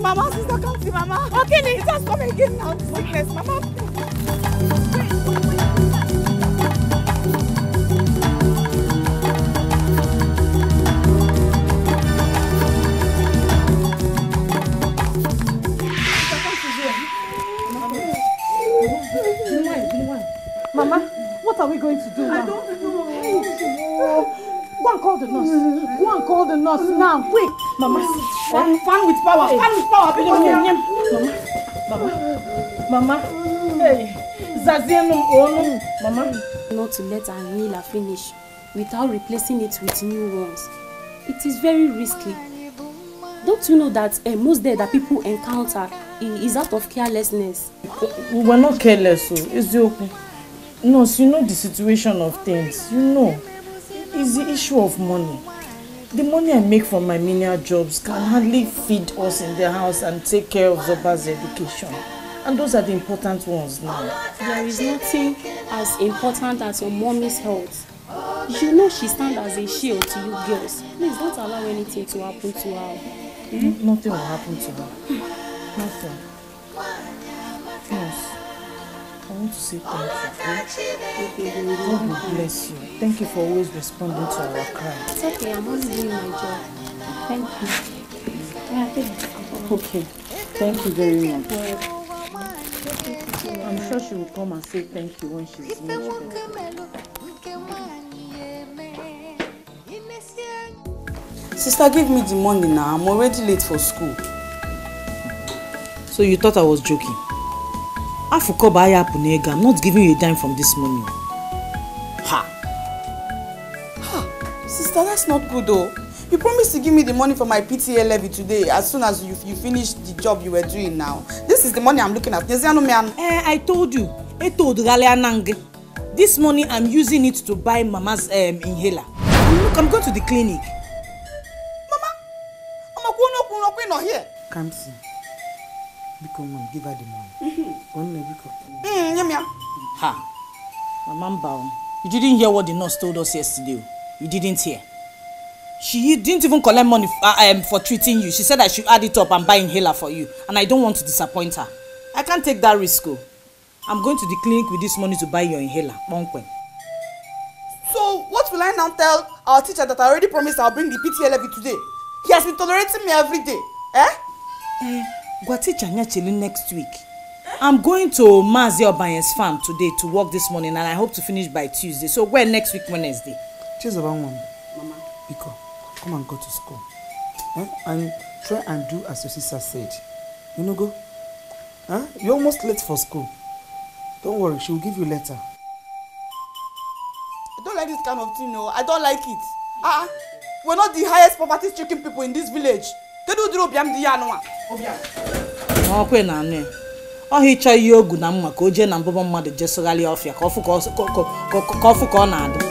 Mama. Sister, come see Mama. Okay, it has come again now. Sickness, Mama. Mama, what are we going to do now? I don't know. Go and call the nurse. Go and call the nurse now, quick. Mama, fan with power. Fan with power. Mama. Hey, Zazienum Onu. Mama. Not to let our inhaler finish without replacing it with new ones. It is very risky. Don't you know that most death that people encounter is out of carelessness? We were not careless, so it's okay. Nurse, you know the situation of things. You know, it's the issue of money. The money I make from my menial jobs can hardly feed us in the house and take care of Zoba's education. And those are the important ones now. There is nothing as important as your mommy's health. You know she stands as a shield to you girls. Please don't allow anything to happen to her. Nothing will happen to her. Nothing. Nurse, I want to say thank you. God will bless you. Thank you for always responding to our cry. It's okay, I'm only doing my job. Thank you. Okay, thank you very much. I'm sure she will come and say thank you when she's much better. Sister, give me the money now. I'm already late for school. So you thought I was joking? I'm not giving you a dime from this money. Ha! Sister, that's not good though. You promised to give me the money for my PTA levy today as soon as you finish the job you were doing now. This is the money I'm looking at. I told you. This money I'm using it to buy Mama's inhaler. Look, I'm going to the clinic. Not here. Come see. Because mom, give her the money. Ha. Mama Mbao, you didn't hear what the nurse told us yesterday. You didn't hear. She didn't even collect money for treating you. She said I should add it up and buy inhaler for you. And I don't want to disappoint her. I can't take that risk. I'm going to the clinic with this money to buy your inhaler. So what will I now tell our teacher that I already promised I'll bring the PTA levy today? He has been tolerating me every day. Next week. I'm going to Mazi Obanye's farm today to work this morning and I hope to finish by Tuesday. So when next week Wednesday? Tuesday, Mama. Iko, come and go to school. And try and do as your sister said. You know, go. You're almost late for school. Don't worry, she will give you a letter. I don't like this kind of thing, no. I don't like it. We're not the highest poverty-stricken people in this village. They do the obiam di yanwa. Oh, he try yogu na mma ka oje na mbabo mmadu jesogali ofia ka ofu ka ọ na-adị.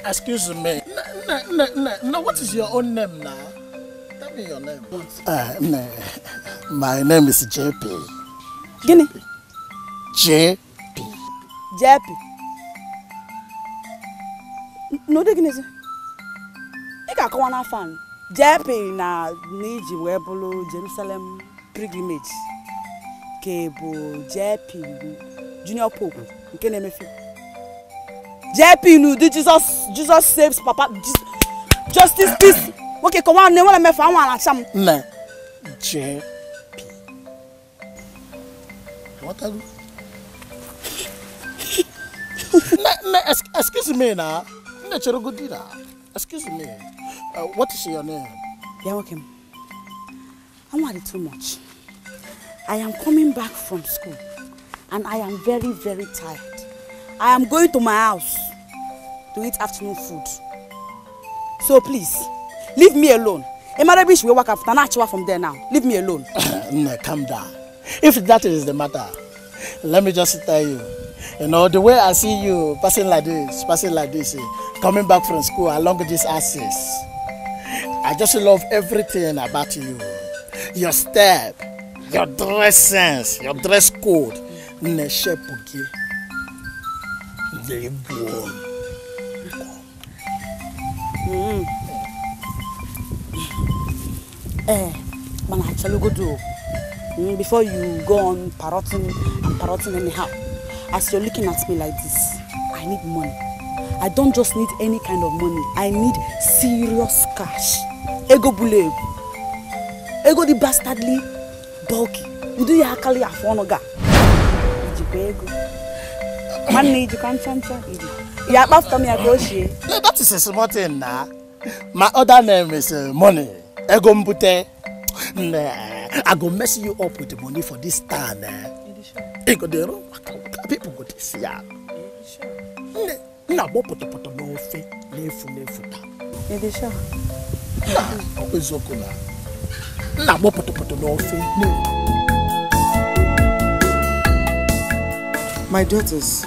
Excuse me. No, what is your own name now? Tell me your name. My name is JP. Guinea? JP. JP. No, the Guinea. I can't go on a fan. JP na Niji Webolo Jerusalem pilgrimage. Kebo JP Junior Pope. You can name it. JP no, Jesus saves Papa. Justice, peace. Okay, come on, never me found one some. No, JP. What are you? Excuse me now. Excuse me. What is your name? Yeah, okay. I'm worried too much. I am coming back from school, and I am very, very tired. I am going to my house to eat afternoon food. So please, leave me alone. Emarabish will work after natural from there now. Leave me alone. No, calm down. If that is the matter, let me just tell you. You know, the way I see you passing like this, coming back from school along this axis, I just love everything about you. Your step, your dress sense, your dress code. Man, actually go do. Before you go on parroting anyhow. As you're looking at me like this, I need money. I don't just need any kind of money. I need serious cash. Ego bule. Ego the bastardly bulky. You do your kali afonoga. Ego. Man need you can't chancha. Yeah, after me I go she. That is a small thing now. My other name is money. Ego mbute. I go mess you up with the money for this time. Ego the wrong. People go to see ya. Na bo poto no fe nefu ta. Edisha. Always okuna. Na bo poto no fe nefu. My daughters,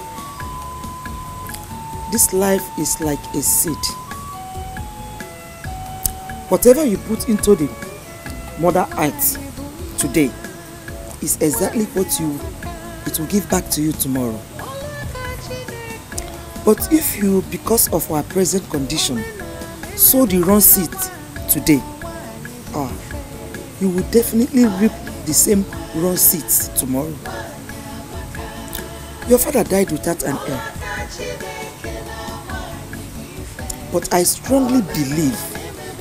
this life is like a seed. Whatever you put into the mother earth today is exactly what it will give back to you tomorrow. But if you, because of our present condition, sow the wrong seed today, you will definitely reap the same wrong seeds tomorrow. Your father died without an heir. But I strongly believe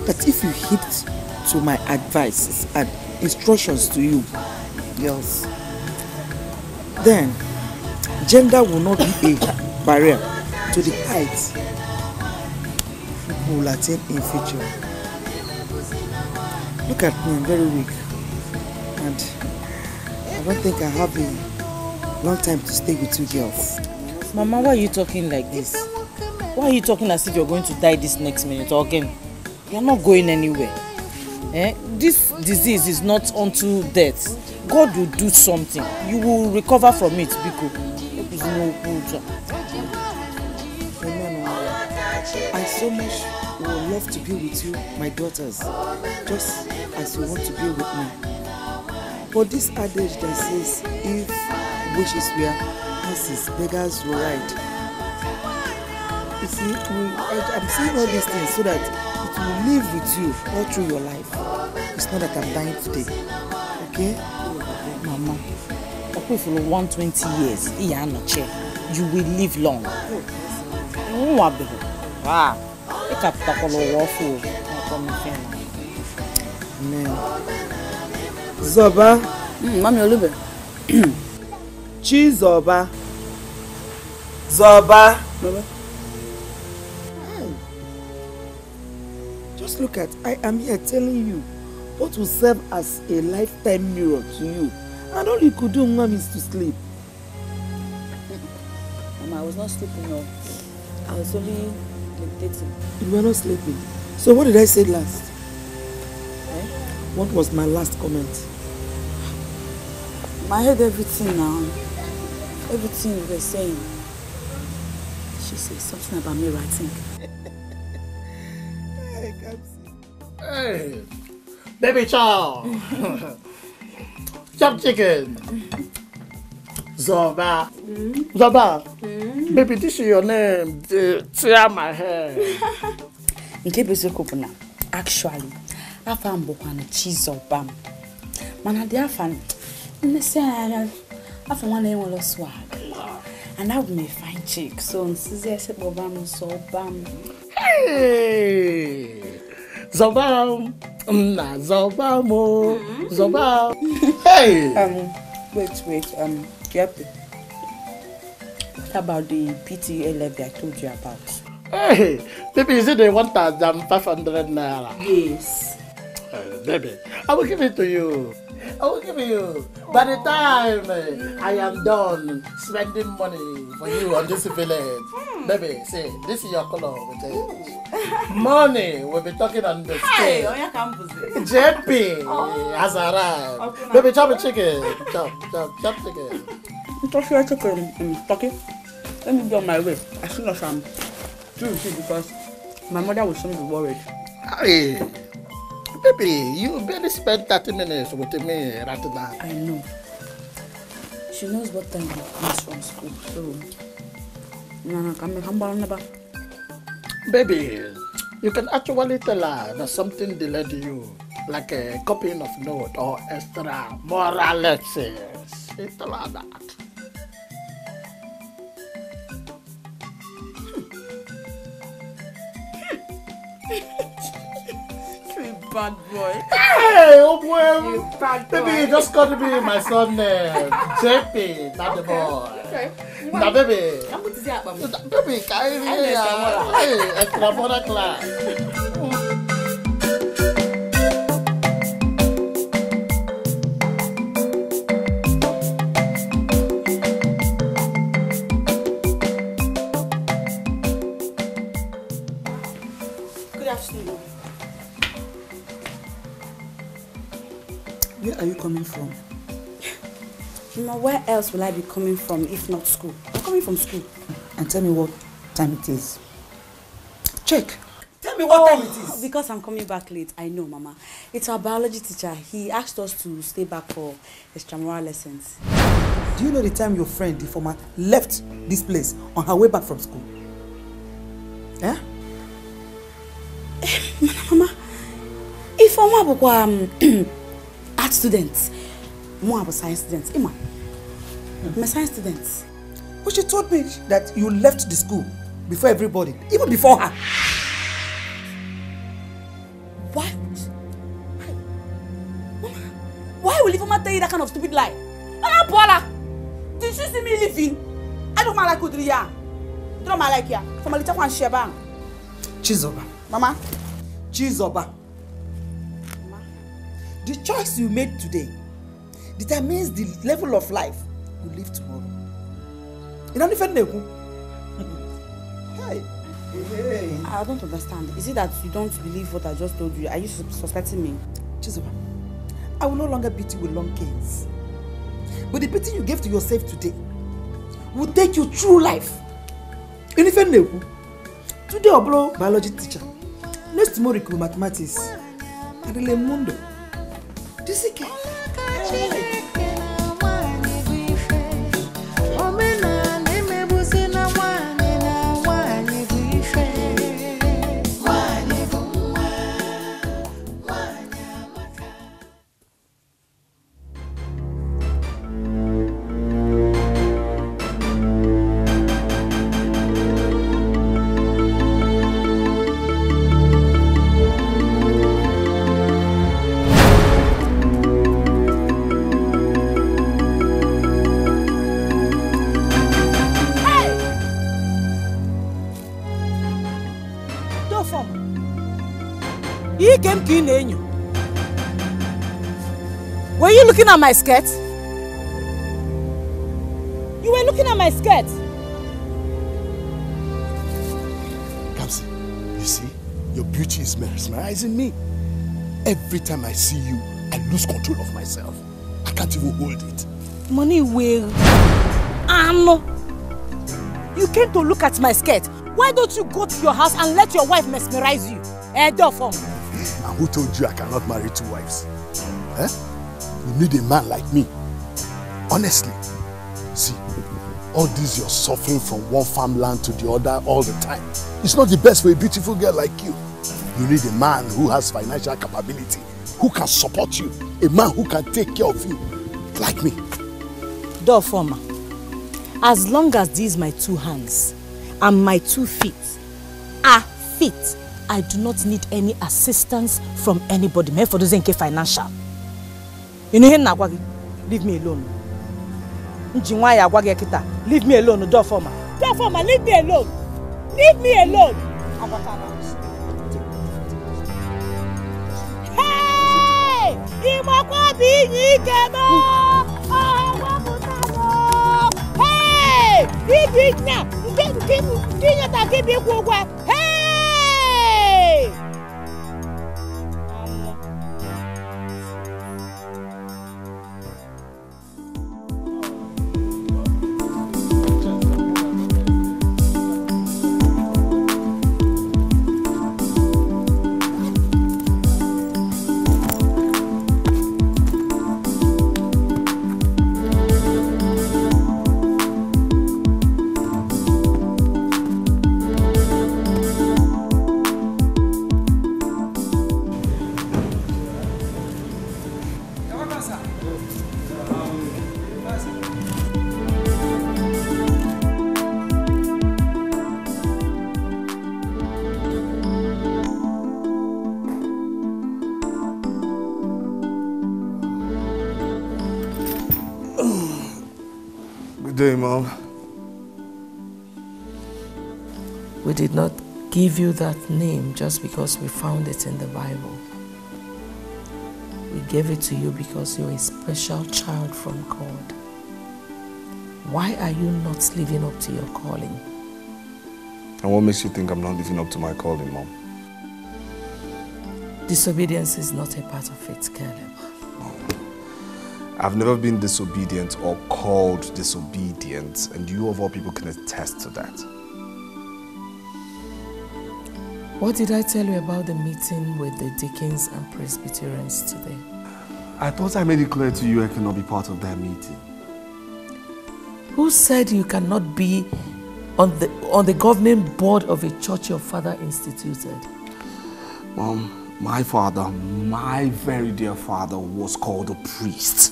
that if you heed to my advice and instructions to you, girls, then gender will not be a barrier to the heights people will attain in future. Look at me, I'm very weak, and I don't think I have a long time to stay with you girls. Mama, why are you talking like this? Why are you talking as if you're going to die this next minute or again? You're not going anywhere. This disease is not unto death. God will do something. You will recover from it, Biko. I so much would love to be with you, my daughters, just as you want to be with me. But this adage that says, if wishes were horses, beggars will ride. You see, I'm saying all these things so that it will live with you all through your life. It's not that I'm dying today. Okay? Mama, if you 120 years, you will live long. Amen. Zoba. Mommy Olube. Chizoba. Zoba. Baba. Just look at, I am here telling you what will serve as a lifetime mirror to you. And all you could do, Mom, is to sleep. Mama, I was not sleeping, no. I was only meditating. You were not sleeping. So what did I say last? What was my last comment? I heard everything now. Everything you were saying. She said something about me, I think. I can't see. Hey, baby chow. Chop chicken. Zoba. Zoba. Baby, this is your name. Tear my hair. Actually, I found Bokana cheese or bam. Man, I found I found one name was swag. And I would make fine chick. So, I said, Bobam, so bam. Hey, Zobam. Zobamo. Zobam. Hey. Wait. Yep. What about the PTA levy I told you about? Hey, baby, is it the 1,500 naira? Yes. Baby, I will give it to you. I will give you. By the time I am done spending money for you on this village, baby, see, this is your color. Money, we'll be talking on the scale. JP has arrived. Baby, chop a chicken. Chop chicken. Toss your chicken, Toki. Let me be on my way as soon as I'm through because my mother will soon be worried. Hey, baby, you barely spent 30 minutes with me right now. I know. She knows what time he comes from school, so baby, you can actually tell her that something delayed you, like a copying of note or extra moral lessons. Tell her that. Bad boy. Hey, oh boy. Bad boy. Baby, just call me my son JP, not the boy. Okay. Now, baby. I'm going to say that, Baby, hey, extra moral class. Good afternoon. Where are you coming from? Mama, where else will I be coming from if not school? I'm coming from school. And tell me what time it is. Check. Tell me what time it is. Because I'm coming back late. I know, Mama. It's our biology teacher. He asked us to stay back for extramural lessons. Do you know the time your friend, the former, left this place on her way back from school? Eh? Mama, if I'm art students, more science students. I'm a science student. But she told me that you left the school before everybody, even before her. What? Mama, why will Ifeoma tell you that kind of stupid lie? Mama, Paula, did you see me leaving? I don't like Udriya. Don't like ya. From a little one Sheba. Chizoba. Mama. Chizoba. The choice you made today determines the level of life you live tomorrow. You don't even know. Hey. I don't understand. Is it that you don't believe what I just told you? Are you suspecting me? Chizoba, I will no longer beat you with long canes. But the beating you gave to yourself today will take you through life. You don't even know. Today, I blow biology teacher. Next tomorrow, mathematics. And the mundo. This is Were you looking at my skirt? You were looking at my skirt. Kamsi, you see, your beauty is mesmerizing me. Every time I see you, I lose control of myself. I can't even hold it. Money will. You came to look at my skirt. Why don't you go to your house and let your wife mesmerize you? And who told you I cannot marry two wives? Eh? You need a man like me. Honestly. See, all this you're suffering from one farmland to the other all the time. It's not the best for a beautiful girl like you. You need a man who has financial capability, who can support you, a man who can take care of you, like me. Dorfoma, as long as these my two hands and my 2 feet are fit, I do not need any assistance from anybody. Me for those financial. You know him na leave me alone. Leave me alone, Dorfoma. Dorfoma, leave me alone. Leave me alone. Hey! Hey! day, Mom. We did not give you that name just because we found it in the Bible. We gave it to you because you're a special child from God. Why are you not living up to your calling? And what makes you think I'm not living up to my calling, Mom? Disobedience is not a part of it, Caleb. I've never been disobedient or called disobedient, and you of all people can attest to that. What did I tell you about the meeting with the deacons and Presbyterians today? I thought I made it clear to you I cannot be part of that meeting. Who said you cannot be on the governing board of a church your father instituted? Mom, my father, my very dear father, was called a priest.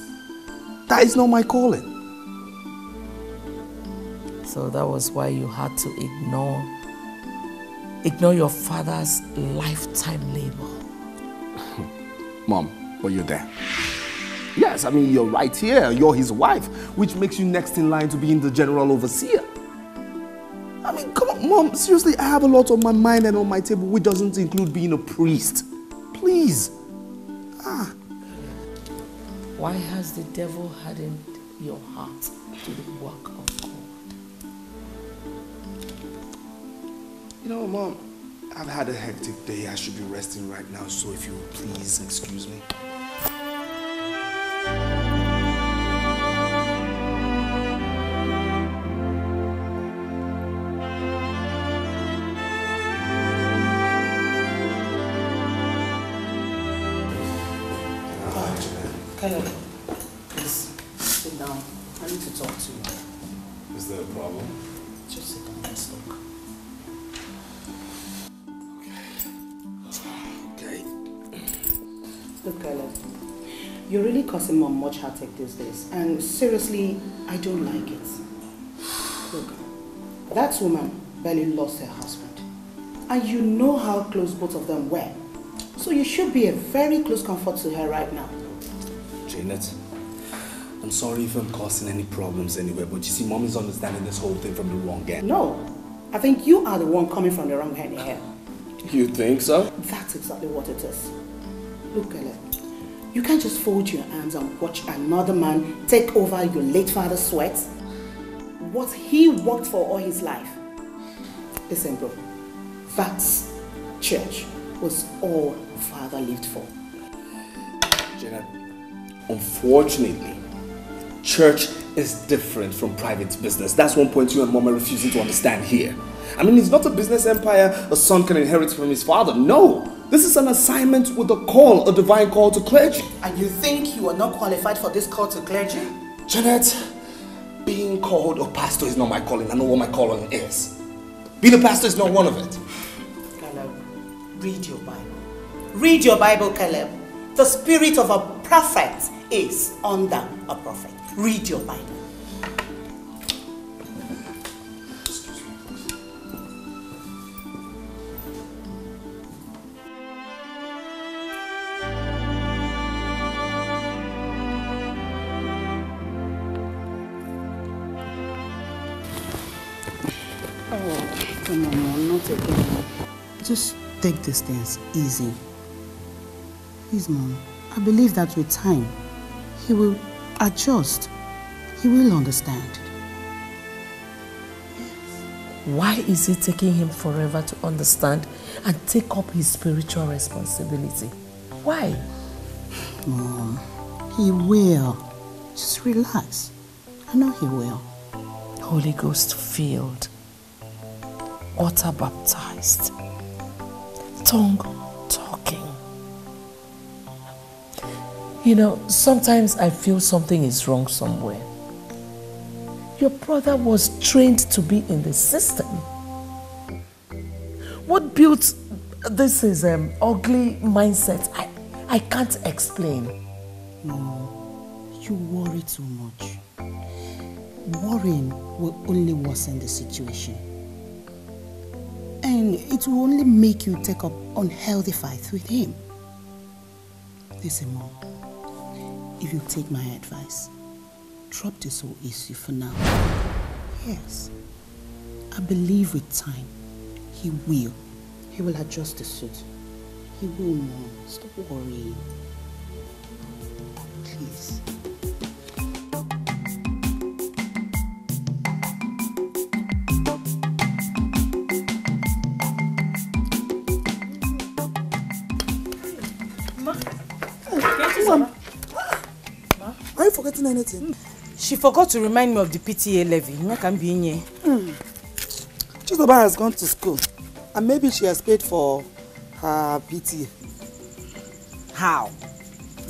That is not my calling. So that was why you had to ignore your father's lifetime labor. Mom, but you're there. Yes, I mean, you're right here. You're his wife, which makes you next in line to being the general overseer. I mean, come on, Mom. Seriously, I have a lot on my mind and on my table, which doesn't include being a priest. Please. Why has the devil hardened your heart to the work of God? You know, Mom, I've had a hectic day. I should be resting right now, so if you would please excuse me. Caleb, please sit down. I need to talk to you. Is there a problem? Just sit down, let's talk. Okay. Look, Caleb, you're really causing Mom much heartache these days, and seriously, I don't like it. Look, that woman barely lost her husband, and you know how close both of them were. So you should be a very close comfort to her right now. Janet, I'm sorry if I'm causing any problems anywhere, but you see, Mom is understanding this whole thing from the wrong end. No, I think you are the one coming from the wrong end here. You think so? That's exactly what it is. Look, Caleb, you can't just fold your hands and watch another man take over your late father's sweat. What he worked for all his life. Listen, bro, that church was all Father lived for. Janet, unfortunately, church is different from private business. That's one point you and Mom are refusing to understand here. I mean, it's not a business empire a son can inherit from his father. No, this is an assignment with a call, a divine call to clergy. And you think you are not qualified for this call to clergy? Janet, being called a pastor is not my calling. I know what my calling is. Being a pastor is not one of it. Caleb, read your Bible. Read your Bible, Caleb. The spirit of a prophet is under a prophet. Read your Bible. Oh, come on, Mom, not again. Just take these things easy. Please, Mom, I believe that with time, he will adjust. He will understand. Why is it taking him forever to understand and take up his spiritual responsibility? Why? Mom, he will. Just relax. I know he will. Holy Ghost filled, water baptized, tongue talking. You know, sometimes I feel something is wrong somewhere. Your brother was trained to be in the system. What built this ugly mindset? I can't explain. No, you worry too much. Worrying will only worsen the situation. And it will only make you take up unhealthy fights with him. Listen, Mom, if you take my advice, drop this whole issue for now. Yes. I believe with time, he will. He will adjust the suit. He will, Mom. Stop worrying. Please. Mom, are you forgetting anything? She forgot to remind me of the PTA levy. Chizoba has gone to school, and maybe she has paid for her PTA. How?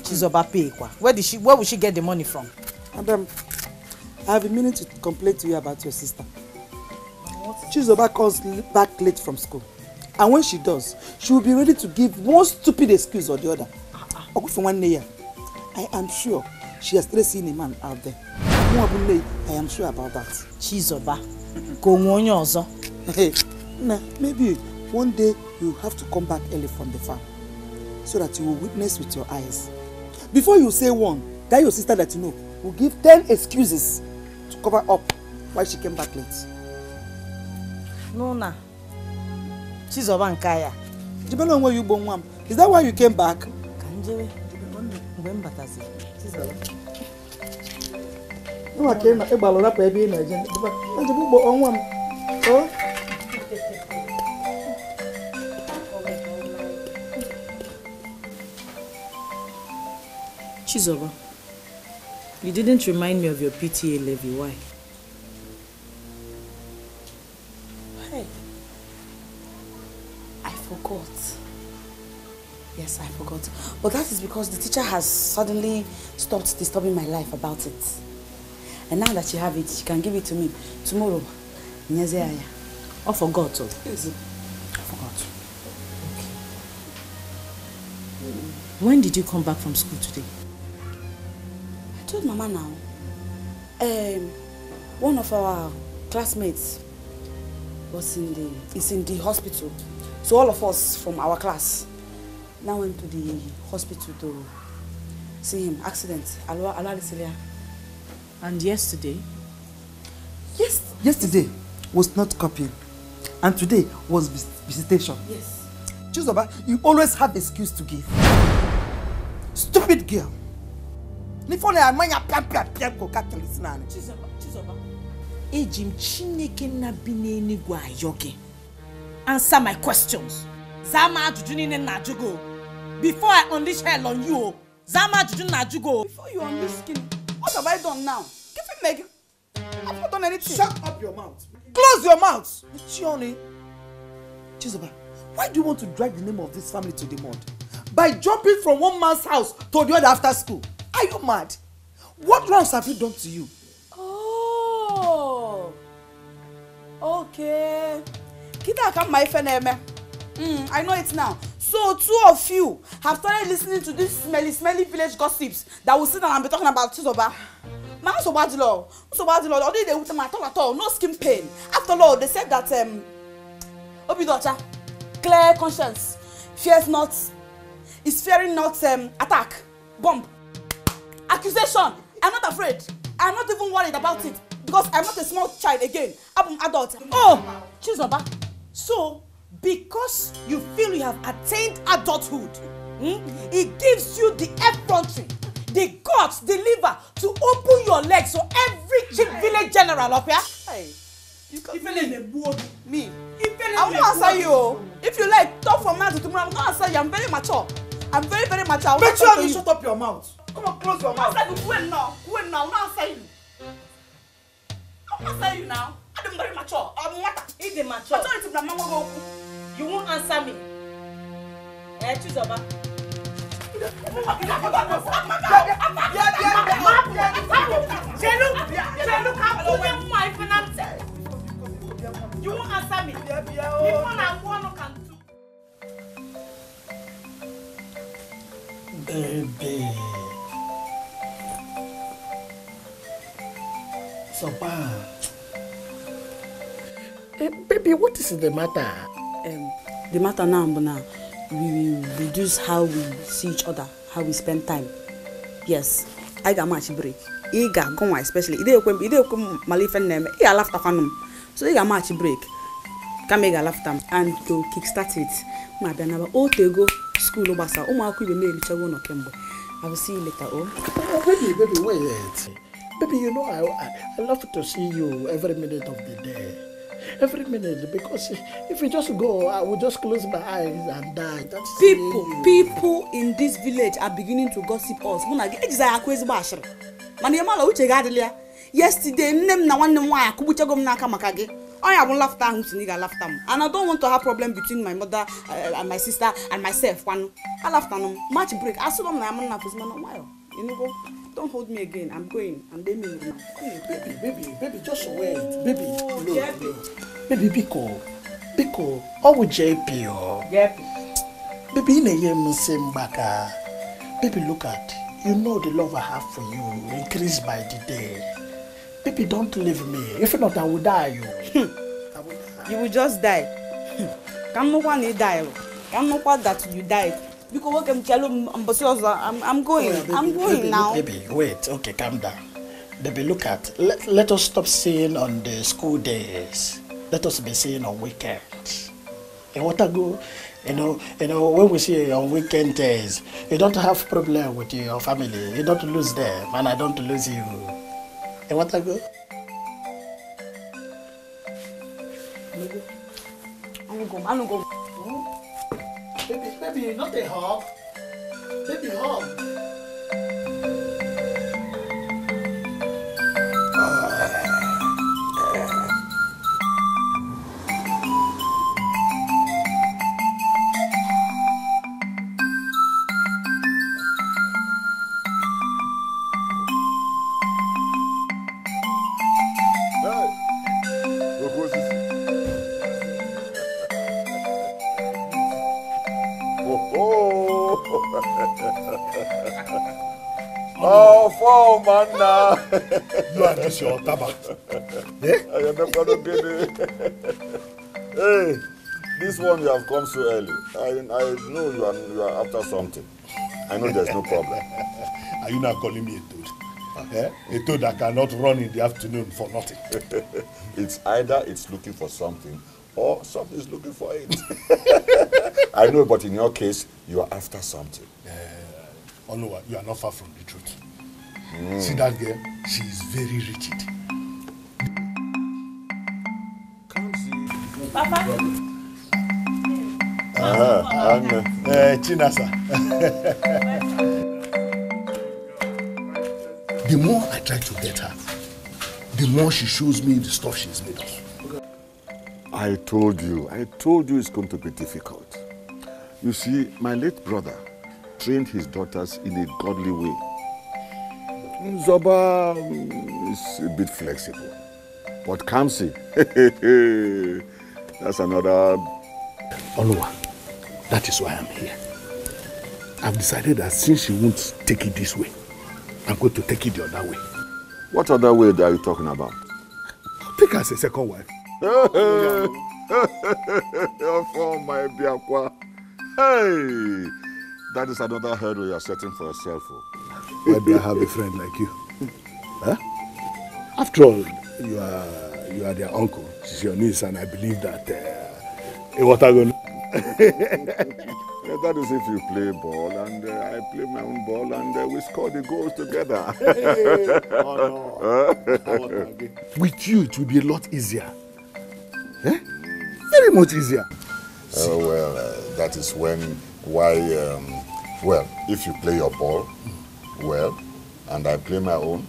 Chizoba pay kwa? Where will she get the money from? Madam, I have been meaning to complain to you about your sister. Chizoba comes back late from school, and when she does, she will be ready to give one stupid excuse or the other. For 1 year, I am sure she has still seen a man out there. I am sure about that. Chizoba, go on yozo. Hey, nah, maybe one day you have to come back early from the farm so that you will witness with your eyes. Before you say one, that your sister that you know will give 10 excuses to cover up why she came back late. No, nah. Chizoba and Kaya. Depending on where you born, ma'am. Is that why you came back? Chizoba, you didn't remind me of your PTA levy. Why? Hey, I forgot. Yes, I forgot. But that is because the teacher has suddenly stopped disturbing my life about it. And now that she have it, she can give it to me tomorrow. I forgot. Yes, I forgot. Okay. When did you come back from school today? I told Mama now. One of our classmates is in the hospital. So all of us from our class now went to the hospital to see him. Accident. And yesterday? Yes, yesterday was not copying. And today was visitation. Yes. Chizoba, you always have excuse to give. Stupid girl. Chizoba. Ejim Chineke na bineni gwa yoge. Answer my questions. Zama jujuni na jugo. Before I unleash hell on you, Zama jujuni na jugo. Before you unleash skin, what have I done now? Give him Meg. I've not done anything. Shut up your mouth. Close your mouth. Chioni. Chizoba, why do you want to drag the name of this family to the mud? By jumping from one man's house to the other after school. Are you mad? What wrongs have you done to you? Oh. Okay. Kita come my friend. I know it now. So 2 of you have started listening to these smelly village gossips that will sit down and be talking about Chizoba. Man, so bad law. Although they would at all, no skin pain. After all, they said that Obi daughter, clear conscience, fears not, is fearing not attack, bomb, accusation. I'm not afraid. I'm not even worried about it because I'm not a small child again. I'm an adult. Oh, Chizoba. So, because you feel you have attained adulthood, it gives you the effrontery, the guts, the liver to open your legs so every cheap village general up here. Hey, me. I won't answer you. If you like, talk from now to tomorrow. I'm not answer you. I'm very mature. I'm very mature. Make sure you shut up your mouth. Come on, close your mouth. Wait now. I'm not answer you. I'm not answer you now. I'm very mature. I'm what? He's the mature. You won't answer me. Chizoba. You won't answer me. Baby. So bad. Baby, what is the matter? The matter now, we will reduce how we see each other, how we spend time. Yes. I got match break. He got go especially. He dey come malifen name. He a laugh tafanum. So he got match break. Can make a laugh time and to kickstart it. My banana go school obasa. O ma ku be me richa won okembo. I will see you later. Oh, baby, wait. Baby, you know I love to see you every minute of the day. Every minute, because if you just go, I will just close my eyes and die. That's people in this village are beginning to gossip us. Yesterday, name na one why kubucha gom na kamaka ge. I have laughter and I don't want to have problem between my mother and my sister and myself. One, I laughed on match break. I saw them na man na while. You know, go. Don't hold me again. I'm going. I'm doing it now. Baby, just wait. Baby, no. Baby, Biko. Oh, JP. Baby, in a year, Baka. Baby, look at. You know the love I have for you increased by the day. Baby, don't leave me. If not, I will die. You will just die. Come no one die. Come no one that you died. Because I'm going. I'm going now. Baby, wait. Okay, calm down. Baby, look at. Let us stop seeing on the school days. Let us be seeing on weekends. And what I go, you know, when we see you on weekend days, you don't have problem with your family. You don't lose them, and I don't lose you. And what I go? I'm gonna go. Baby, not a hug. Baby, hug. Oh, man, you are just your tabak. I am not going to get it. Hey, this one you have come so early. I know you are after something. I know there's no problem. Are you not calling me a toad? A toad that cannot run in the afternoon for nothing. It's either it's looking for something or something is looking for it. I know, but in your case, you are after something. Oluwa, you are not far from the truth. See that girl? She is very rigid. Come see. Papa. Chinasa. The more I try to get her, the more she shows me the stuff she's made of. I told you it's going to be difficult. You see, my late brother trained his daughters in a godly way. Zoba is a bit flexible. But Kamsi, that's another... Oluwa, that is why I'm here. I've decided that since she won't take it this way, I'm going to take it the other way. What other way are you talking about? Take her as a second wife. For my biakwa. Hey, that is another hurdle you are setting for yourself. Why do I have a friend like you? Huh? After all, you are their uncle. She's your niece, and I believe that. What are you? That is if you play ball and I play my own ball and we score the goals together. Oh no! With you, it will be a lot easier. Eh? Very much easier. Well, that is why. Well, if you play your ball, well, and I play my own,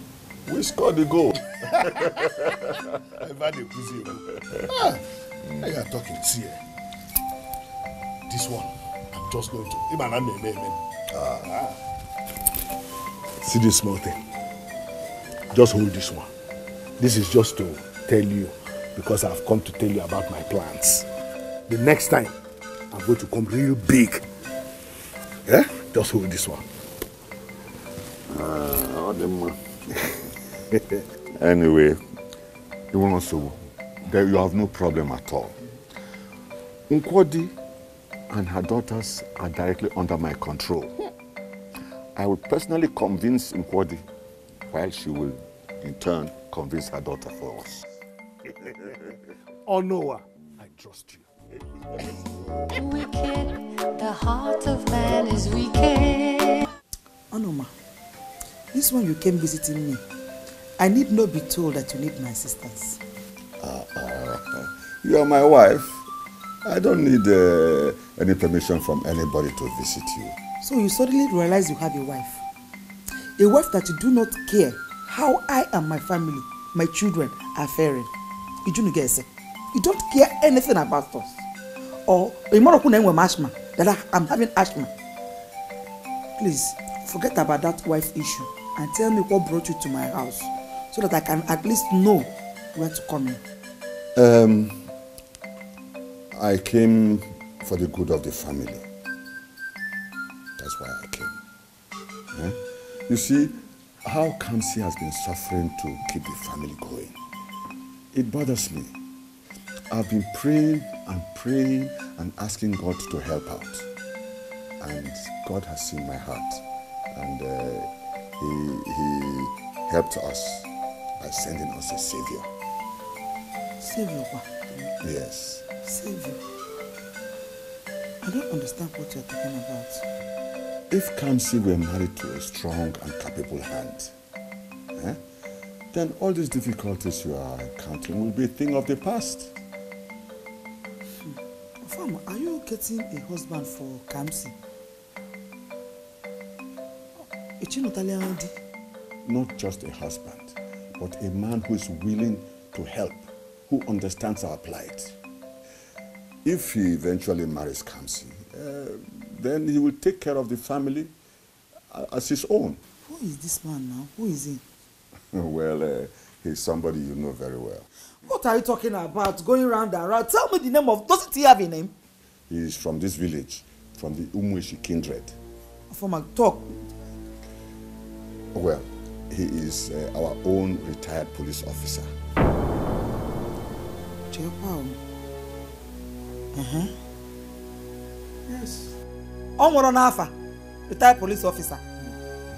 we score the goal. I've had a pussy. Now you are talking. See, this one, I'm just going to. See this small thing. Just hold this one. This is just to tell you, because I've come to tell you about my plans. The next time, I'm going to come real big. Yeah? Just hold this one. Anyway, you have no problem at all. Nkwadi and her daughters are directly under my control. I will personally convince Nkwadi while she will, in turn, convince her daughter for us. Oh, Noah, I trust you. Wicked, the heart of man is wicked. Onoma, this one you came visiting me. I need not be told that you need my assistance. You are my wife. I don't need any permission from anybody to visit you. So you suddenly realize you have a wife. A wife that you do not care how I and my family, my children are faring. You don't care anything about us. Or that I'm having asthma. Please, forget about that wife issue and tell me what brought you to my house so that I can at least know where to come in. I came for the good of the family. That's why I came. You see, how Kamsi has been suffering to keep the family going. It bothers me. I've been praying and asking God to help out. And God has seen my heart. And he helped us by sending us a savior. Savior what? Yes. Savior? I don't understand what you're talking about. If Kamsi were married to a strong and capable hand, then all these difficulties you are encountering will be a thing of the past. Farmer, are you getting a husband for Kamsi? Not just a husband, but a man who is willing to help, who understands our plight. If he eventually marries Kamsi, then he will take care of the family as his own. Who is this man now? Who is he? Well, he's somebody you know very well. What are you talking about? Going round and round. Tell me the name of... Doesn't he have a name? He is from this village, from the Umweshi kindred. From a talk. Well, he is our own retired police officer. Yes. Onwaro retired police officer.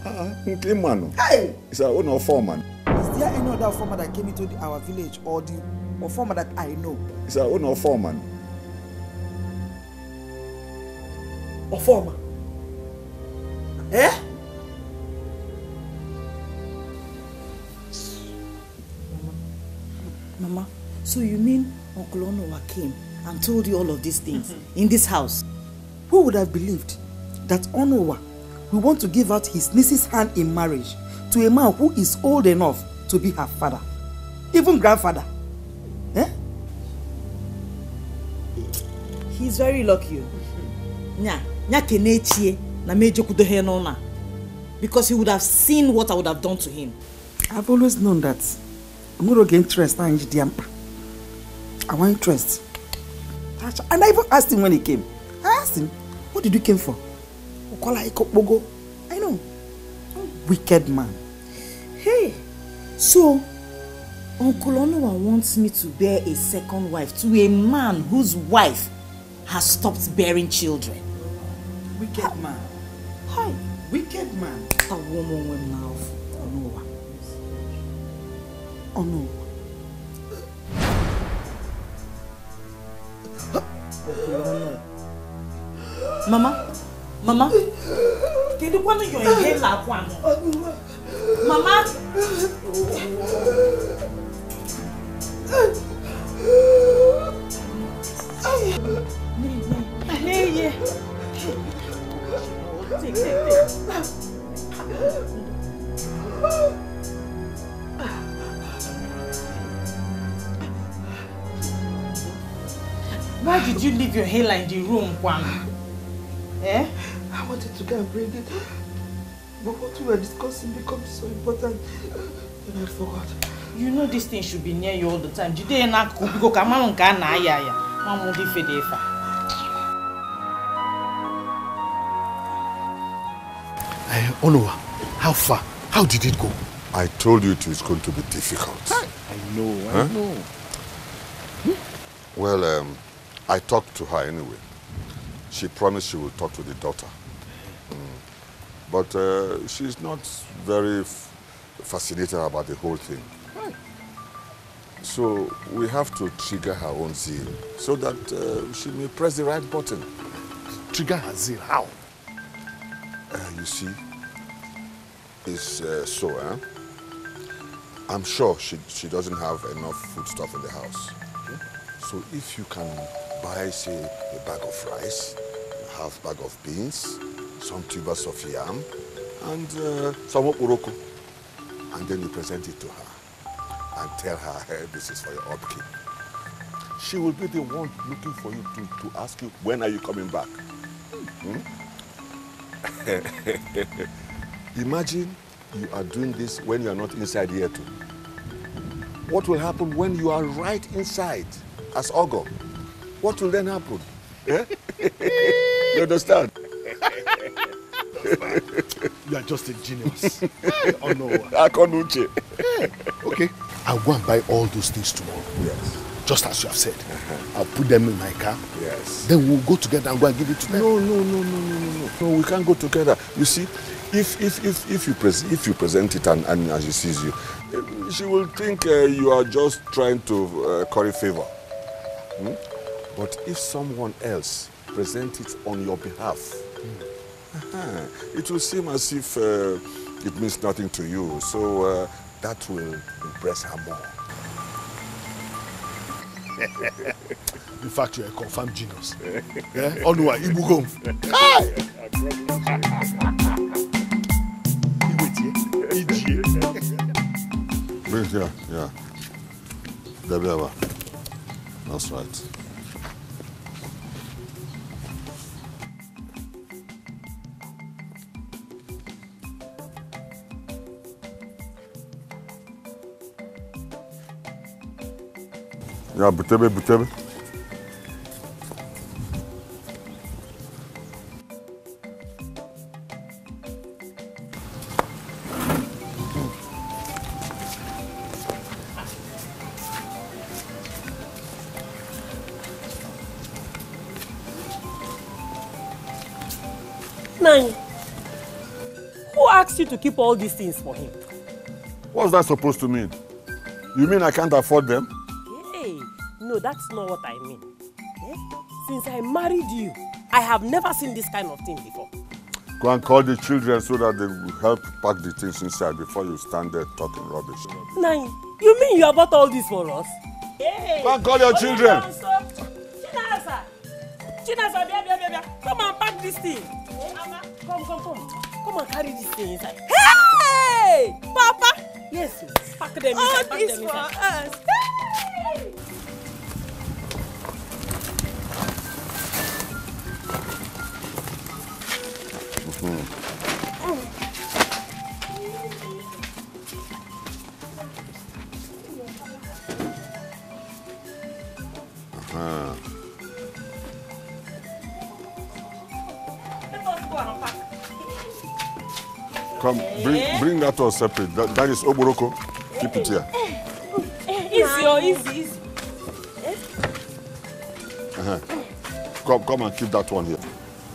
Hey! He's our own foreman. Is there any other foreman that came into our village or foreman that I know? He's our own foreman. Or foreman? Eh? Mama, so you mean Uncle Onowa came and told you all of these things in this house? Who would have believed that Onowa will want to give out his niece's hand in marriage to a man who is old enough to be her father, even grandfather? Eh? He's very lucky. Because he would have seen what I would have done to him. I've always known that. I'm going to get interest now in Jidiampa. I want interest. And I even asked him when he came. I asked him, what did you come for? I know. Wicked man. Hey, so Uncle Onowa wants me to bear a second wife to a man whose wife has stopped bearing children. Wicked man. Hi. Wicked man. A woman now. Onowa. Oh no. Mama, can you want your inhale like one? Mama. Why did you leave your hair in the room, Kwan? Eh? I wanted to go and bring it. But what we were discussing becomes so important that I forgot. You know this thing should be near you all the time. Today na go kama nka na ya. Mama di fedefa. Onowa, how far? How did it go? I told you it was going to be difficult. I know. Well, I talked to her anyway. She promised she will talk to the daughter. But she's not very fascinated about the whole thing. So we have to trigger her own zeal so that she may press the right button. Trigger her zeal? How? You see, it's I'm sure she doesn't have enough food stuff in the house. Okay. So if you can buy, say, a bag of rice, a half bag of beans, some tubers of yam, and some okporoko, and then you present it to her and tell her, hey, this is for your upkeep. She will be the one looking for you to ask you, when are you coming back? Imagine you are doing this when you are not inside here too. What will happen when you are right inside as Ogo? What will then happen? Yeah? You understand? You are just a genius. Oh no. Okay, I'll go and buy all those things tomorrow. Yes. Just as you have said. I'll put them in my car. Yes. Then we'll go together and go and give it to them. No, we can't go together. You see, if you present it and she sees you, she will think you are just trying to curry favor. But if someone else presents it on your behalf, it will seem as if it means nothing to you. So that will impress her more. In fact, you're a confirmed genius. Yeah? Onua, Ibugom. Bring it here, yeah. Debiaba. That's right. Yeah, butebe. 9. Who asked you to keep all these things for him? What's that supposed to mean? You mean I can't afford them? Hey, no, that's not what I mean. Since I married you, I have never seen this kind of thing before. Go and call the children so that they will help pack the things inside before you stand there talking rubbish. 9, you mean you have bought all this for us? Hey, go and call your children. Chinasa, baby, come and pack this thing. Come and carry this thing inside. Hey, Papa. Yes, pack them inside. All this for us. Hey. Come, bring that one separate. That is Oboroko. Keep it here. Easy. Come and keep that one here.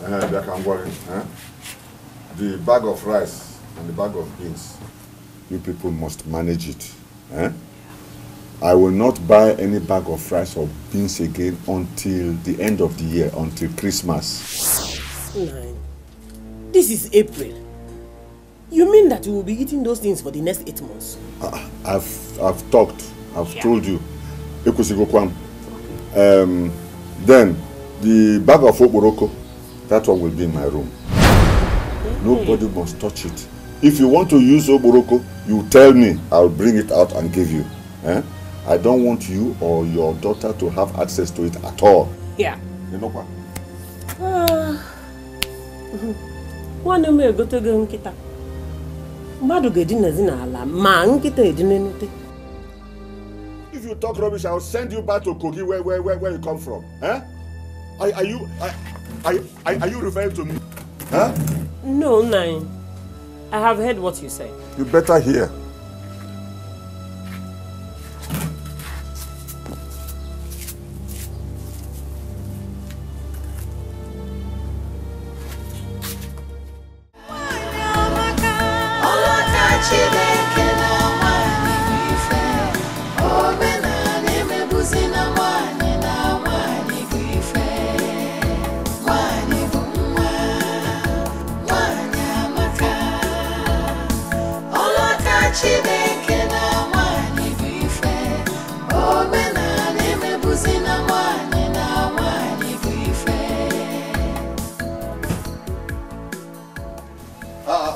They can worry. The bag of rice and the bag of beans, you people must manage it. I will not buy any bag of rice or beans again until the end of the year, until Christmas. 9. This is April. You mean that you will be eating those things for the next 8 months? I've talked. I've told you. Then the bag of Oboroko, that one will be in my room. Nobody must touch it. If you want to use Oboroko, you tell me. I'll bring it out and give you. I don't want you or your daughter to have access to it at all. Yeah. You know what? If you talk rubbish, I'll send you back to Kogi where you come from. Are you referring to me? No, 9. I have heard what you said. You better hear. Children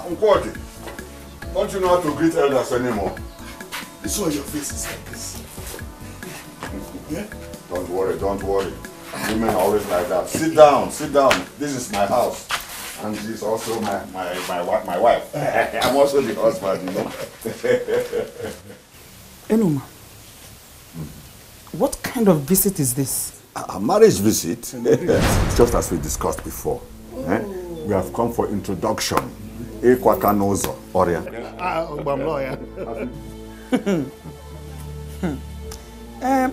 Nkwadi, don't you know how to greet elders anymore? This why your face is like this. Yeah? Don't worry, don't worry. Women are always like that. Sit down, sit down. This is my house. And she's also my wife. I'm also the husband, you know. Enoma, what kind of visit is this? A marriage visit, just as we discussed before. We have come for introduction. Ekwakanozo, Oria.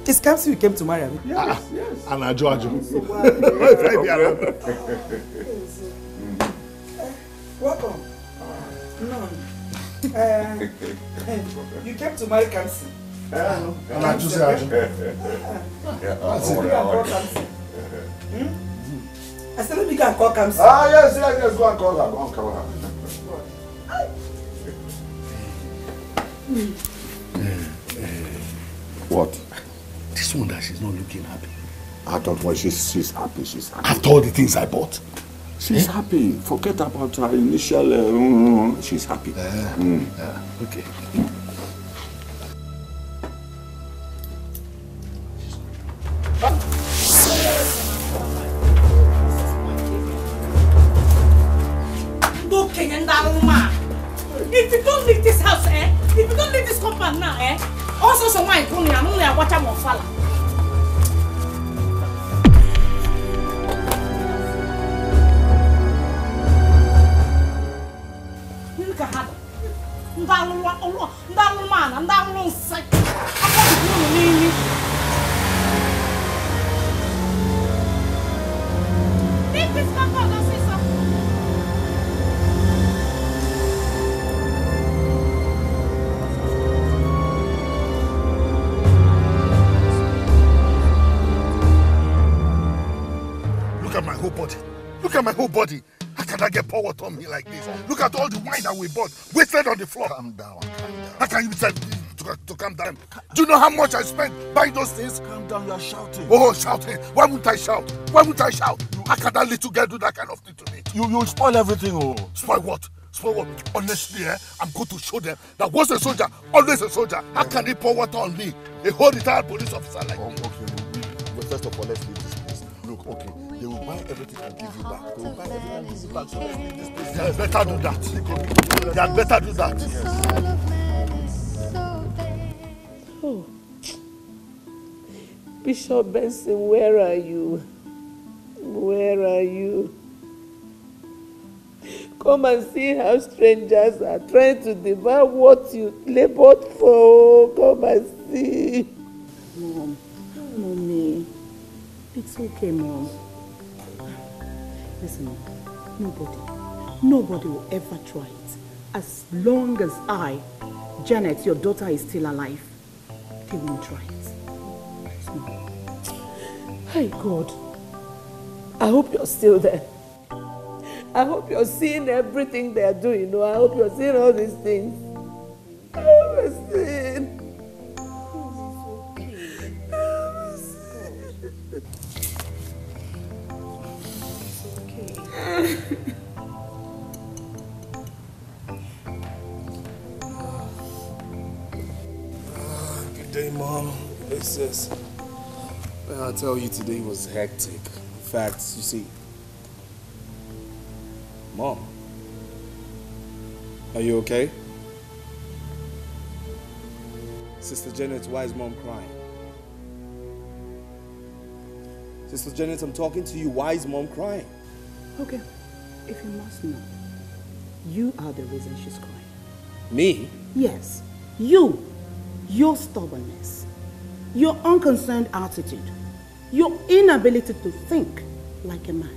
It's Kamsi you came to marry me. Yes, yes. And I George. Welcome. No. You came to marry Kamsi. And I just said, I said, let me go and call Kamsi. Ah, yes, yes, yes. Go and call her. Go and call her. What? This one that she's not looking happy. I don't worry, she's happy, she's happy. After all the things I bought. She's happy. Forget about her initial, she's happy. Okay. If you don't leave this house, if you don't leave this compound now, also someone come here, I'm only a watcher more fella. Look at my whole body. How can I get power on me like this? Look at all the wine that we bought, wasted on the floor. Calm down, calm down. How can you tell me to calm down? Do you know how much I spent buying those things? Calm down, you are shouting. Oh, shouting. Why wouldn't I shout? Why wouldn't I shout? How can that little girl do that kind of thing to me? You spoil everything, oh. Spoil what? Spoil what? Honestly, I'm going to show them that once a soldier, always a soldier. How can they pour water on me? A whole retired police officer like me. Okay, well, first of all, let's leave this place. Look, okay, they will buy everything and give you back. They will buy everything and give you back. So let's leave this place. They better do that. They better do that. Yes. Oh. Bishop Benson, where are you? Where are you? Come and see how strangers are trying to devour what you labored for. Come and see. Mom, Mommy, it's okay, Mom. Listen, nobody will ever try it. As long as Janet, your daughter, is still alive, they won't try it. Hey, God. I hope you're still there. I hope you're seeing everything they're doing. I hope you're seeing all these things. I hope you're seeing. Good day, Mom. Hey, sis. Well, I'll tell you, today was hectic. In fact, you see, Mom, are you okay? Sister Janet, why is Mom crying? Sister Janet, I'm talking to you. Why is Mom crying? Okay, if you must know, you are the reason she's crying. Me? Yes, you. Your stubbornness, your unconcerned attitude, your inability to think like a man.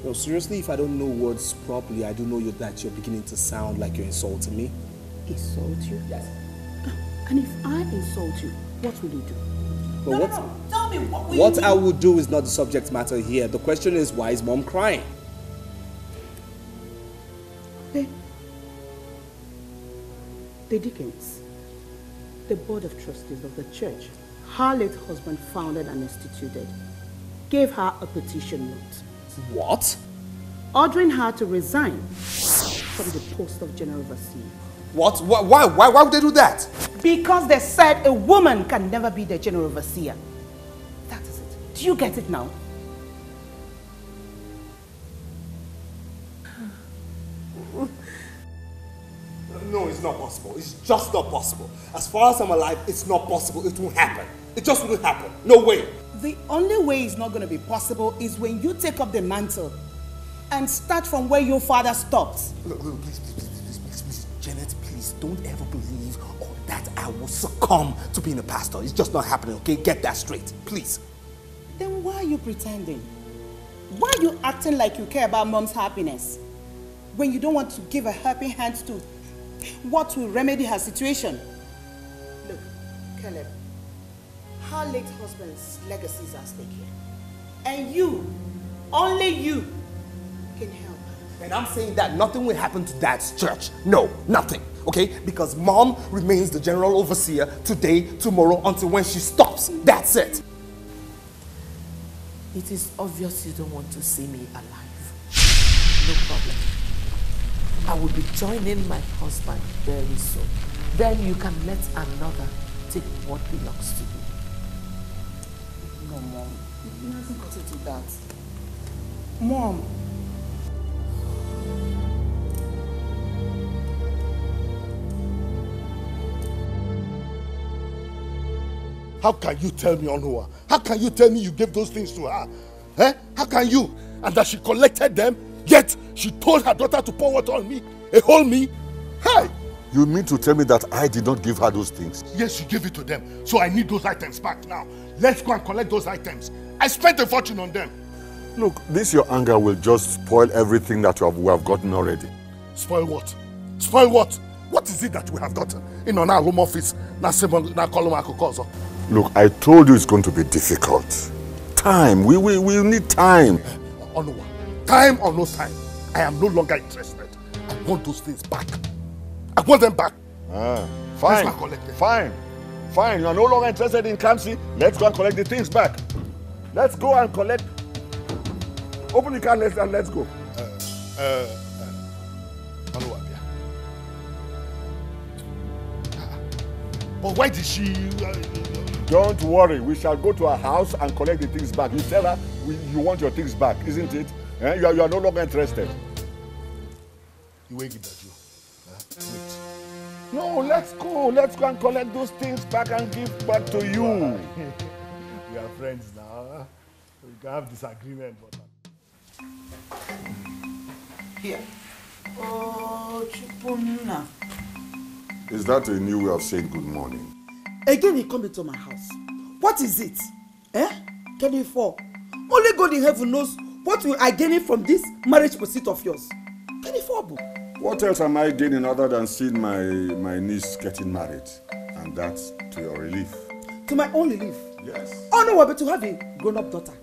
No, seriously, if I don't know words properly, I do know that you're beginning to sound like you're insulting me. Insult you? Yes. And if I insult you, what will you do? But Tell me what I would do is not the subject matter here. The question is, why is Mom crying? Okay. The deacons, the board of trustees of the church her late husband founded and instituted, gave her a petition note. What? Ordering her to resign from the post of general overseer. What? Why would they do that? Because they said a woman can never be the general overseer. That is it. Do you get it now? No, it's not possible. It's just not possible. As far as I'm alive, it's not possible. It won't happen. It just won't happen. No way. The only way it's not going to be possible is when you take up the mantle and start from where your father stopped. Look, please, Janet, please, don't ever believe that I will succumb to being a pastor. It's just not happening, okay? Get that straight, please. Then why are you pretending? Why are you acting like you care about mom's happiness when you don't want to give a helping hand to what will remedy her situation? Look, Caleb, her late husband's legacy is at stake here. And you, only you, can help her. And I'm saying that nothing will happen to Dad's church. No, nothing, okay? Because Mom remains the general overseer today, tomorrow, until when she stops. That's it. It is obvious you don't want to see me alive. No problem. I will be joining my husband very soon. Then you can let another take what belongs to you. No, Mom. You haven't got to do that. Mom. How can you tell me, Onua? How can you tell me you gave those things to her? Eh? How can you? And that she collected them, yet she told her daughter to pour water on me, hold me. Hey! You mean to tell me that I did not give her those things? Yes, you gave it to them. So I need those items back now. Let's go and collect those items. I spent a fortune on them. Look, this your anger will just spoil everything that we have gotten already. Spoil what? Spoil what? What is it that we have gotten in our home office? Look, I told you it's going to be difficult. Time. We need time. Onua, time or no time, I am no longer interested. I want those things back. I want them back. Fine. Fine. You are no longer interested in Kamsi. Let's go and collect the things back. Let's go and collect. Open the car and let's go. Onua, but why did she... Don't worry, we shall go to her house and collect the things back. You tell her you want your things back, isn't it? You are no longer interested. You wait at you. Wait. No, let's go. Let's go and collect those things back and give back to you. We are friends now. We can have disagreement. But... Here. Oh, Chipuna. Is that a new way of saying good morning? Again, he come into my house. What is it? Can you fall? Only God in heaven knows what we are gaining from this marriage pursuit of yours. Can you fall? What else am I gaining other than seeing my niece getting married? And that's to your relief. To my own relief? Yes. Oh no, but to have a grown-up daughter.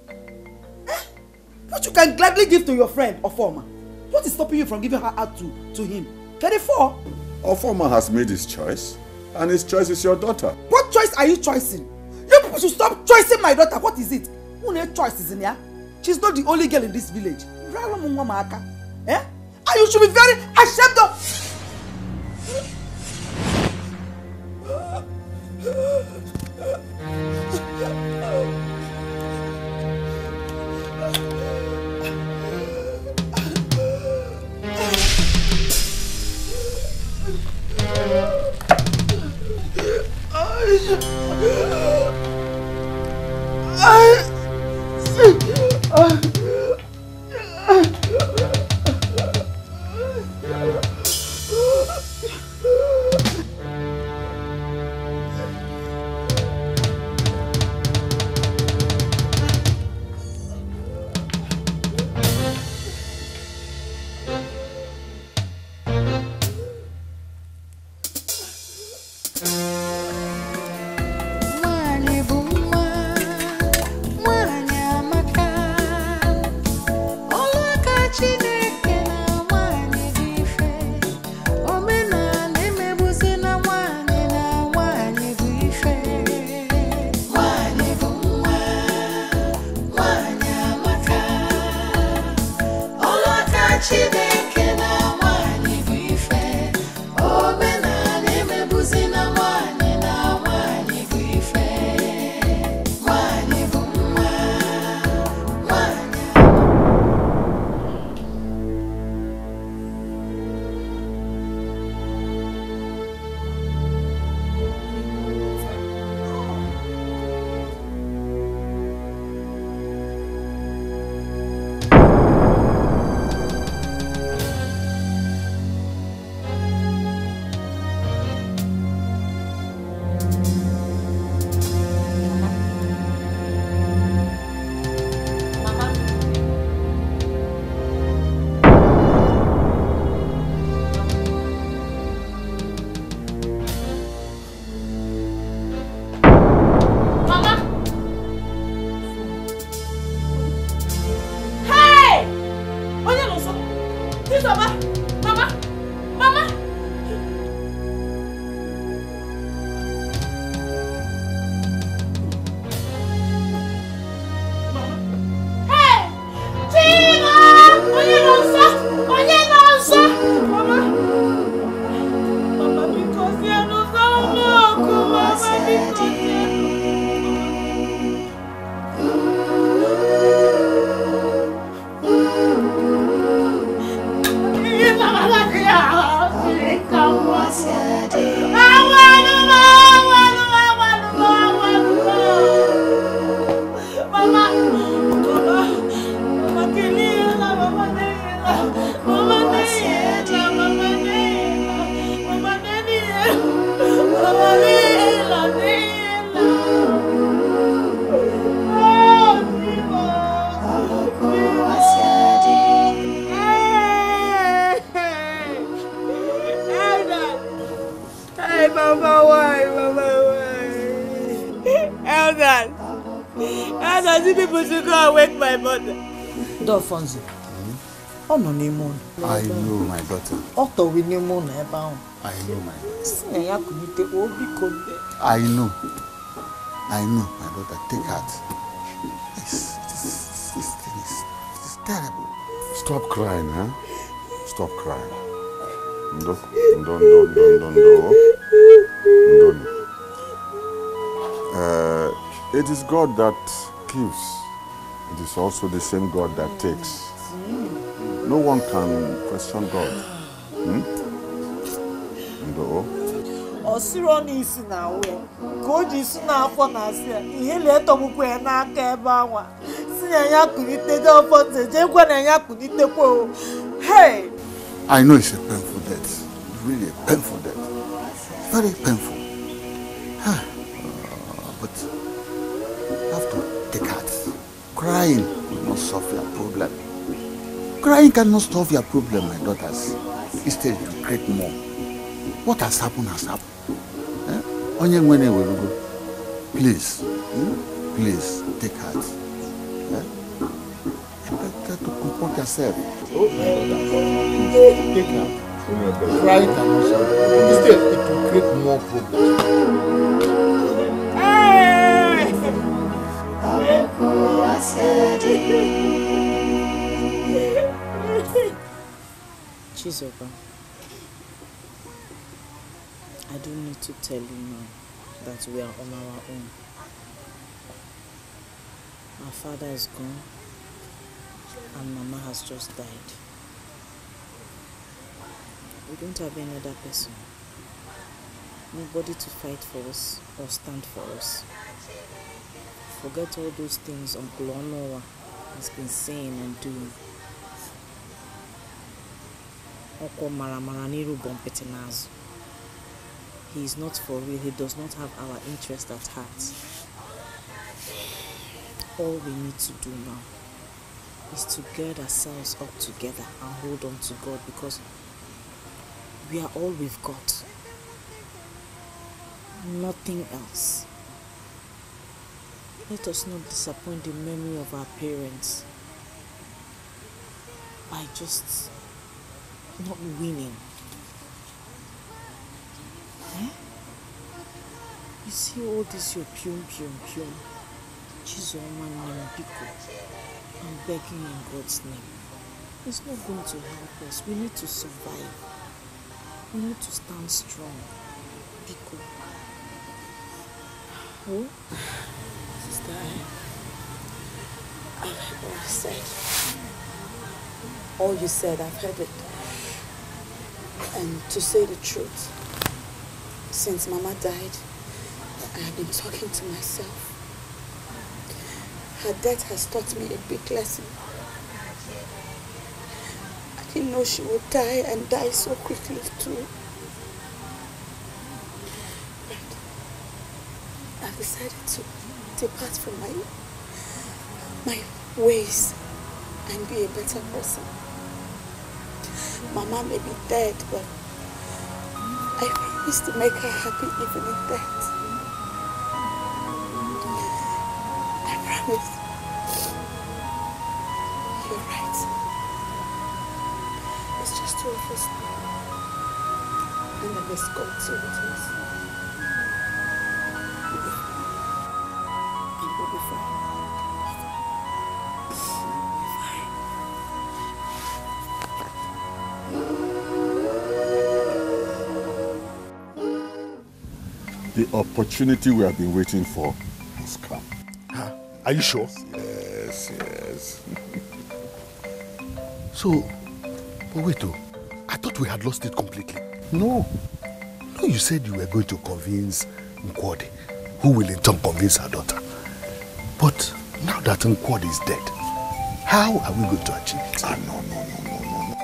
What you can gladly give to your friend, Ofoma. What is stopping you from giving her out to him? Can you fall? Ofoma has made his choice. And his choice is your daughter. What choice are you choosing? You people should stop choosing my daughter. What is it? Who no choice is in here? She's not the only girl in this village. And you should be very ashamed of... Chineke na nwanyị dị ife, omenala emegbusi na Fonzie. Oh no, Nimon. I know, my daughter. Otto with Nimon, about. I know, my daughter. I know, my daughter. Take heart. This thing is terrible. Stop crying, huh? Stop crying. Don't. It is God that gives. It is also the same God that takes. No one can question God. Osironi is now. God is now for us. He let them go and not care about. Hey! I know it's a painful death. Really a painful death. Very painful. But you have to take heart. Crying will not solve your problem. Crying cannot solve your problem, my daughters. Instead, to create more. What has happened has happened. Please, please take heart. Try to comport yourself. Oh, my daughters, take heart. Crying cannot solve it. Instead, it will create more problems. Chizoba, I don't need to tell you now that we are on our own. Our father is gone and Mama has just died. We don't have any other person. Nobody to fight for us or stand for us. Forget all those things Uncle Onowa has been saying and doing. He is not for real. He does not have our interest at heart. All we need to do now is to gird ourselves up together and hold on to God, because we are all we've got. Nothing else. Let us not disappoint the memory of our parents by just not winning. You see all this your pium. Chizoma Nembiko. I'm begging in God's name. It's not going to help us. We need to survive. We need to stand strong. Biko. Oh, sister, I've heard what you said. All you said, I've heard it. And to say the truth, since Mama died, I have been talking to myself. Her death has taught me a big lesson. I didn't know she would die and die so quickly too. But I've decided to depart from my ways and be a better person. Mama may be dead, but I promise to make her happy even in death. I promise. You're right. It's just two of us now. And then there's God too with us. We'll be fine. And we'll be fine. The opportunity we have been waiting for has come. Huh? Are you sure? Yes, yes. So, but wait though, I thought we had lost it completely. No. No, you said you were going to convince Nkwode, who will in turn convince her daughter. But now that Nkwode is dead, how are we going to achieve it? No.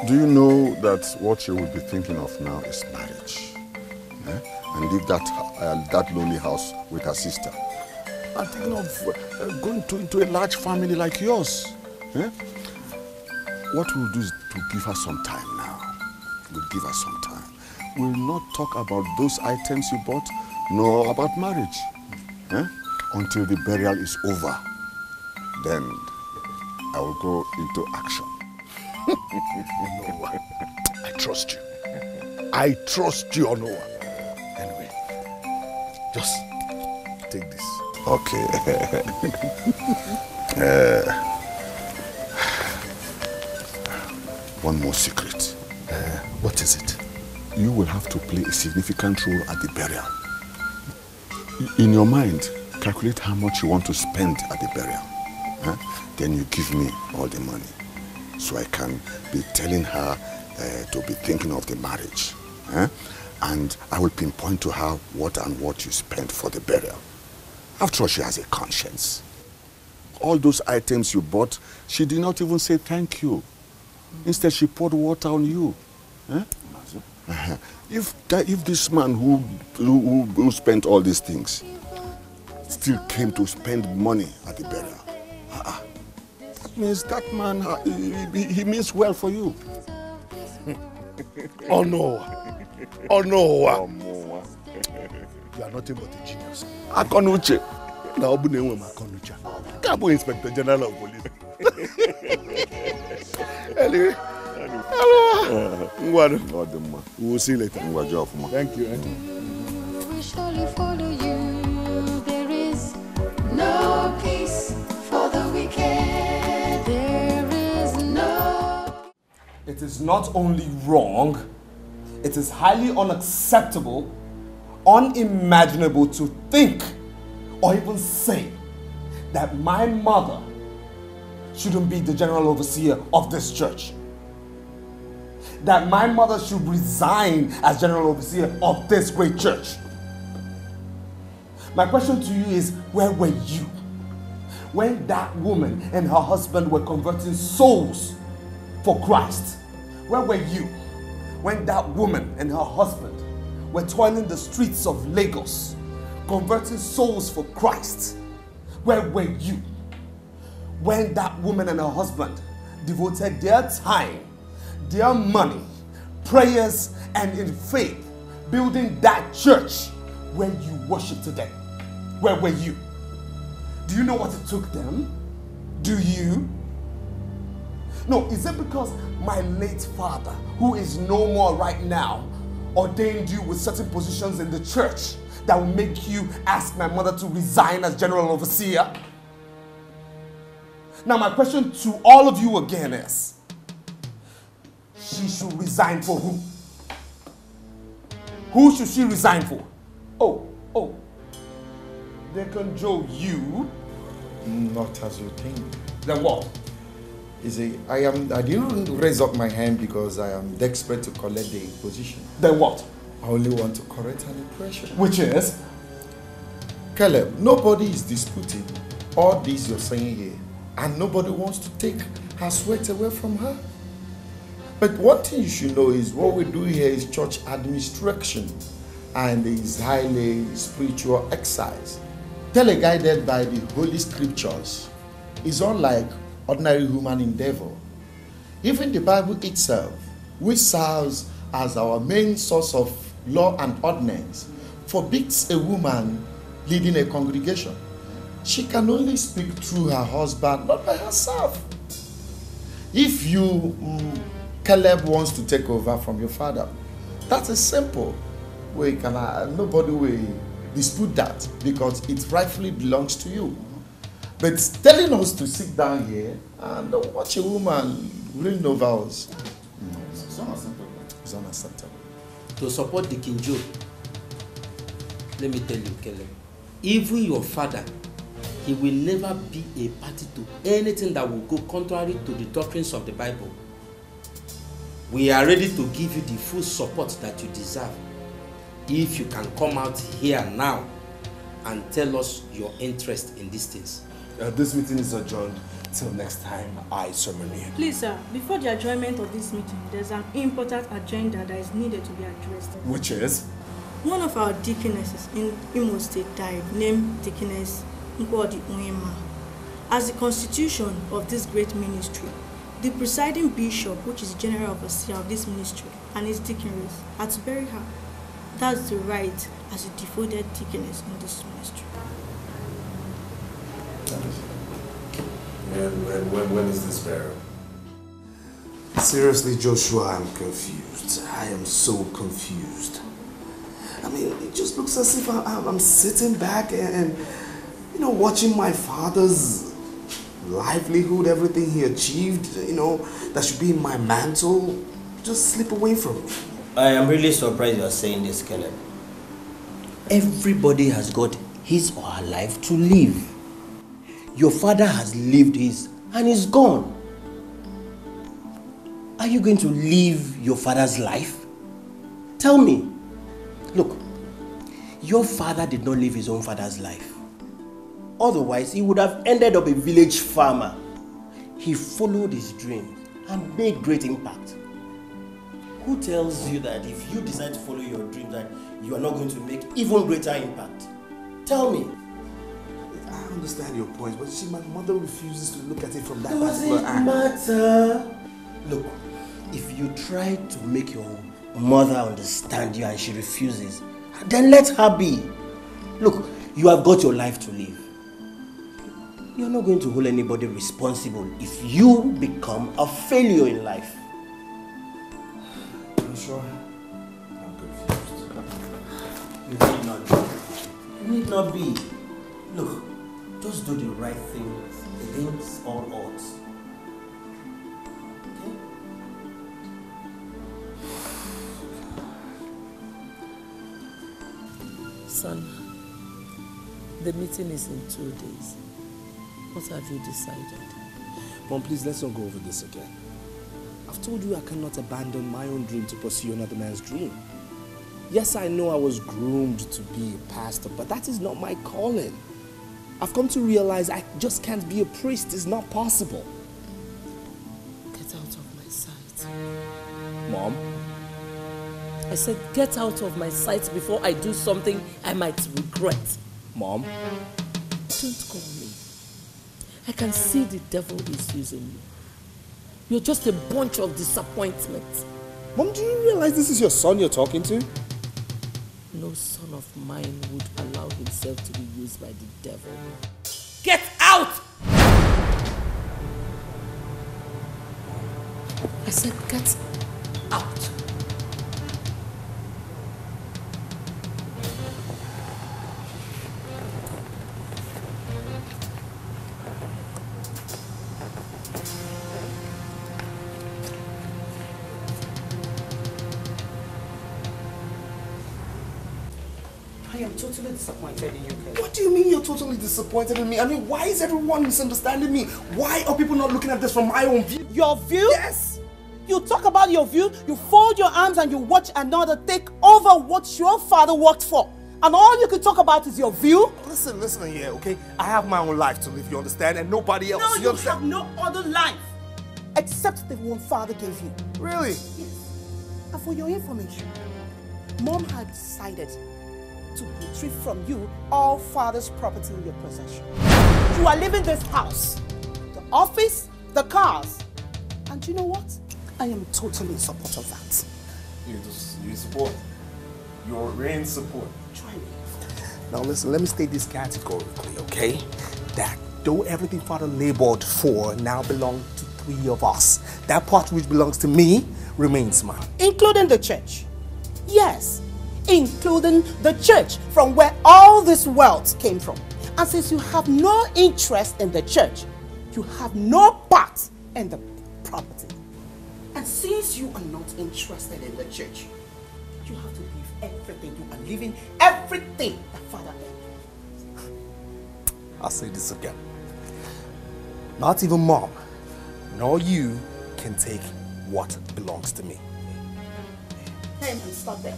Do you know that what she will be thinking of now is marriage? Eh? And leave that lonely house with her sister. I'm thinking of going into a large family like yours. Eh? What we'll do is to give her some time now. We'll give her some time. We'll not talk about those items you bought, nor about marriage. Eh? Until the burial is over. Then I will go into action. Onowa, I trust you. I trust you, Onowa. Anyway, just take this. Okay. One more secret. What is it? You will have to play a significant role at the burial. In your mind, calculate how much you want to spend at the burial. Then you give me all the money. So I can be telling her to be thinking of the marriage. And I will pinpoint to her what you spent for the burial. After all, she has a conscience. All those items you bought, she did not even say thank you. Instead, she poured water on you. If this man who spent all these things still came to spend money at the burial, that means that man, he means well for you. Oh no. Oh no. You are nothing but a genius. Akonuche. Now, Akonuche. Cabo Inspector General of Police. Anyway. We'll see you later. Thank you. We surely follow you. There is no peace for the wicked. There is no. It is not only wrong, it is highly unacceptable, unimaginable to think or even say that my mother shouldn't be the general overseer of this church. That my mother should resign as general overseer of this great church. My question to you is, where were you when that woman and her husband were converting souls for Christ? Where were you when that woman and her husband were toiling the streets of Lagos, converting souls for Christ? Where were you when that woman and her husband devoted their time, their money, prayers, and in faith, building that church where you worship today? Where were you? Do you know what it took them? Do you? No, is it because my late father, who is no more right now, ordained you with certain positions in the church that will make you ask my mother to resign as general overseer? Now my question to all of you again is, she should resign for who? Who should she resign for? Oh. Deacon Joe, you? Not as you think. Then what? You see, I didn't raise up my hand because I am desperate to collect the position. Then what? I only want to correct an impression. Which is? Caleb, nobody is disputing all this you're saying here. And nobody wants to take her sweat away from her. But one thing you should know is what we do here is church administration. And is highly spiritual exercise. Teleguided by the Holy Scriptures is unlike ordinary human endeavor. Even the Bible itself, which serves as our main source of law and ordinance, forbids a woman leading a congregation. She can only speak through her husband, not by herself. If you, Caleb, wants to take over from your father, that is simple. Nobody will dispute that because it rightfully belongs to you. But telling us to sit down here and watch a woman reign over us, no, it's unacceptable. It's unacceptable. To support the King Joe, let me tell you, Caleb, even your father, he will never be a party to anything that will go contrary to the doctrines of the Bible. We are ready to give you the full support that you deserve. If you can come out here now and tell us your interest in these things. This meeting is adjourned till next time I summon you. Please, sir, before the adjournment of this meeting, there's an important agenda that is needed to be addressed. Which is? One of our deaconesses in Imo State died, named Deaconess Nkwodi Uema. As the constitution of this great ministry, the presiding bishop, which is general overseer of this ministry, and his deaconess, had to bury her. That's the right as a devoted deaconess in this ministry. And when is this burial? Seriously, Joshua, I'm confused. I am so confused. I mean, it just looks as if I'm sitting back and watching my father's livelihood, everything he achieved, that should be in my mantle, just slip away from me. I am really surprised you are saying this, Caleb. Everybody has got his or her life to live. Your father has lived his and is gone. Are you going to live your father's life? Tell me. Look, your father did not live his own father's life. Otherwise, he would have ended up a village farmer. He followed his dreams and made great impact. Who tells you that if you decide to follow your dreams that you are not going to make even greater impact? Tell me. I understand your point, but see, my mother refuses to look at it from that particular angle. Does it matter? Look, if you try to make your mother understand you and she refuses, then let her be. Look, you have got your life to live. You're not going to hold anybody responsible if you become a failure in life. Are you sure? I'm confused. You need not be. You need not be. Look, just do the right thing against all odds. Okay? Son, the meeting is in 2 days. What have you decided? Mom, please, let's not go over this again. I've told you I cannot abandon my own dream to pursue another man's dream. Yes, I know I was groomed to be a pastor, but that is not my calling. I've come to realize I just can't be a priest. It's not possible. Get out of my sight. Mom? I said get out of my sight before I do something I might regret. Mom? Don't call me. I can see the devil is using you. You're just a bunch of disappointment. Mom, do you realize this is your son you're talking to? No son of mine would allow himself to be used by the devil. Get out! I said get out. I am totally disappointed in you, Kelly. What do you mean you're totally disappointed in me? I mean, why is everyone misunderstanding me? Why are people not looking at this from my own view? Your view? Yes. You talk about your view, you fold your arms and you watch another take over what your father worked for. And all you can talk about is your view? Listen here, okay? I have my own life to live, you understand? And nobody else. No, you understand? have no other life except the one father gave you. Really? Yes. And for your information, Mom had decided to retrieve from you all father's property in your possession. You are leaving this house, the office, the cars. And you know what? I am totally in support of that. You support. You're in support. Try me. Now listen, let me state this categorically, okay? That though everything father labored for now belongs to 3 of us, that part which belongs to me remains mine. Including the church. Yes, including the church from where all this wealth came from. And since you have no interest in the church, you have no part in the property. And since you are not interested in the church, you have to leave everything. You are leaving everything that father earned. I'll say this again. Not even Mom, nor you can take what belongs to me. Hey man, stop there.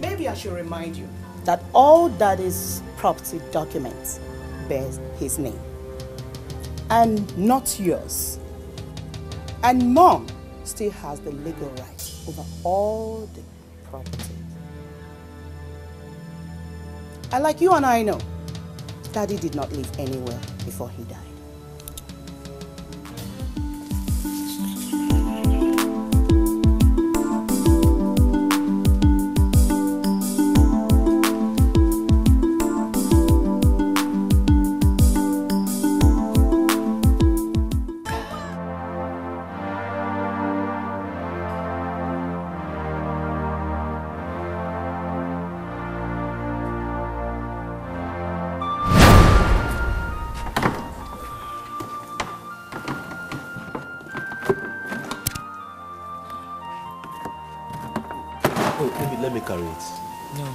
Maybe I should remind you that all Daddy's property documents bears his name and not yours. And Mom still has the legal right over all the property. And like you and I know, Daddy did not live anywhere before he died. Let me carry it. No.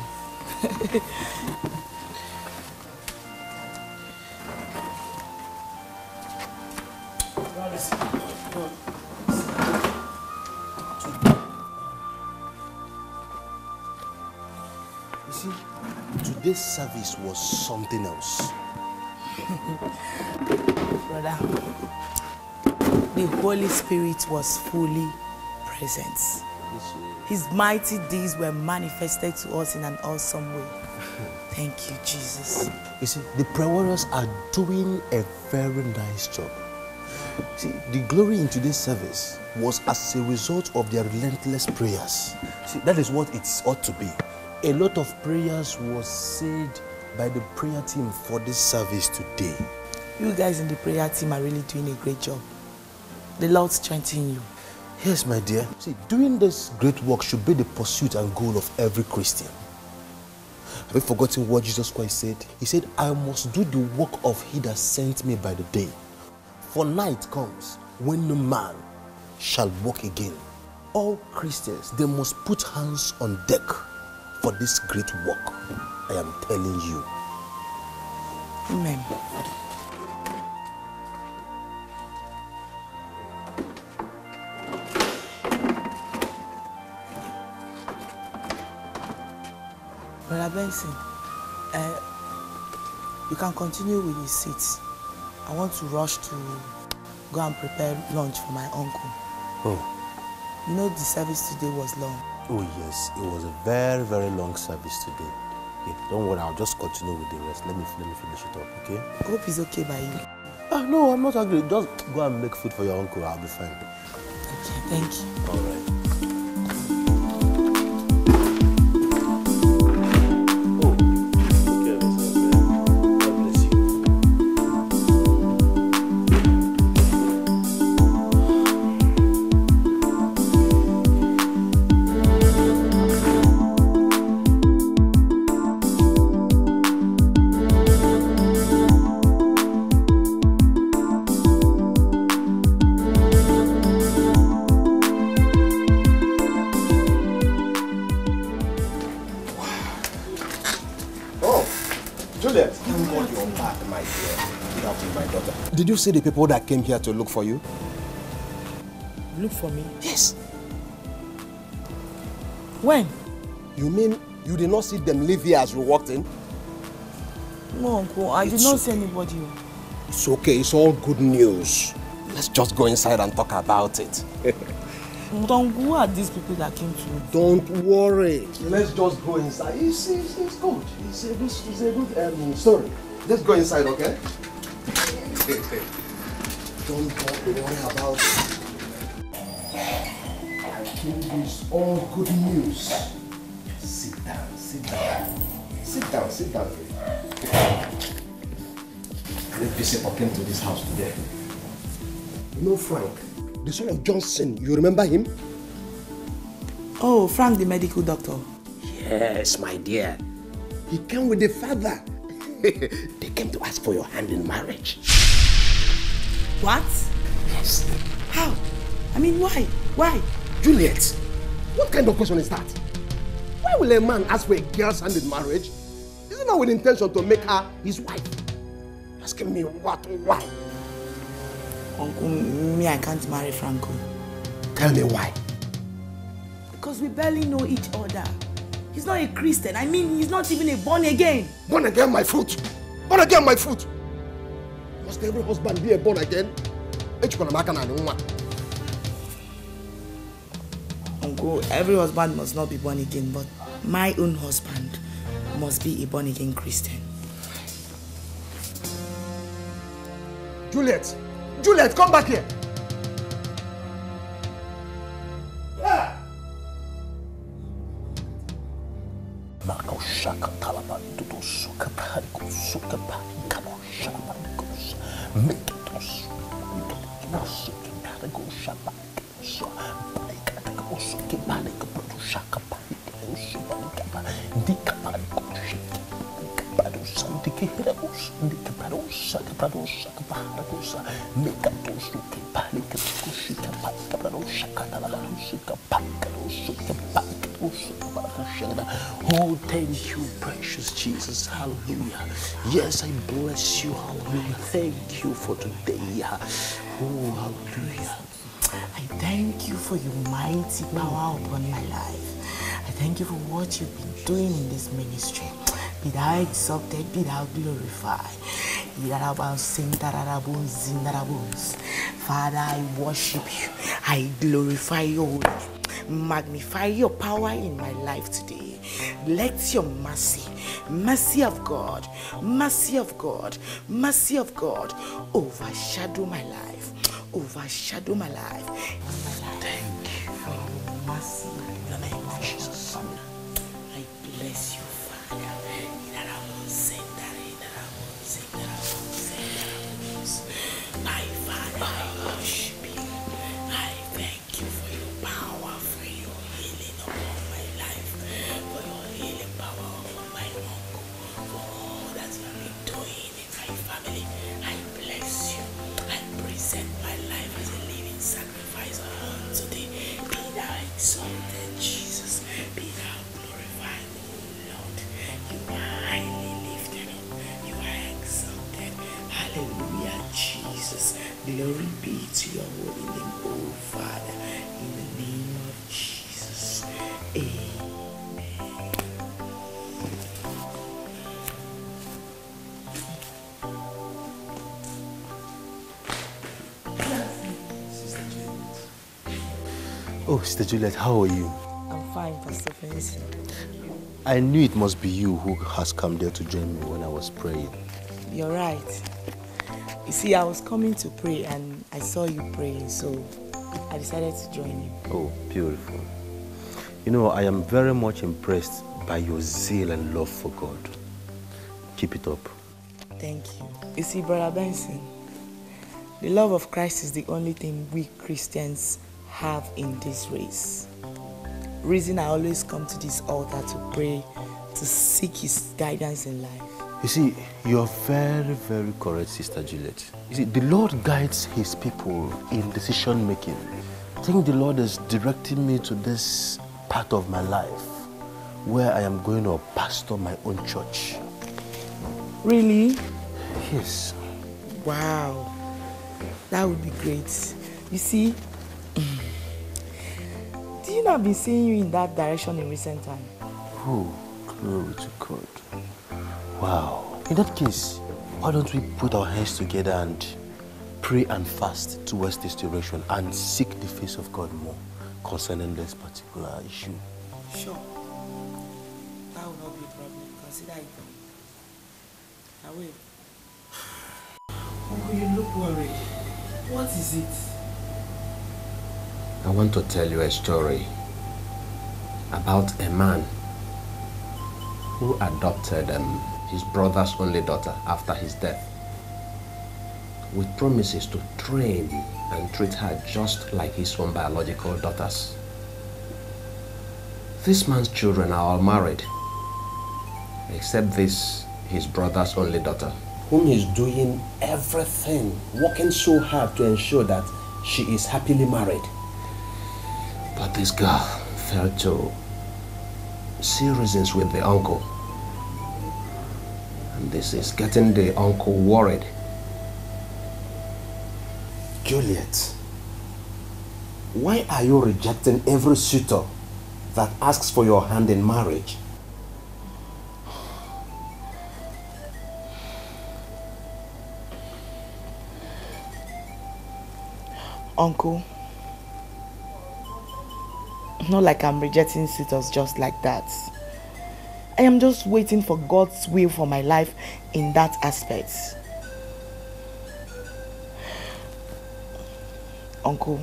You see, today's service was something else. Brother, the Holy Spirit was fully present. His mighty deeds were manifested to us in an awesome way. Thank you, Jesus. You see, the prayer warriors are doing a very nice job. See, the glory in today's service was as a result of their relentless prayers. See, that is what it ought to be. A lot of prayers was said by the prayer team for this service today. You guys in the prayer team are really doing a great job. The Lord strengthen you. Yes, my dear. See, doing this great work should be the pursuit and goal of every Christian. Have you forgotten what Jesus Christ said? He said, I must do the work of he that sent me by the day. For night comes when no man shall walk again. All Christians, they must put hands on deck for this great work. I am telling you. Amen. Brother Benson, you can continue with your seats. I want to rush to go and prepare lunch for my uncle. Oh. You know the service today was long. Oh yes, it was a very, very long service today. Okay, don't worry, I'll just continue with the rest. Let me finish it up, okay? I hope it's okay by you. No, I'm not angry. Just go and make food for your uncle. I'll be fine. Okay, thank you. All right. dear. Good afternoon, my daughter. Did you see the people that came here to look for you? Look for me? Yes. When? You mean you did not see them leave here as we walked in? No, Uncle, I did not see anybody. It's okay, it's all good news. Let's just go inside and talk about it. But Uncle, who are these people that came to you? Don't worry. Let's just go inside. It's good. It's a good story. Let's go inside, okay? Don't worry about it. I think it's all good news. Sit down. Let Bishop came to this house today. You know Frank, the son of Johnson, you remember him? Oh, Frank, the medical doctor. Yes, my dear. He came with the father. They came to ask for your hand in marriage. What? Yes. How? I mean, why? Why? Juliet, what kind of question is that? Why will a man ask for a girl's hand in marriage? Is it not with intention to make her his wife? Asking me what? Why? Uncle, me, I can't marry Franco. Tell me why. Because we barely know each other. He's not a Christian. I mean, he's not even a born again. Born again, my foot. Born again, my foot. Must every husband be a born again? Uncle, every husband must not be born again, but my own husband must be a born again Christian. Juliet, come back here. Oh, thank you, precious Jesus. Hallelujah. Yes, I bless you. Hallelujah. Thank you for today. Oh, hallelujah. I thank you for your mighty power upon my life. I thank you for what you've been doing in this ministry. Be thou exalted, be thou glorified. Father, I worship you. I glorify your holy name. Magnify your power in my life today. Let your mercy of God, mercy of God overshadow my life. Overshadow my life. Thank you for your mercy in the name of Jesus. I bless you, Father. My Father, I worship you. I thank you for your power, for your healing upon my life, for your healing power upon my uncle, for all that you have been doing in my family. I bless you. I present my life as a living sacrifice unto thee. Be thou exalted, Jesus. Be thou glorified, O Lord. You are highly lifted up. You are exalted. Hallelujah, Jesus. Glory be to your holy name, O Father. In the name of Jesus. Amen. Oh, Sister Juliet, how are you? I'm fine, Pastor Felicity. I knew it must be you who has come there to join me when I was praying. You're right. You see, I was coming to pray and I saw you praying, so I decided to join you. Oh, beautiful. You know, I am very much impressed by your zeal and love for God. Keep it up. Thank you. You see, Brother Benson, the love of Christ is the only thing we Christians have in this race. Reason I always come to this altar to pray, to seek his guidance in life. You see, you're very, very correct, Sister Juliet. You see, the Lord guides his people in decision making. I think the Lord is directing me to this part of my life where I am going to pastor my own church. Really? Yes. Wow. That would be great. You see, do you know I've been seeing you in that direction in recent time? Oh, glory to God. Wow. In that case, why don't we put our hands together and pray and fast towards this direction and seek the face of God more concerning this particular issue? Sure. That will not be a problem. Consider it. I will. Oh, you look worried. What is it? I want to tell you a story about a man who adopted his brother's only daughter after his death, with promises to train and treat her just like his own biological daughters. This man's children are all married, except this, his brother's only daughter, whom he's doing everything, working so hard to ensure that she is happily married. But this girl failed to see reasons with the uncle. And this is getting the uncle worried. Juliet, why are you rejecting every suitor that asks for your hand in marriage? Uncle, not like I'm rejecting suitors just like that. I am just waiting for God's will for my life in that aspect. Uncle,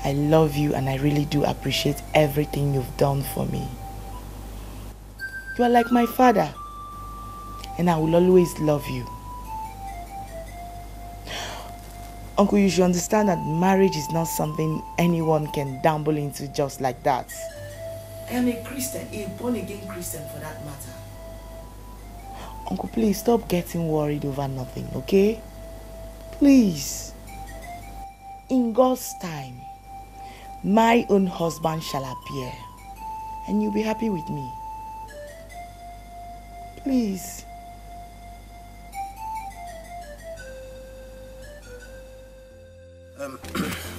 I love you and I really do appreciate everything you've done for me. You are like my father, and I will always love you. Uncle, you should understand that marriage is not something anyone can dabble into just like that. I am a Christian, a born-again Christian for that matter. Uncle, please stop getting worried over nothing, okay? Please. In God's time, my own husband shall appear, and you'll be happy with me. Please.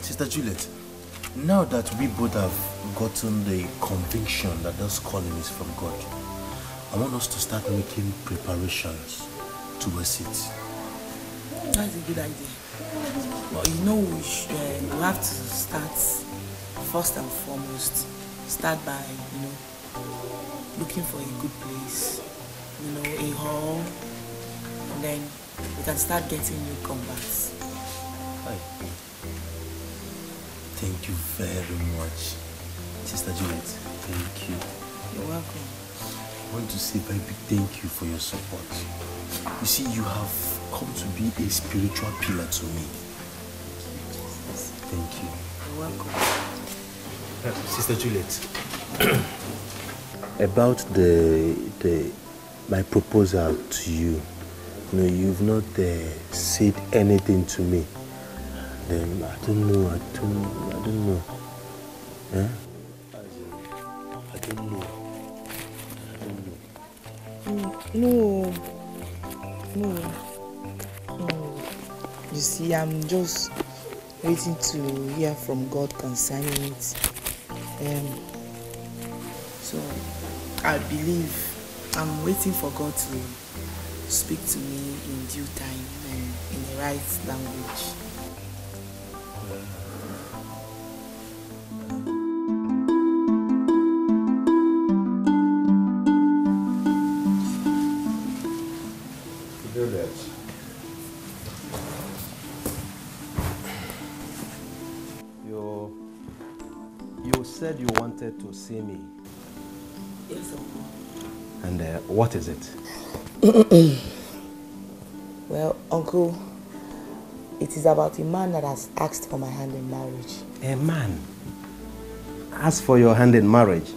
Sister Juliet, now that we both have gotten the conviction that this calling is from God, I want us to start making preparations towards it. That's a good idea. But you know, we have to start first and foremost. Start by, looking for a good place, a hall, and then we can start getting new converts. Hi. Thank you very much, Sister Juliet. Thank you. You're welcome. I want to say a very big thank you for your support. You see, you have come to be a spiritual pillar to me. Thank you. You're welcome. Sister Juliet, about my proposal to you, you've not said anything to me. Then I don't know. Eh? I don't know. No. You see, I'm just waiting to hear from God concerning it. So I believe I'm waiting for God to speak to me in due time and in the right language. You said you wanted to see me. Yes, Uncle. And what is it? Well, Uncle, it is about a man that has asked for my hand in marriage. A man asked for your hand in marriage?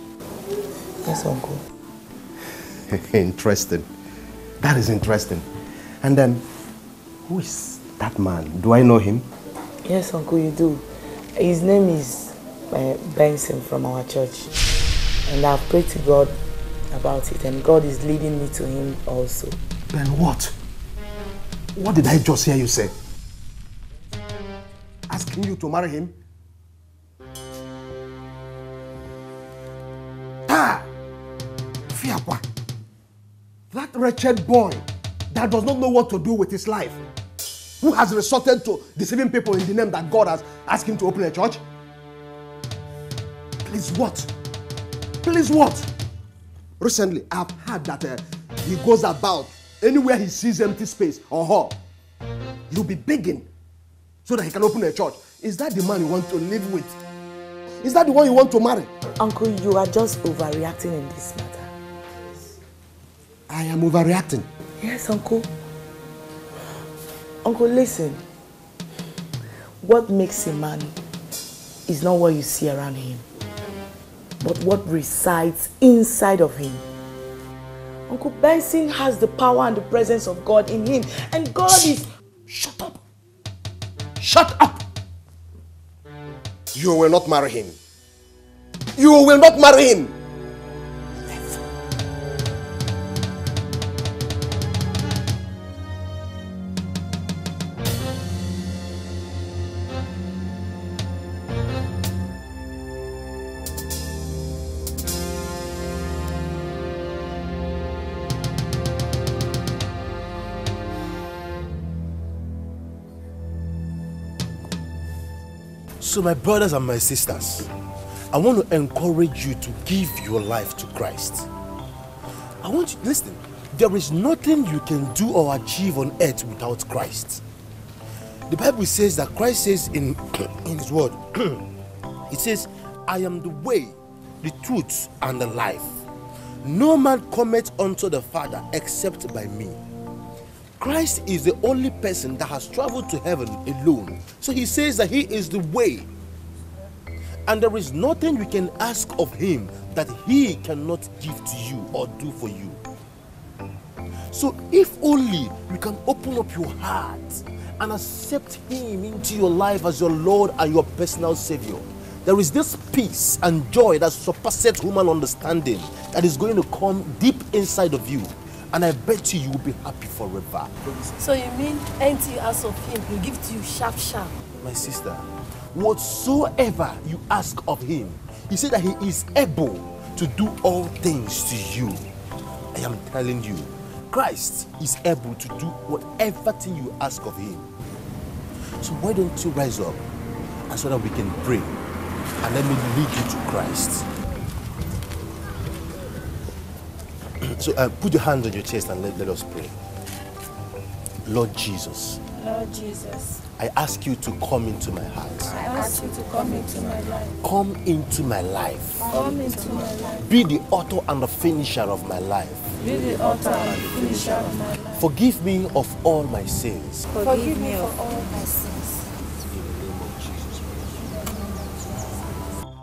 Yes, Uncle. Interesting. That is interesting. And then, who is that man? Do I know him? Yes, Uncle, you do. His name is Benson from our church. And I've prayed to God about it, and God is leading me to him also. Then what? What did I just hear you say? Asking you to marry him? Ah! Fiapa! That wretched boy that does not know what to do with his life, who has resorted to deceiving people in the name that God has asked him to open a church? Please what? Please what? Recently, I've heard that he goes about anywhere he sees empty space or hall. He'll be begging so that he can open a church. Is that the man you want to live with? Is that the one you want to marry? Uncle, you are just overreacting in this matter. I am overreacting. Yes, Uncle. Uncle, listen. What makes a man is not what you see around him, but what resides inside of him. Uncle Benson has the power and the presence of God in him, and God is... Shut up! Shut up! You will not marry him. You will not marry him! So my brothers and my sisters, I want to encourage you to give your life to Christ. I want you to listen. There is nothing you can do or achieve on earth without Christ. The Bible says that Christ says in his word, it says, I am the way, the truth, and the life. No man cometh unto the Father except by me. Christ is the only person that has traveled to heaven alone. So he says that he is the way. And there is nothing you can ask of him that he cannot give to you or do for you. So if only you can open up your heart and accept him into your life as your Lord and your personal Savior, there is this peace and joy that surpasses human understanding that is going to come deep inside of you. And I bet you will be happy forever. So you mean anything you ask of him, he'll give to you sharp, sharp? My sister, whatsoever you ask of him, he said that he is able to do all things to you. I am telling you, Christ is able to do whatever thing you ask of him. So why don't you rise up and so that we can pray and let me lead you to Christ. So put your hand on your chest and let us pray. Lord Jesus. Lord Jesus. I ask you to come into my heart. I ask you to come into my life. Come into my life. Come into my life. Be the author and the finisher of my life. Be the author and the finisher of my life. Forgive me of all my sins. Forgive me of all my sins.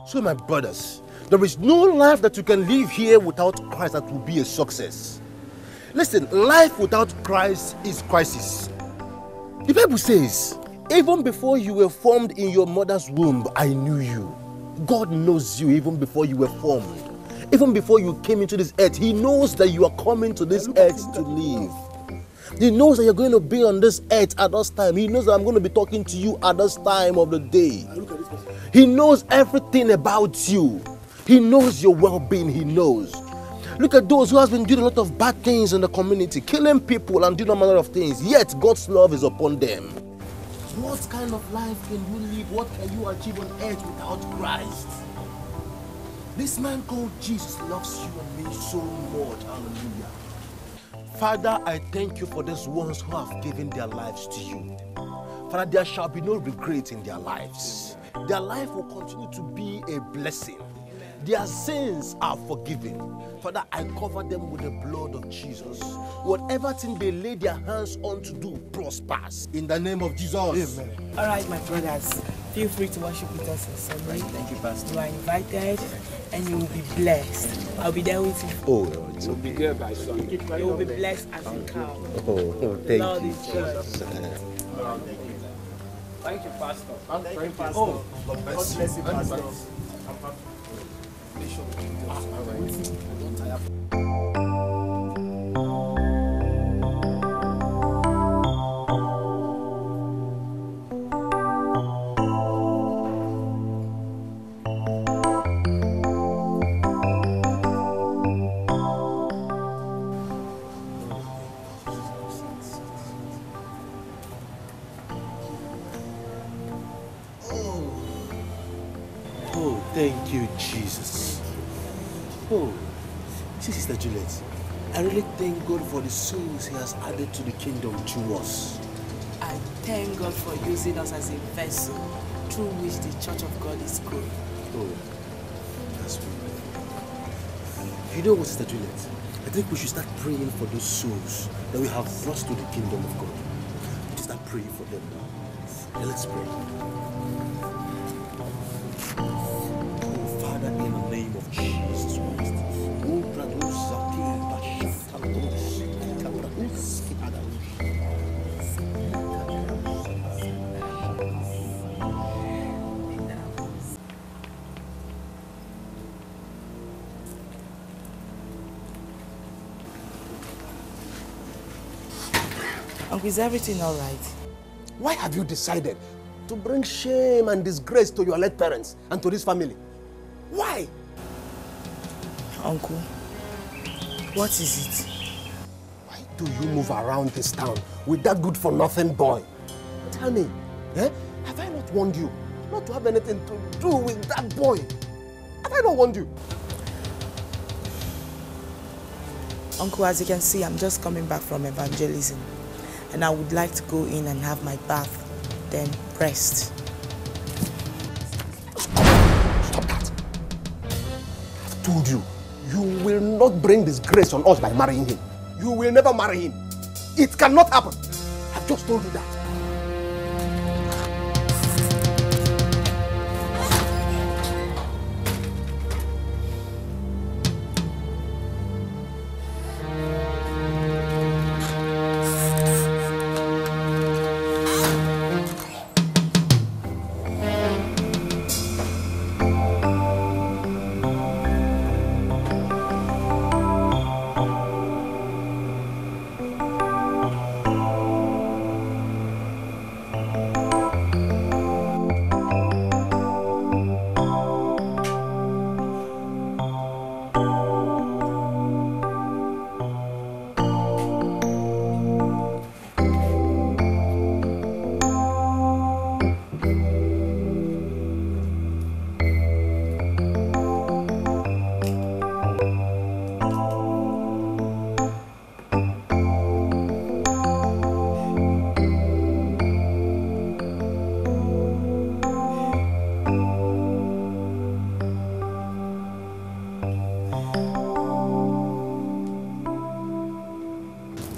So my brothers, there is no life that you can live here without Christ that will be a success. Listen, life without Christ is crisis. The Bible says, even before you were formed in your mother's womb, I knew you. God knows you even before you were formed. Even before you came into this earth, he knows that you are coming to this earth to live. He knows that you're going to be on this earth at this time. He knows that I'm going to be talking to you at this time of the day. He knows everything about you. He knows your well-being. He knows. Look at those who have been doing a lot of bad things in the community, killing people and doing all manner of things. Yet God's love is upon them. What kind of life can you live? What can you achieve on earth without Christ? This man called Jesus loves you and me so much. Hallelujah. Father, I thank you for these ones who have given their lives to you. Father, there shall be no regret in their lives. Their life will continue to be a blessing. Their sins are forgiven. Father, I cover them with the blood of Jesus. Whatever thing they lay their hands on to do prospers. In the name of Jesus. Amen. All right, my brothers, feel free to worship with us on Sunday. Thank you, Pastor. You are invited and you will be blessed. I'll be there with you. Oh, it's You'll be there by Sunday. You will be blessed as you come. Oh, thank Lord you. is good. Thank you, Pastor. Thank you, Pastor. Oh, God bless you, Pastor. Thank you, Jesus. Oh, Sister Juliet, I really thank God for the souls He has added to the kingdom through us. I thank God for using us as a vessel through which the Church of God is growing. Oh, that's good. You know what, Sister Juliet? I think we should start praying for those souls that we have brought to the kingdom of God. We should start praying for them now. Okay, let's pray. Oh, Father, in the name of Jesus Christ. Uncle, is everything all right? Why have you decided to bring shame and disgrace to your late parents and to this family? Why? Uncle, what is it? Why do you move around this town with that good-for-nothing boy? Tell me, have I not warned you not to have anything to do with that boy? Have I not warned you? Uncle, as you can see, I'm just coming back from evangelism. And I would like to go in and have my bath, then rest. Stop that. I've told you, you will not bring disgrace on us by marrying him. You will never marry him. It cannot happen. I've just told you that.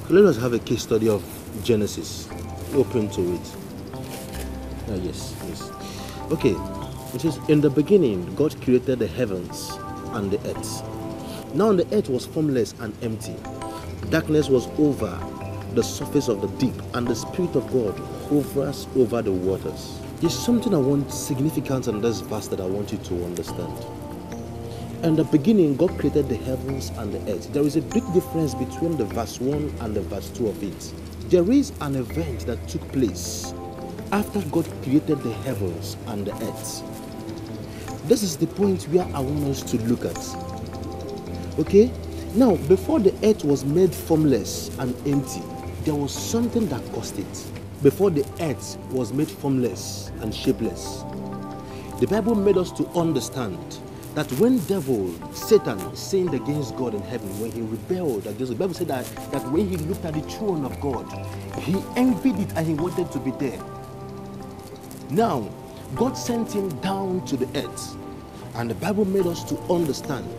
Let us have a case study of Genesis. Open to it. Yes. Okay, it says, in the beginning, God created the heavens and the earth. Now the earth was formless and empty. Darkness was over the surface of the deep, and the Spirit of God hovers over the waters. There's something I want significant in this verse that I want you to understand. In the beginning, God created the heavens and the earth. There is a big difference between the verse 1 and the verse 2 of it. There is an event that took place after God created the heavens and the earth. This is the point where I want us to look at. Okay? Now, before the earth was made formless and empty, there was something that caused it. Before the earth was made formless and shapeless, the Bible made us to understand that when Satan sinned against God in heaven, when he rebelled against the Bible said that when he looked at the throne of God, he envied it and he wanted to be there. Now, God sent him down to the earth, and the Bible made us to understand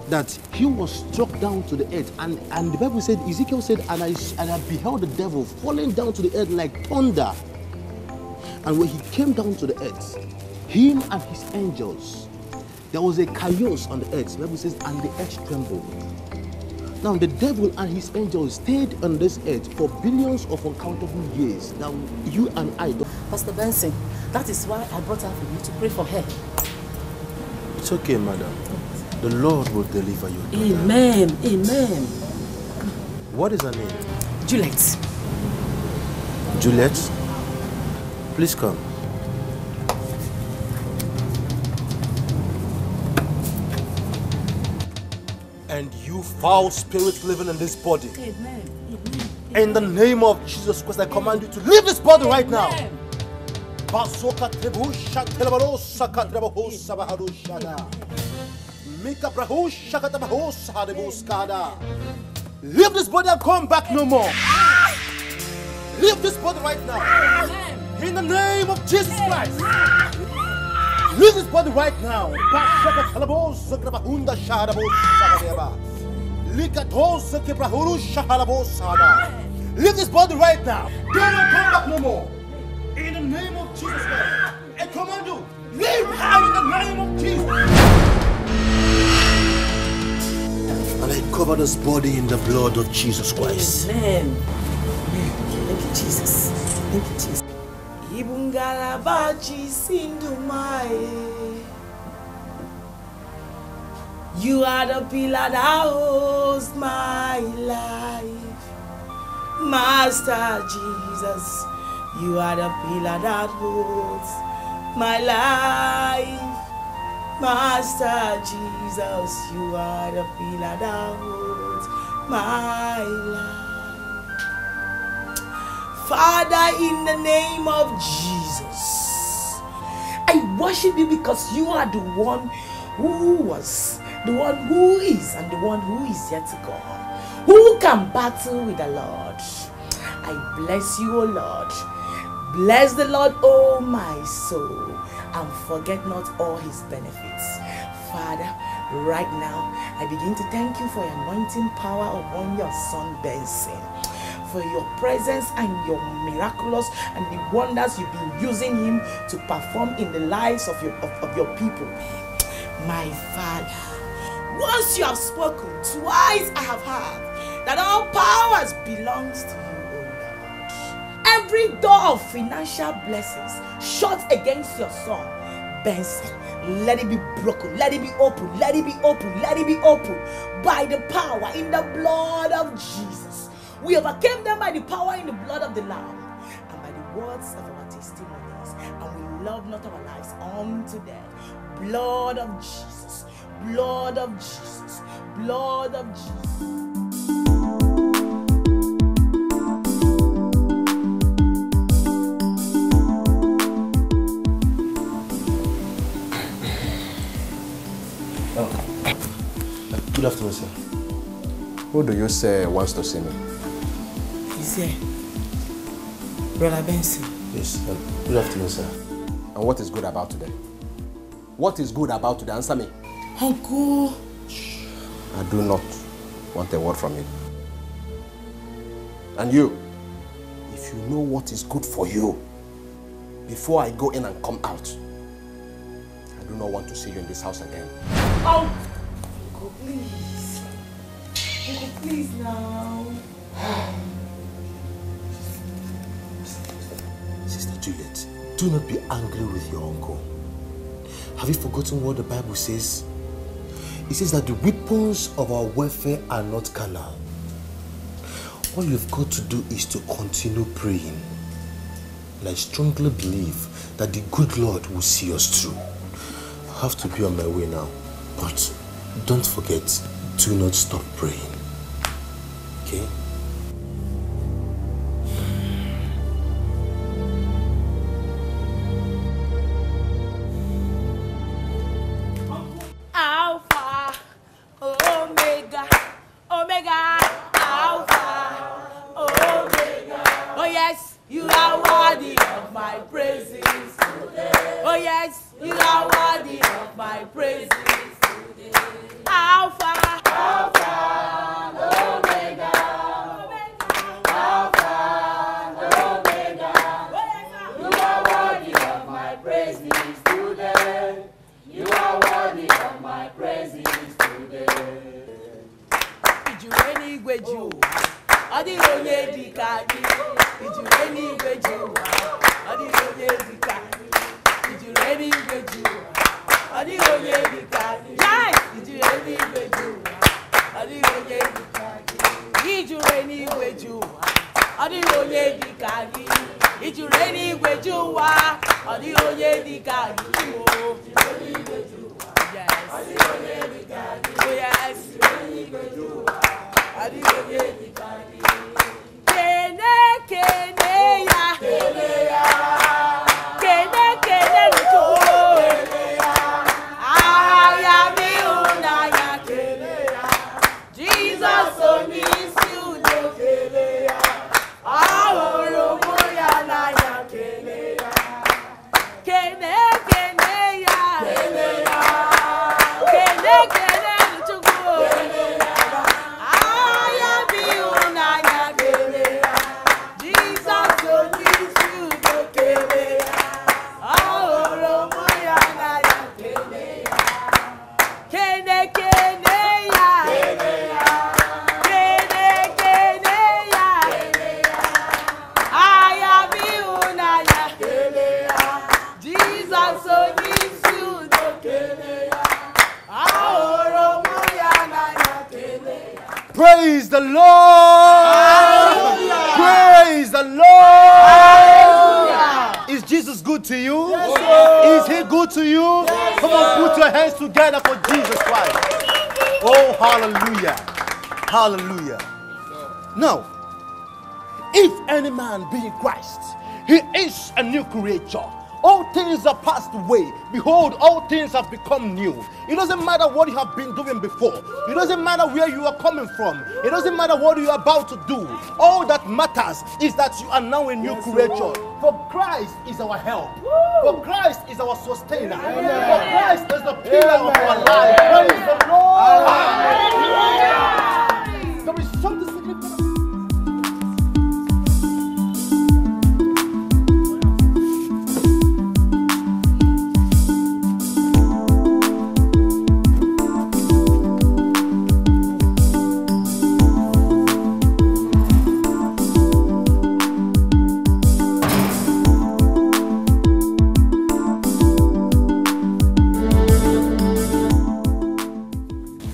that he was struck down to the earth, and the Bible said, Ezekiel said, and I beheld the devil falling down to the earth like thunder. And when he came down to the earth, him and his angels, there was a chaos on the earth. The Bible says, and the earth trembled. Now the devil and his angels stayed on this earth for billions of uncountable years. Now you and I don't. Pastor Benson, that is why I brought her for you to pray for her. It's okay, madam. The Lord will deliver you. Amen. Amen. What is her name? Juliet. Juliet? Please come. And you foul spirit living in this body. Amen. In the name of Jesus Christ, I command you to leave this body right now. Basoka trebusha telebarosa katrabahosa baharushada. Mika brahusha katabahosa hadebuskada. Leave this body and come back no more. Leave this body right now. In the name of Jesus Christ. Leave this body right now. Bashaka talabosa krabahunda shadabosa kadeba. Likatosa kebrahurusha halabosa. Leave this body right now. Do not come back no more. In the name of Jesus Christ. I command you, leave her in the name of Jesus. And I cover this body in the blood of Jesus Christ. Amen. Thank you, Jesus. Thank you, Jesus. Ibungala bachi sindumai. You are the pillar that holds my life. Master Jesus, you are the pillar that holds my life. Master Jesus, you are the pillar that holds my life. Father, in the name of Jesus, I worship you because you are the one who was, the one who is, and the one who is yet to come. Who can battle with the Lord? I bless you, O Lord. Bless the Lord, O my soul, and forget not all his benefits. Father, right now, I begin to thank you for your anointing power upon your son Benson, for your presence and your miraculous and the wonders you've been using him to perform in the lives of your people. My Father, once you have spoken, twice I have heard that all powers belongs to you, O Lord. Every door of financial blessings shut against your son Benson, let it be broken, let it be open, let it be open, let it be open by the power in the blood of Jesus. We overcame them by the power in the blood of the Lamb and by the words of our testimonies, and we love not our lives unto death. Blood of Jesus, blood of Jesus, blood of Jesus. Good afternoon, sir. Who do you say wants to see me? He's here. Brother Benson. Yes, good afternoon, sir. And what is good about today? What is good about today? Answer me. Uncle. I do not want a word from you. And you, if you know what is good for you, before I go in and come out, I do not want to see you in this house again. Oh! Uncle, please. Uncle, please now. Sister Juliet, do not be angry with your uncle. Have you forgotten what the Bible says? It says that the weapons of our warfare are not carnal. All you've got to do is to continue praying. And I strongly believe that the good Lord will see us through. I have to be on my way now. But don't forget, do not stop praying. Okay? Alpha, Omega, Omega, Alpha, Omega. Oh yes, you are worthy of my praises. Oh yes, you are worthy of my praises. Alpha, Alpha, Omega, Alpha, Omega. You are worthy of my praises today. You are worthy of my praises today. Ijureni gweju, adi onye dikaki. Ijureni gweju, adi onye dikaki. Ijureni gweju, adi onye dikaki. Yes, ijureni gweju, adi onye dikaki. Ijureni gweju, adi onye dikaki. Ijureni gweju wa, adi onye dikaki. Yes. Oh yes. Kene ya. Kene ya. Praise the Lord! Hallelujah. Praise the Lord! Hallelujah. Is Jesus good to you? Yes, is he good to you? Yes, come on, put your hands together for Jesus Christ. Oh, hallelujah. Hallelujah. Now, if any man be in Christ, he is a new creature. All things are passed away. Behold, all things have become new. It doesn't matter what you have been doing before. It doesn't matter where you are coming from. It doesn't matter what you are about to do. All that matters is that you are now a new creature. For Christ is our help. For Christ is our sustainer. For Christ is the pillar of our life. Praise the Lord. There is something significant.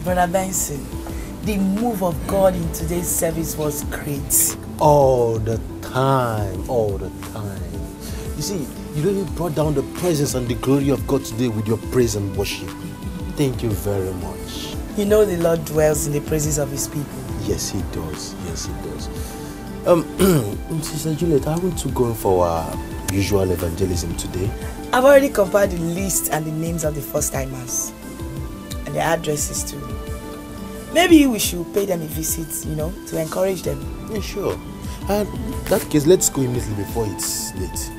Brother Benson, the move of God in today's service was great. All the time. You see, you really brought down the presence and the glory of God today with your praise and worship. Thank you very much. You know the Lord dwells in the praises of his people. Yes, he does. Yes, he does. Sister Juliet, I want to go for our usual evangelism today. I've already compiled the list and the names of the first-timers and their addresses too. Maybe we should pay them a visit, to encourage them. Yeah, sure. And in that case, let's go immediately before it's late.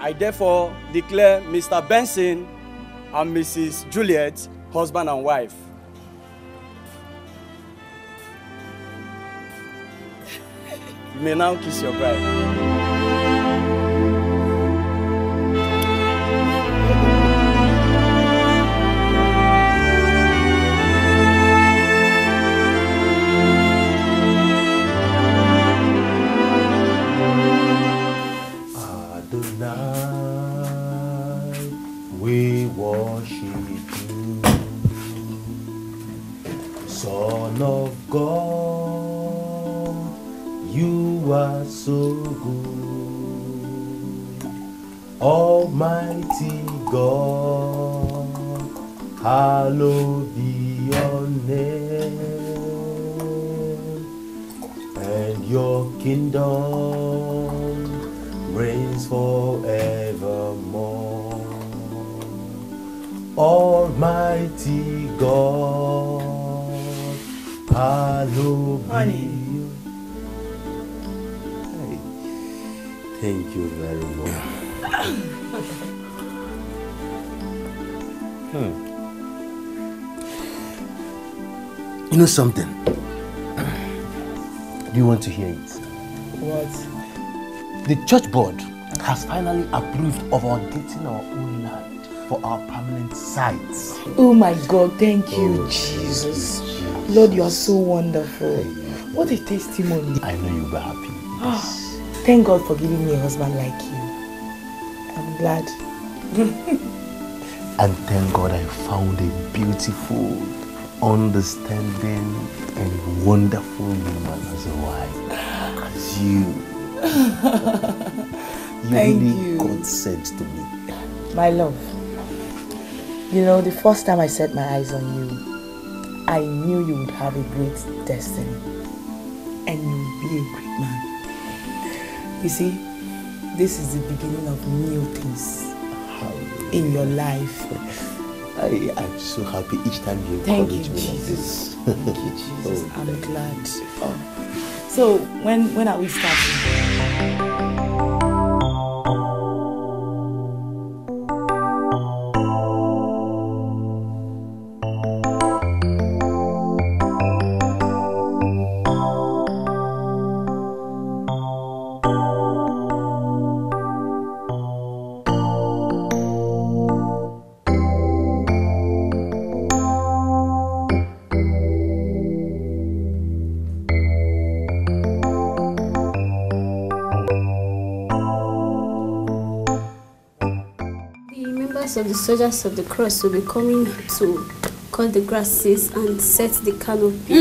I therefore declare Mr. Benson and Mrs. Juliet husband and wife. You may now kiss your bride. We worship you, Son of God, you are so good. Almighty God, hallowed be your name, and your kingdom reigns forevermore. Almighty God, hallowed be you. Hey, thank you very much. You know something? Do you want to hear it? What? The church board has finally approved of our getting our own land for our permanent sites. Oh my God, thank you, Jesus. Lord, you are so wonderful. What a testimony. I know you'll be happy. Thank God for giving me a husband like you. I'm glad. And thank God I found a beautiful, understanding, and wonderful woman as a wife. As you. Thank really you. God sent to me. My love, the first time I set my eyes on you, I knew you would have a great destiny and you would be a great man. You see, this is the beginning of new things in your life. I'm so happy each time you encourage me like this. Thank you, Jesus. I'm glad. So, when are we starting? members of the Soldiers of the Cross will be coming to cut the grasses and set the canopy.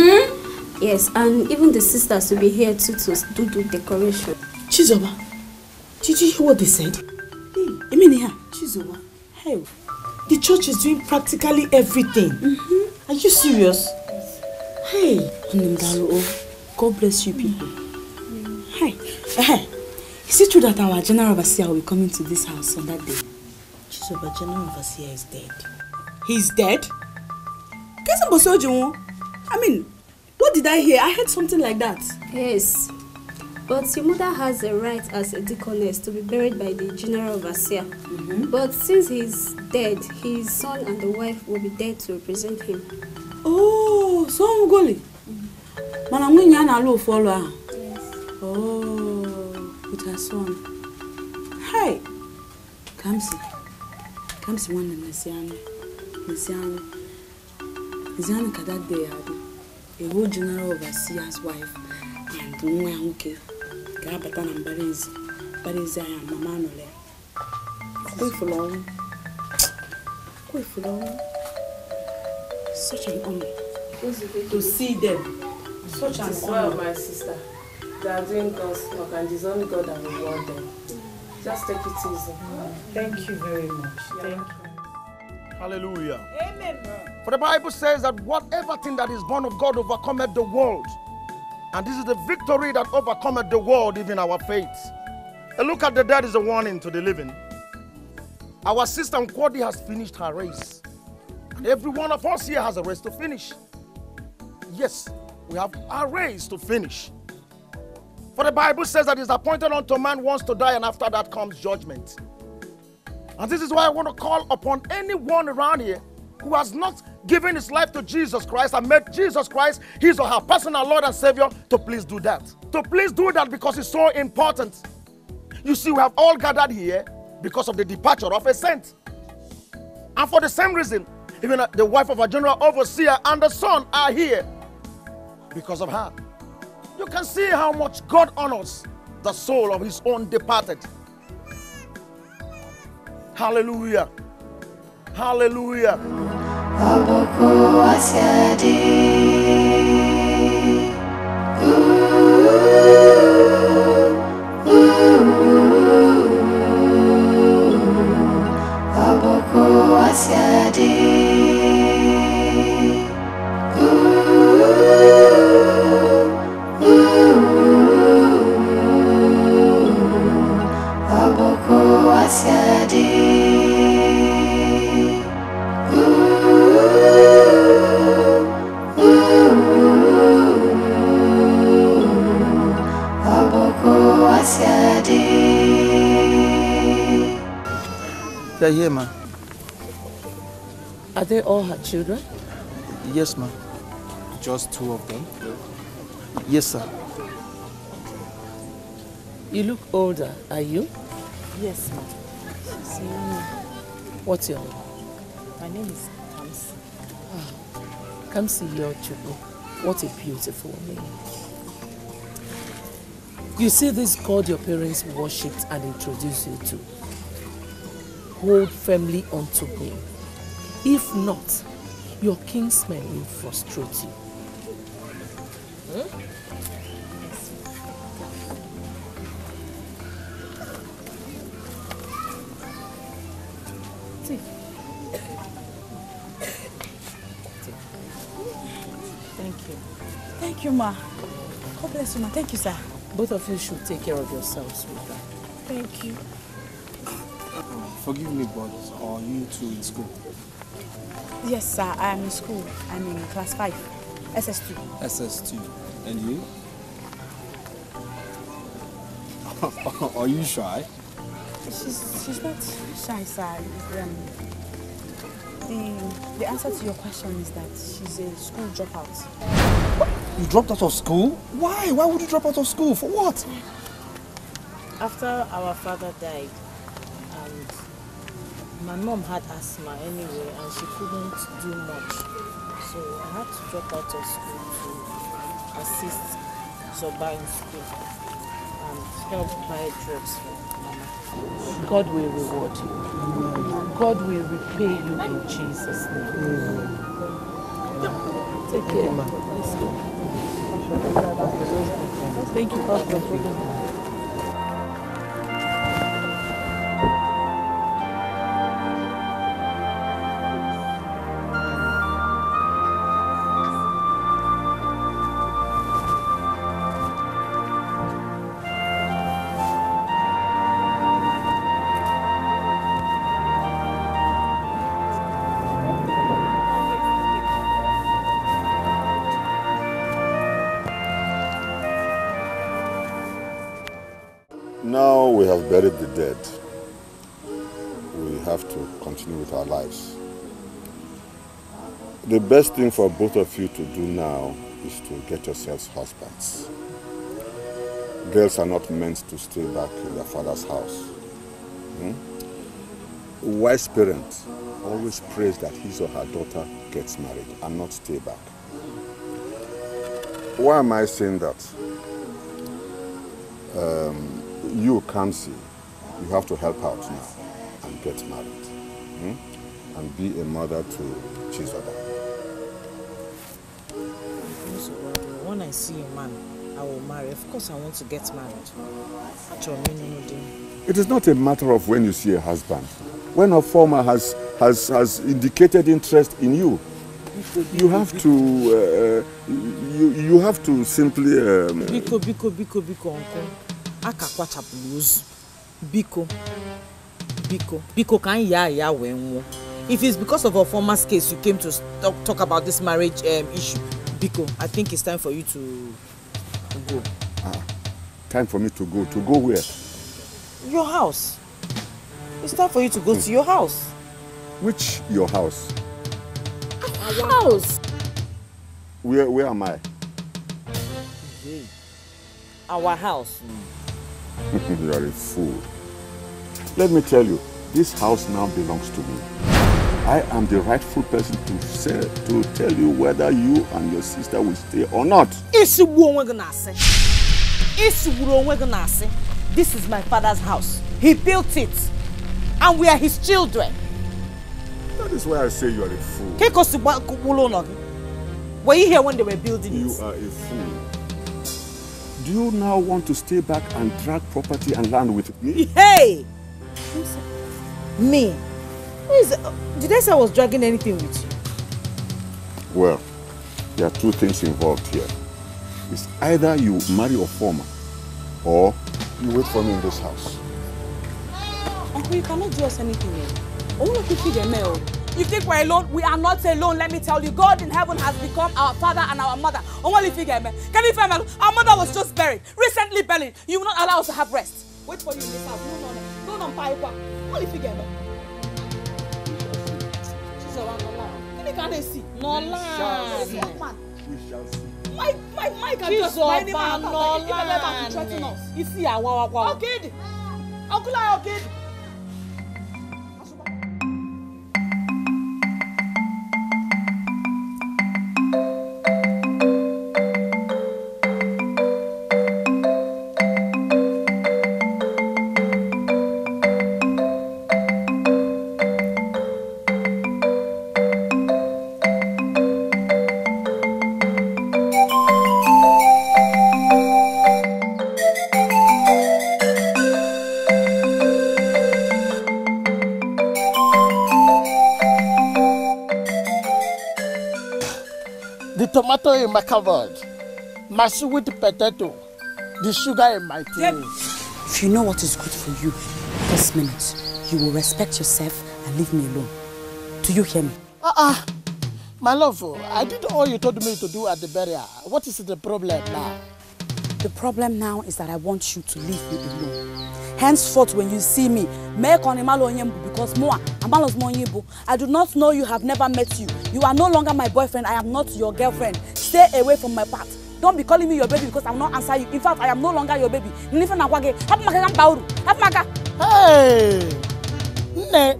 Yes, and even the sisters will be here too to do the decoration. Chizoba, did you hear what they said? I mean, here, Chizoba, hey, the church is doing practically everything. Are you serious? Hey, God bless you people. Hey, is it true that our general overseer will be coming to this house on that day? Chizoba, general overseer is dead. He's dead? I mean, what did I hear? I heard something like that. Yes, but your mother has a right as a deaconess to be buried by the general overseer. But since he's dead, his son and the wife will be there to represent him. Oh, so Ngoli. Manamwini ana follow. Oh, with her son. Hey, Kamsi one Messiano. Messiano kada day a whole general overseer's wife and Nwanke. Gabatan and Bariza and Mamanole. Wait for long. Such an honor to see them. Such an honor, my sister. They are doing God's work and it's only God that will reward them. Just take it easy. Thank you very much. Thank you. Hallelujah. Amen. For the Bible says that whatever thing that is born of God overcometh the world. And this is the victory that overcometh the world, even our faith. A look at the dead is a warning to the living. Our sister Nkwadi has finished her race. And every one of us here has a race to finish. Yes, we have a race to finish. For the Bible says that it's appointed unto man once to die, and after that comes judgment. And this is why I want to call upon anyone around here who has not given his life to Jesus Christ and made Jesus Christ his or her personal Lord and Savior to please do that. To please do that because it's so important. You see, we have all gathered here because of the departure of a saint. And for the same reason, even the wife of a general overseer and the son are here because of her. You can see how much God honors the soul of his own departed. Hallelujah. Hallelujah. They're here, ma. Are they all her children? Yes, ma. Just two of them? Yes, sir. You look older, are you? Yes, ma'am. What's your name? My name is Kamsi. Kamsi Yochubu. What a beautiful name. You see this God your parents worshipped and introduced you to. Hold firmly onto him. If not, your kinsmen will frustrate you. Thank you. Thank you, ma. God bless you, ma. Thank you, sir. Both of you should take care of yourselves with that. Thank you. Forgive me, but are you two in school? Yes, sir. I am in school. I'm in class 5, SS2. SS2. And you? Are you shy? She's not shy, sir. The answer to your question is that she's a school dropout. You dropped out of school? Why? Why would you drop out of school? For what? After our father died, and my mom had asthma anyway, and she couldn't do much. So I had to drop out of school to assist Zoba in school. And help buy drugs for Mama. God will reward you. God will repay you in Jesus' name. Take care, Ma. Let's go. Thank you, Pastor. Now we have buried the dead. We have to continue with our lives. The best thing for both of you to do now is to get yourselves husbands. Girls are not meant to stay back in their father's house. A wise parent always prays that his or her daughter gets married and not stay back. Why am I saying that? You, Kamsi, you have to help out now and get married. And be a mother to Chizoba. When I see a man, I will marry. Of course I want to get married. It is not a matter of when you see a husband. When a farmer has indicated interest in you, you have to you have to simply Biko, uncle. Akakwa chapuluzu. Biko can ya when. If it's because of a former's case you came to talk about this marriage issue, Biko, I think it's time for you to go. Time for me to go. To go where? Your house. It's time for you to go to your house. Which your house? Our house. Where am I? Our house. You are a fool. Let me tell you, this house now belongs to me. I am the rightful person to tell you whether you and your sister will stay or not. This is my father's house. He built it. And we are his children. That is why I say you are a fool. Were you here when they were building it? You are a fool. Do you now want to stay back and drag property and land with me? Hey! Me? Who is it? Did I say I was dragging anything with you? Well, there are two things involved here. It's either you marry a farmer or you wait for me in this house. Uncle, you cannot do us anything here. You think we're alone? We are not alone, let me tell you. God in heaven has become our father and our mother. Can you find our mother was just buried, recently buried. You will not allow us to have rest. Wait for you in this house. No, only figure me. She's around the line. Can you see? No line. We shall see. Mike can just find him out. To threaten us. You see, okay. Uncle, okay. Tomato in my cupboard, my sweet potato, the sugar in my tea. If you know what is good for you this minute, you will respect yourself and leave me alone. Do you hear me? My love, I did all you told me to do at the burial. What is the problem now? The problem now is that I want you to leave me alone. Henceforth, when you see me, because I do not know you, have never met you. You are no longer my boyfriend. I am not your girlfriend. Stay away from my path. Don't be calling me your baby because I will not answer you. In fact, I am no longer your baby. Hey!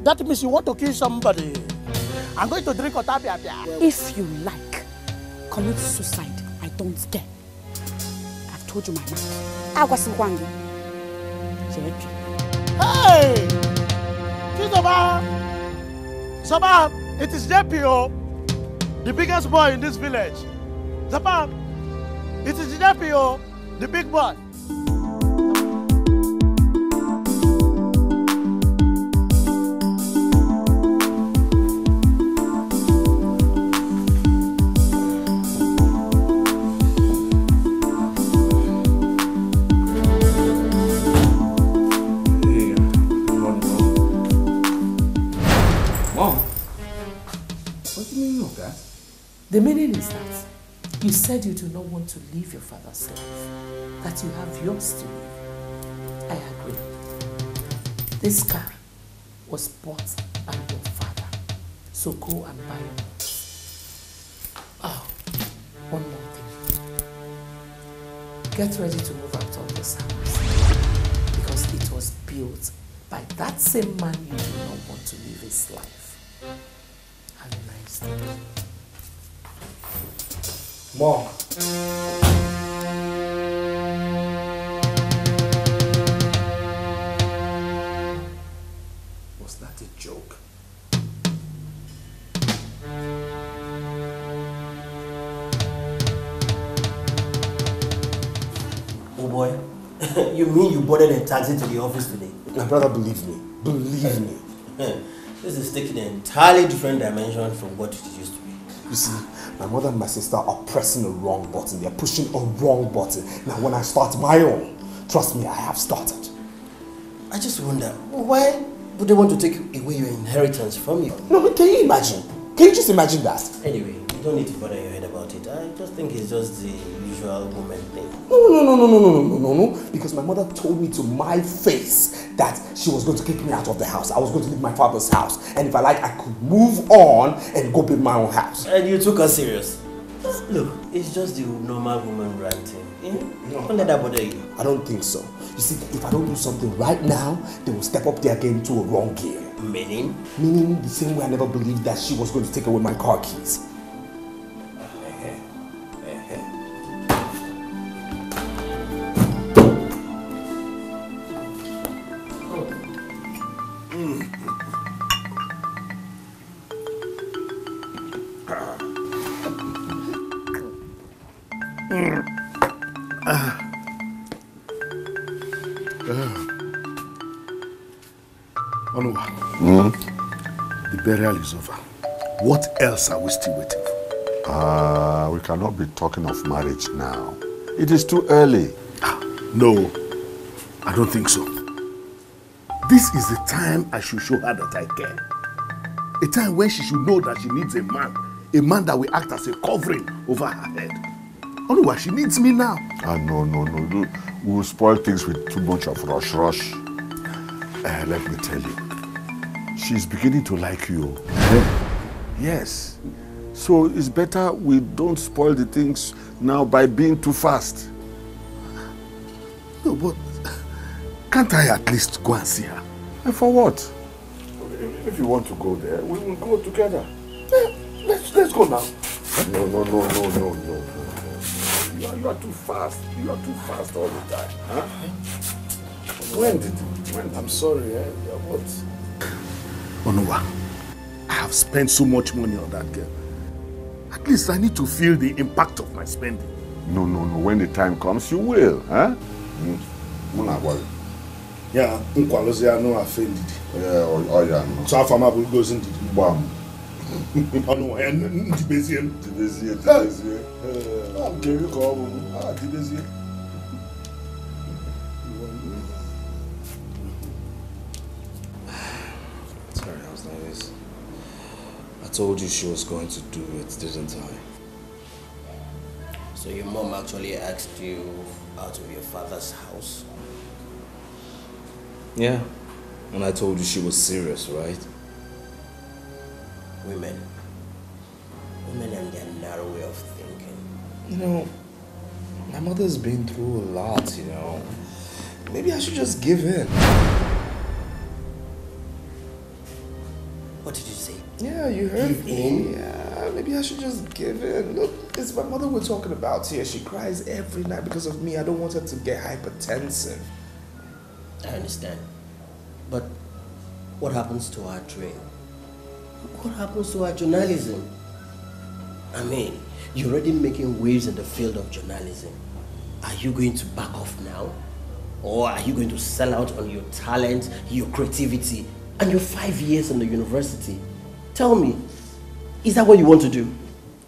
That means you want to kill somebody. I'm going to drink otapia. If you like, commit suicide. I don't care. I've told you my mind. Hey! Chizoba! Zoba, it is JPO, the biggest boy in this village. Zoba, it is JPO, the big boy. The meaning is that you said you do not want to leave your father's life, that you have yours to live. I agree. This car was bought by your father, so go and buy it. Oh, one more thing. Get ready to move out of this house, because it was built by that same man you do not want to live his life. Have a nice day. Mom. Was that a joke? Oh boy, you mean you boarded a taxi to the office today? My brother, believe me. Believe me. This is taking an entirely different dimension from what it used to be. You see, my mother and my sister are pressing a wrong button. They are pushing a wrong button. Now when I start my own, trust me, I have started. I just wonder, why would they want to take away your inheritance from you? No, but can you imagine? Can you just imagine that? Anyway, you don't need to bother your head about it. I just think it's just the usual woman thing. No. Because my mother told me to my face that she was going to kick me out of the house. I was going to leave my father's house. And if I like, I could move on and go build my own house. And you took her serious? Look, it's just the normal woman ranting. Don't let that bother you. I don't think so. You see, if I don't do something right now, they will step up their game to a wrong gear. Meaning? Meaning the same way I never believed that she was going to take away my car keys. The burial is over. What else are we still waiting for? We cannot be talking of marriage now. It is too early. No, I don't think so. This is the time I should show her that I care. A time when she should know that she needs a man that will act as a covering over her head. Otherwise, she needs me now. No. We will spoil things with too much of rush. Let me tell you, she's beginning to like you. Yes. So it's better we don't spoil the things now by being too fast. No, but can't I at least go and see her? And for what? If you want to go there, we will go together. Let's go now. No. You are too fast. You are too fast all the time. Huh? When? I'm sorry, what? Onuwa, I have spent so much money on that girl. At least I need to feel the impact of my spending. No. When the time comes, you will, huh? Yeah, Nkwalozi no offended. Yeah. So how far will goes into the bomb? Onuwa, and Dibezian. Can you call him? Dibezian. Sorry, I was nervous. I told you she was going to do it, didn't I? So your mom actually asked you out of your father's house? Yeah. And I told you she was serious, right? Women and their narrow way of thinking. You know, my mother's been through a lot, you know. Maybe I should just give in. What did you say? Yeah, you heard Give me. in? Yeah, maybe I should just give in. Look, it's my mother we're talking about here. She cries every night because of me. I don't want her to get hypertensive. I understand. But what happens to our dream? What happens to our journalism? I mean, you're already making waves in the field of journalism. Are you going to back off now? Or are you going to sell out on your talent, your creativity, and your 5 years in the university? Tell me, is that what you want to do?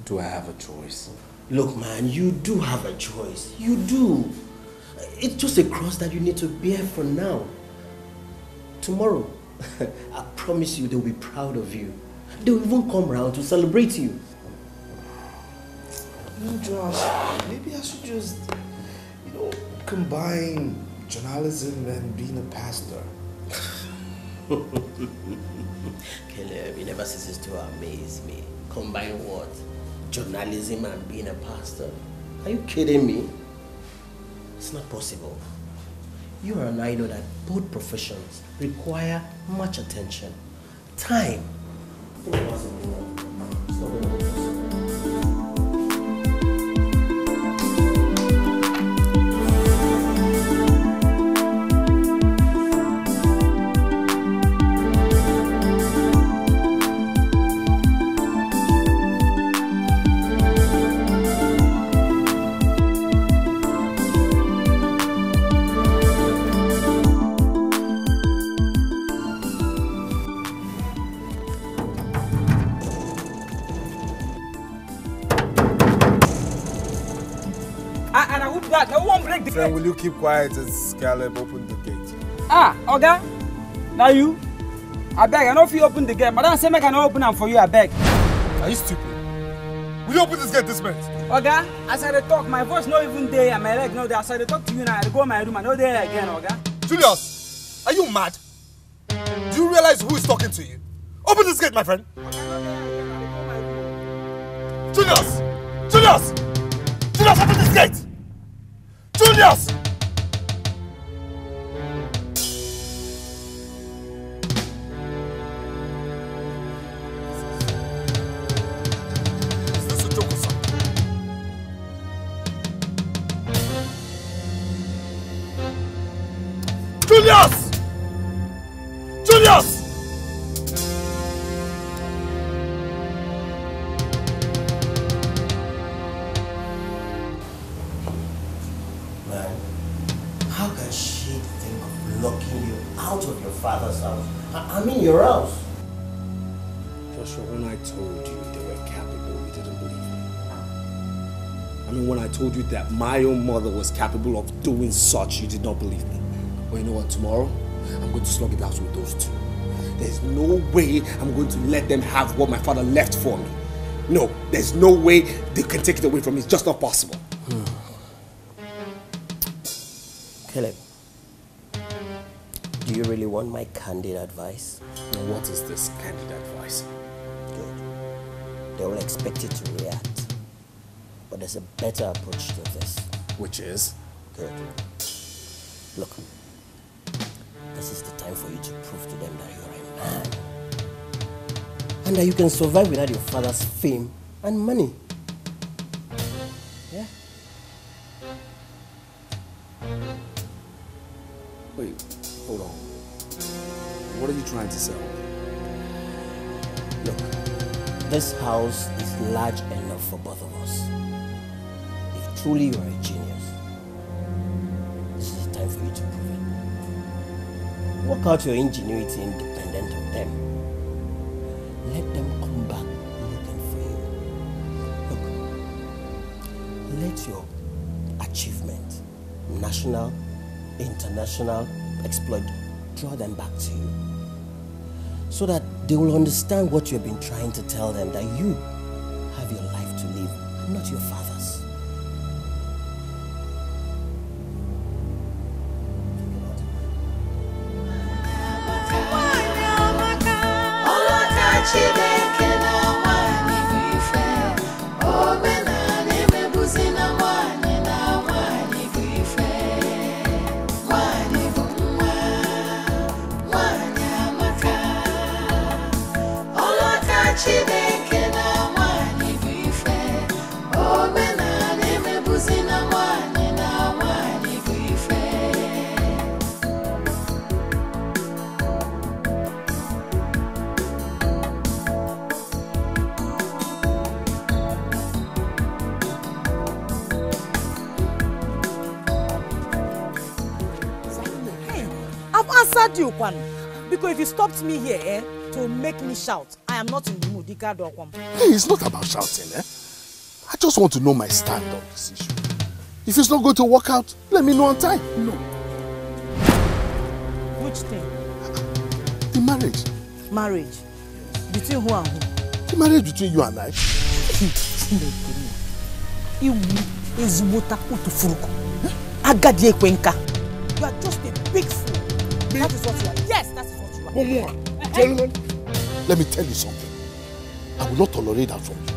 Do I have a choice? Look, man, you do have a choice. You do. It's just a cross that you need to bear for now. Tomorrow, I promise you they'll be proud of you. They'll even come round to celebrate you. No, Josh, maybe I should just, combine journalism and being a pastor. Caleb, he never ceases to amaze me. Combine what? Journalism and being a pastor? Are you kidding me? It's not possible. You and I know that both professions require much attention, time. Friend, will you keep quiet as Caleb opened the gate? Oga, now you? I beg, I know if you open the gate, but I say I can open them for you, I beg. Are you stupid? Will you open this gate this minute? Oga, as I talk, my voice not even there, and my leg no there. As I talk to you now, I go in my room, I know there again, Oga. Julius, are you mad? Do you realize who is talking to you? Open this gate, my friend. Julius! Julius! Julius, open this gate! Julius! Is this a joke or something? Julius! Julius! Father's house. I mean your house. Joshua, when I told you they were capable, you didn't believe me. I mean, when I told you that my own mother was capable of doing such, you did not believe me. Well, you know what? Tomorrow, I'm going to slug it out with those two. There's no way I'm going to let them have what my father left for me. No, there's no way they can take it away from me. It's just not possible. Caleb. Do you really want my candid advice? Now, what is this candid advice? Good. They will expect you to react. But there's a better approach to this. Which is? Good. Look, this is the time for you to prove to them that you're a man. And that you can survive without your father's fame and money. Yeah? Wait. Hold on. What are you trying to sell? Look, this house is large enough for both of us. If truly you are a genius, this is the time for you to prove it. Work out your ingenuity independent of them. Let them come back looking for you. Look, let your achievement, national, international, exploit, draw them back to you. So that they will understand what you've been trying to tell them, that you have your life to live, and not your father's. Chideke na mwani bife, omena answered you, Kwan. Because if you stopped me here, to make me shout, I am not in the mood. Hey, it's not about shouting, I just want to know my stand on this issue. If it's not going to work out, let me know on time. No. Which thing? The marriage. Marriage? Between who and who? The marriage between you and I. You are just a big fool. That is what you are. Yes, that is what you are. One more. Gentlemen, let me tell you something. I will not tolerate that from you.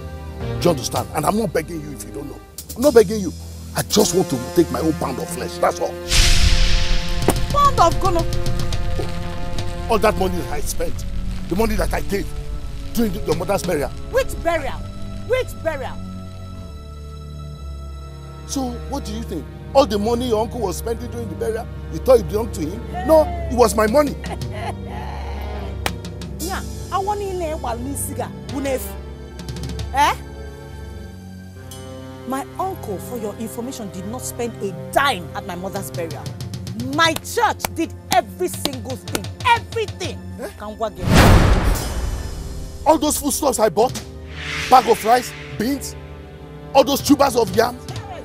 Do you understand? And I'm not begging you if you don't know. I'm not begging you. I just want to take my own pound of flesh. That's all. Pound of gono? All that money that I spent, the money that I gave during your mother's burial. Which burial? Which burial? So, what do you think? All the money your uncle was spending during the burial, you thought it belonged to him? No, it was my money. Yeah, I want to know what my uncle, for your information, did not spend a dime at my mother's burial. My church did every single thing. Everything. All those foodstuffs I bought, bag of rice, beans, all those tubers of yam,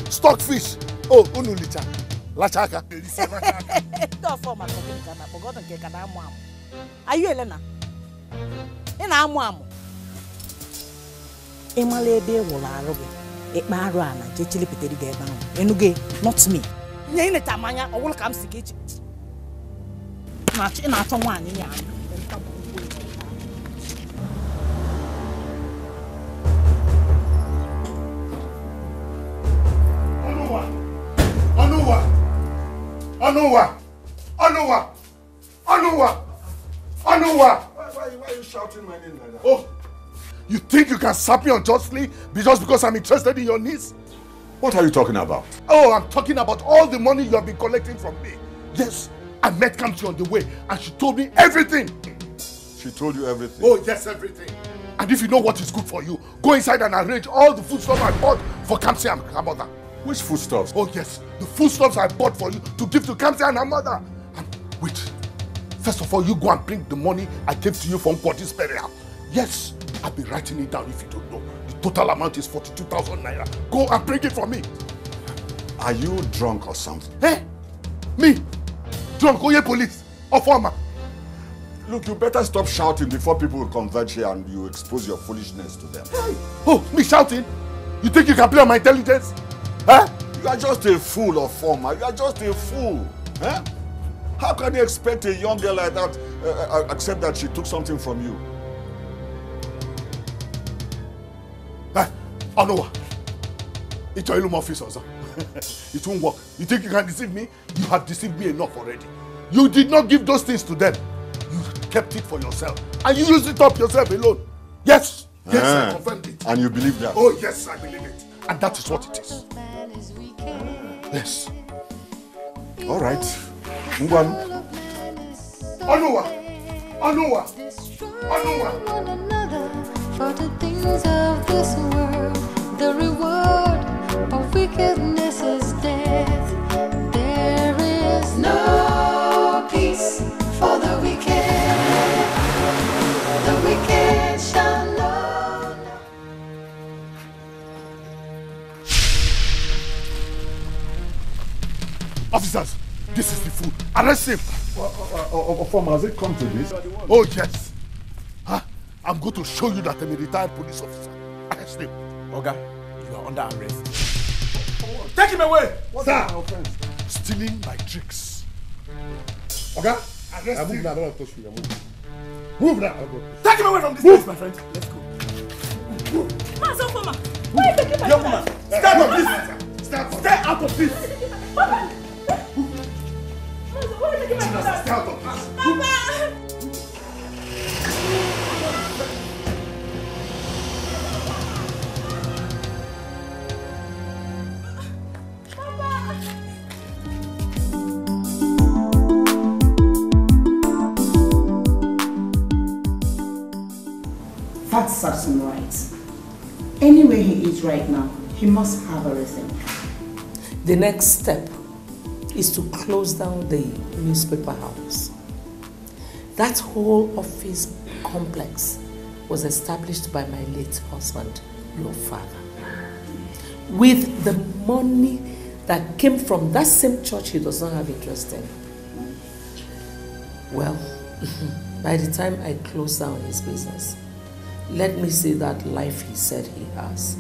stockfish. Oh, unulicha, lachaka. Are you Elena? In Amuam. Emalebe will arobe. It marana, Jechili Petty Gaban. Enuge, not me. Name Tamanya, or will come to kitchen. Not in after one in yan. Why are you shouting my name like that? Oh, you think you can slap me unjustly just because I'm interested in your niece? What are you talking about? Oh, I'm talking about all the money you have been collecting from me. Yes, I met Kamsi on the way and she told me everything. She told you everything? Oh, yes, everything. And if you know what is good for you, go inside and arrange all the foodstuffs I bought for Kamsi and her mother. Which foodstuffs? Oh, yes, the foodstuffs I bought for you to give to Kamsi and her mother. And wait, first of all, you go and bring the money I gave to you from Kwadi's burial. Yes, I've been writing it down if you don't know. The total amount is 42,000 naira. Go and bring it for me. Are you drunk or something? Eh? Me? Drunk? Oh, yeah, police? Or farmer? Look, you better stop shouting before people will converge here and you expose your foolishness to them. Hey. Oh, me shouting? You think you can play on my intelligence? Huh? You are just a fool or farmer. You are just a fool. Huh? How can you expect a young girl like that accept that she took something from you? Oh no, it's your illusion office, also. It won't work. You think you can deceive me? You have deceived me enough already. You did not give those things to them. You kept it for yourself. And you used it up yourself alone. Yes. Yes, I confirmed it. And you believe that? Oh, yes, I believe it. And that is what it is. Yes. All right. Ngwan. Onuwa. Onuwa. Onuwa. For the things of this world, the reward of wickedness is death. There is no peace for the wicked. The wicked shall know. Officers, this is the fool. Arrest him. Former, has it come to this? Oh, yes. Huh? I'm going to show you that I'm a retired police officer. Arrest him. Oga, you are under arrest. Take him away! What's that offense? Stealing my tricks. Oga, arrest him. Move now. Take him away from this place, my friend. Let's go. Master Foma, why are you taking my young woman, stay out of this. Stay out of this. Stay out of this. Papa! That serves him right. Anywhere he is right now, he must have everything. The next step is to close down the newspaper house That whole office complex was established by my late husband, your father, with the money that came from that same church he does not have interest in. Well, by the time I closed down his business, let me see that life he said he has.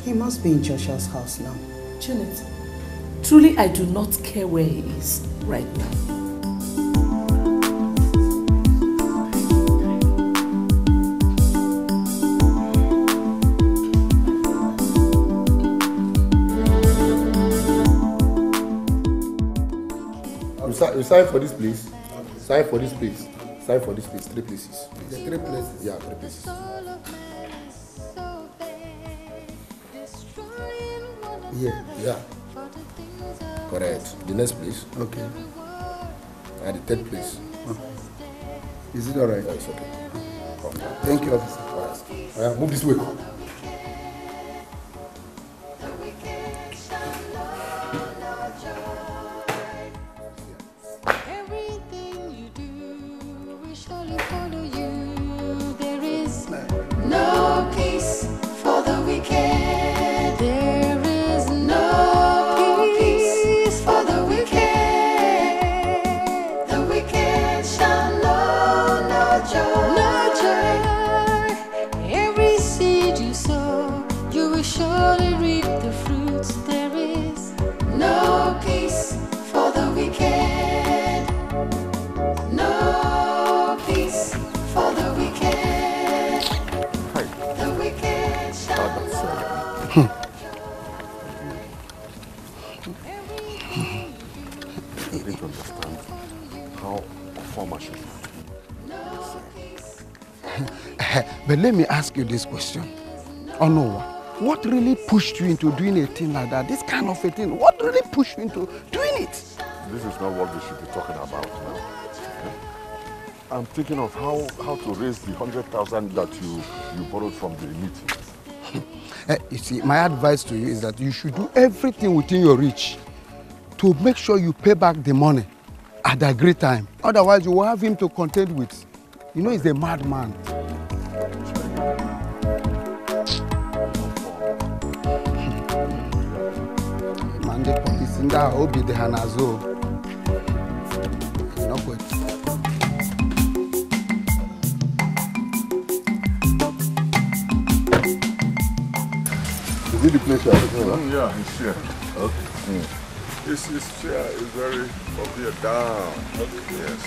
He must be in Joshua's house now. Janet, truly I do not care where he is right now. You sign for this place. Sign for this place. Sign for this place. 3 places. The 3 places? Yeah, 3 places. Yeah. Yeah. Correct. The next place. Okay. And the 3rd place. Is it alright? Yeah, it's okay. Thank you, officer. Alright, move this way. No peace for the wicked. There is no peace for the wicked. The wicked shall know no joy. No joy. Every seed you sow, you will surely reap the fruits. There is no peace for the wicked. No peace for the wicked. I need to understand how formal should be. But let me ask you this question. Onowa, what really pushed you into doing a thing like that? This kind of a thing, what really pushed you into doing it? This is not what we should be talking about now. I'm thinking of how to raise the 100,000 that you borrowed from the meeting. You see, my advice to you is that you should do everything within your reach to make sure you pay back the money at a great time. Otherwise, you will have him to contend with. You know, he's a madman. Man, the police in that will be the Hanazo. Not good. Is it the place you are talking about? Yeah, it's here. Okay. This chair is very up here down. Okay. Yes.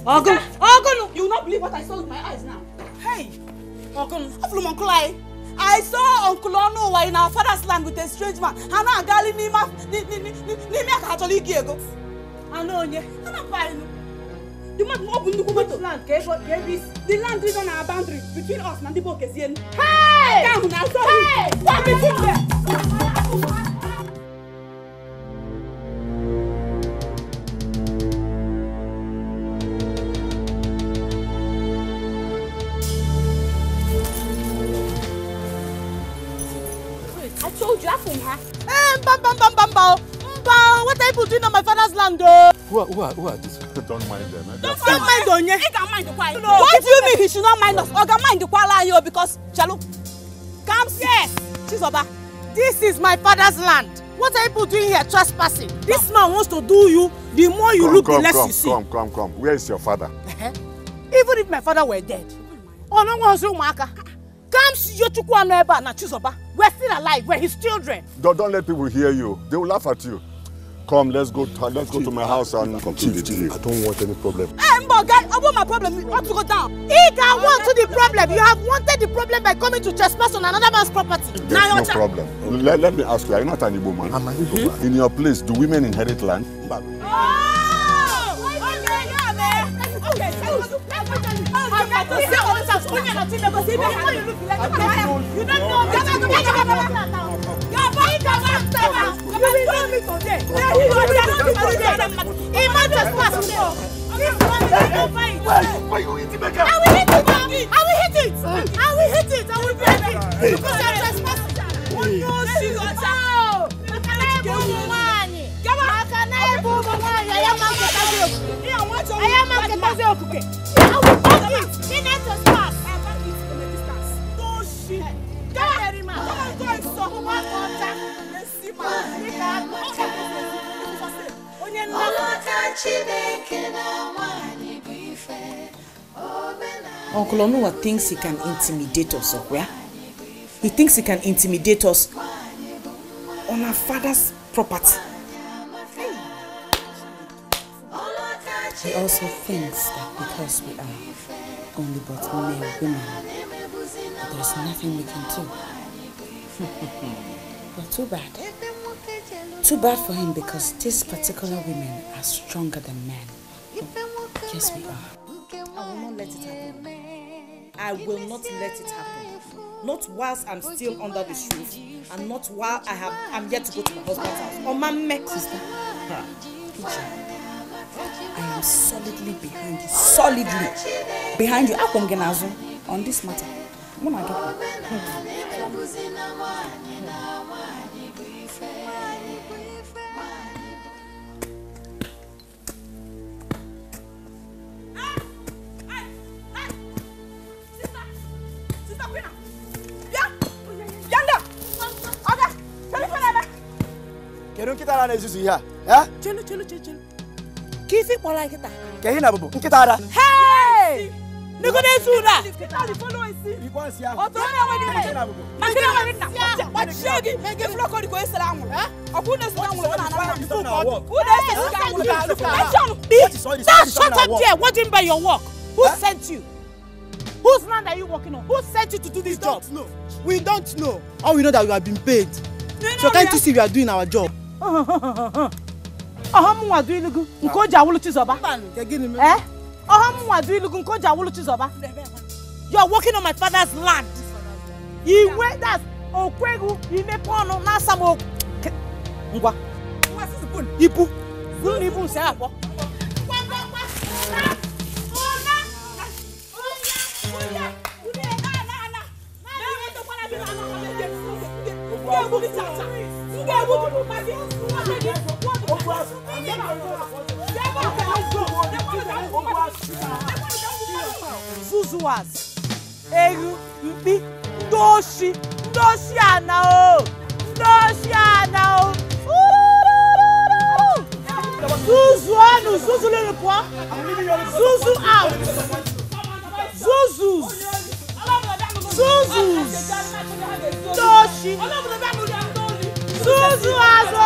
Ogun, you will not believe what I saw with my eyes now. Hey, Ogun, I saw Uncle Ono in our father's land with a strange man. Hana Gali Nima Catholic Giego. I know ye. You must open the land, the land is on our boundary between us and the Bokesian. Hey! Come now, sorry. What is it there? I told you, I from her. What are you doing on my father's land? Who are these? Don't mind them. Don't mind on you. He can mind the quiet. What do you mean he should not mind us? Or can mind the quiet because Chalu comes yes. Chizoba, this is my father's land. What are you doing here trespassing? This man wants to do you. The more you look, the less you see. Come. Where is your father? Even if my father were dead. Oh no, comes you to Kwaneba na Chizoba. We're still alive. We're his children. Don't let people hear you. They will laugh at you. Come, let's go to my house and Chief, I don't want any problem. Hey, Mboga, I want my problem. You want to go down? He can want to the problem. You have wanted the problem by coming to trespass on another man's property. There's no problem. Let me ask you, are you not an Igbo man? I'm an Igbo man. In your place, do women inherit land? Why you eating back? I will hit it. Because I'm trespassing. Uncle Onua thinks he can intimidate us, where? He thinks he can intimidate us on our father's property. He also thinks that because we are only but male women, there's nothing we can do. But too bad. Too bad for him because these particular women are stronger than men. Yes, we are. I will not let it happen. I will not let it happen. Not whilst I'm still under this roof, and not while I'm yet to go to my husband's house. Oh, my sister. I am solidly behind you. Solidly behind you. On this matter. Chelu. Kifi pola kita. Kehina bubu. Nkitara. Hey! Nikodesura. Shut up there. What do you mean by your work? Who sent you? Whose land are you working on? Who sent you to do this job? We don't know. All we know that we have been paid. So can't you see we are doing our job? You are working on my father's land. Zuzuas, Eru, Mpi, Doshi Anao, Zuzu le point, Zuzu out, Zuzus, Doshi, Zuzu azo.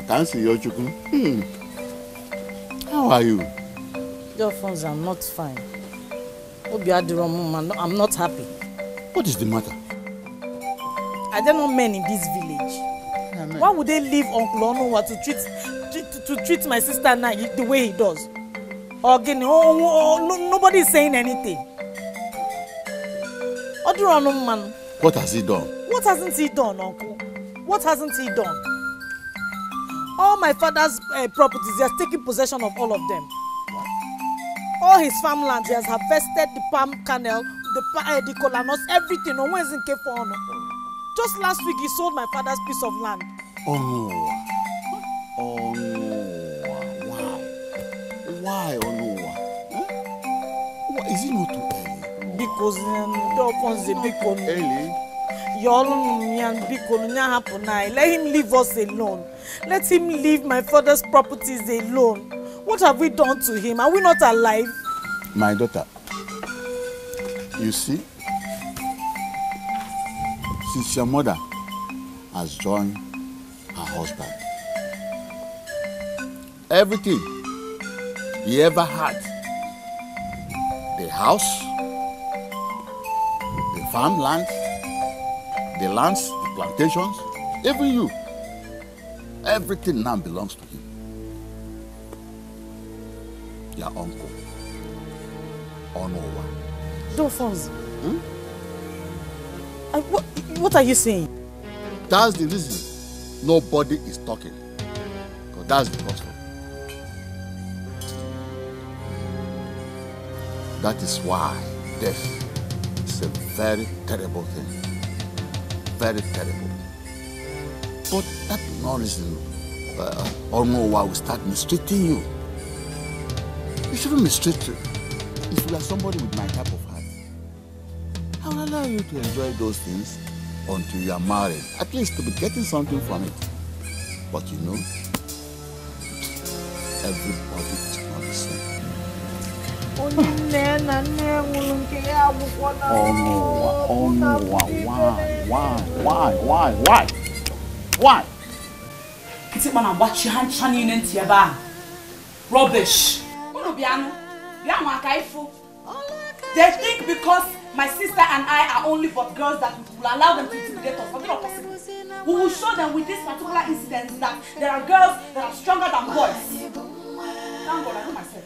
Kansi Yochukwu. How are you? Your phones are not fine. I'm not happy. What is the matter? Are there no men in this village? Why would they leave Uncle Onowa to treat my sister now the way he does? Nobody is saying anything. What has he done? What hasn't he done, Uncle? What hasn't he done? All my father's properties, he has taken possession of all of them. All his farmlands, he has harvested the palm kernel, the kola nuts, everything. No one is in for. Just last week, he sold my father's piece of land. Oh no. Why, oh no? Is it not too early? Because let him leave us alone. Let him leave my father's properties alone. What have we done to him? Are we not alive? My daughter, you see, since your mother has joined her husband, everything he ever had, the house, the farmland, the lands, the plantations, even you, everything now belongs to him. Your uncle, Onowa. Dolphins. What are you saying? That's the reason nobody is talking. Because that's the custom. That is why death is a very terrible thing. Very terrible. But that's no reason Onowa will start mistreating you. You shouldn't mistreat you. If you are somebody with my type of heart, I will allow you to enjoy those things until you are married. At least to be getting something from it. But you know, everybody is not the same. Oh no, why? Rubbish. They think because my sister and I are only but girls that we will allow them to intimidate us. But not possible. We will show them with this particular incident that there are girls that are stronger than boys. Thank God, I know myself.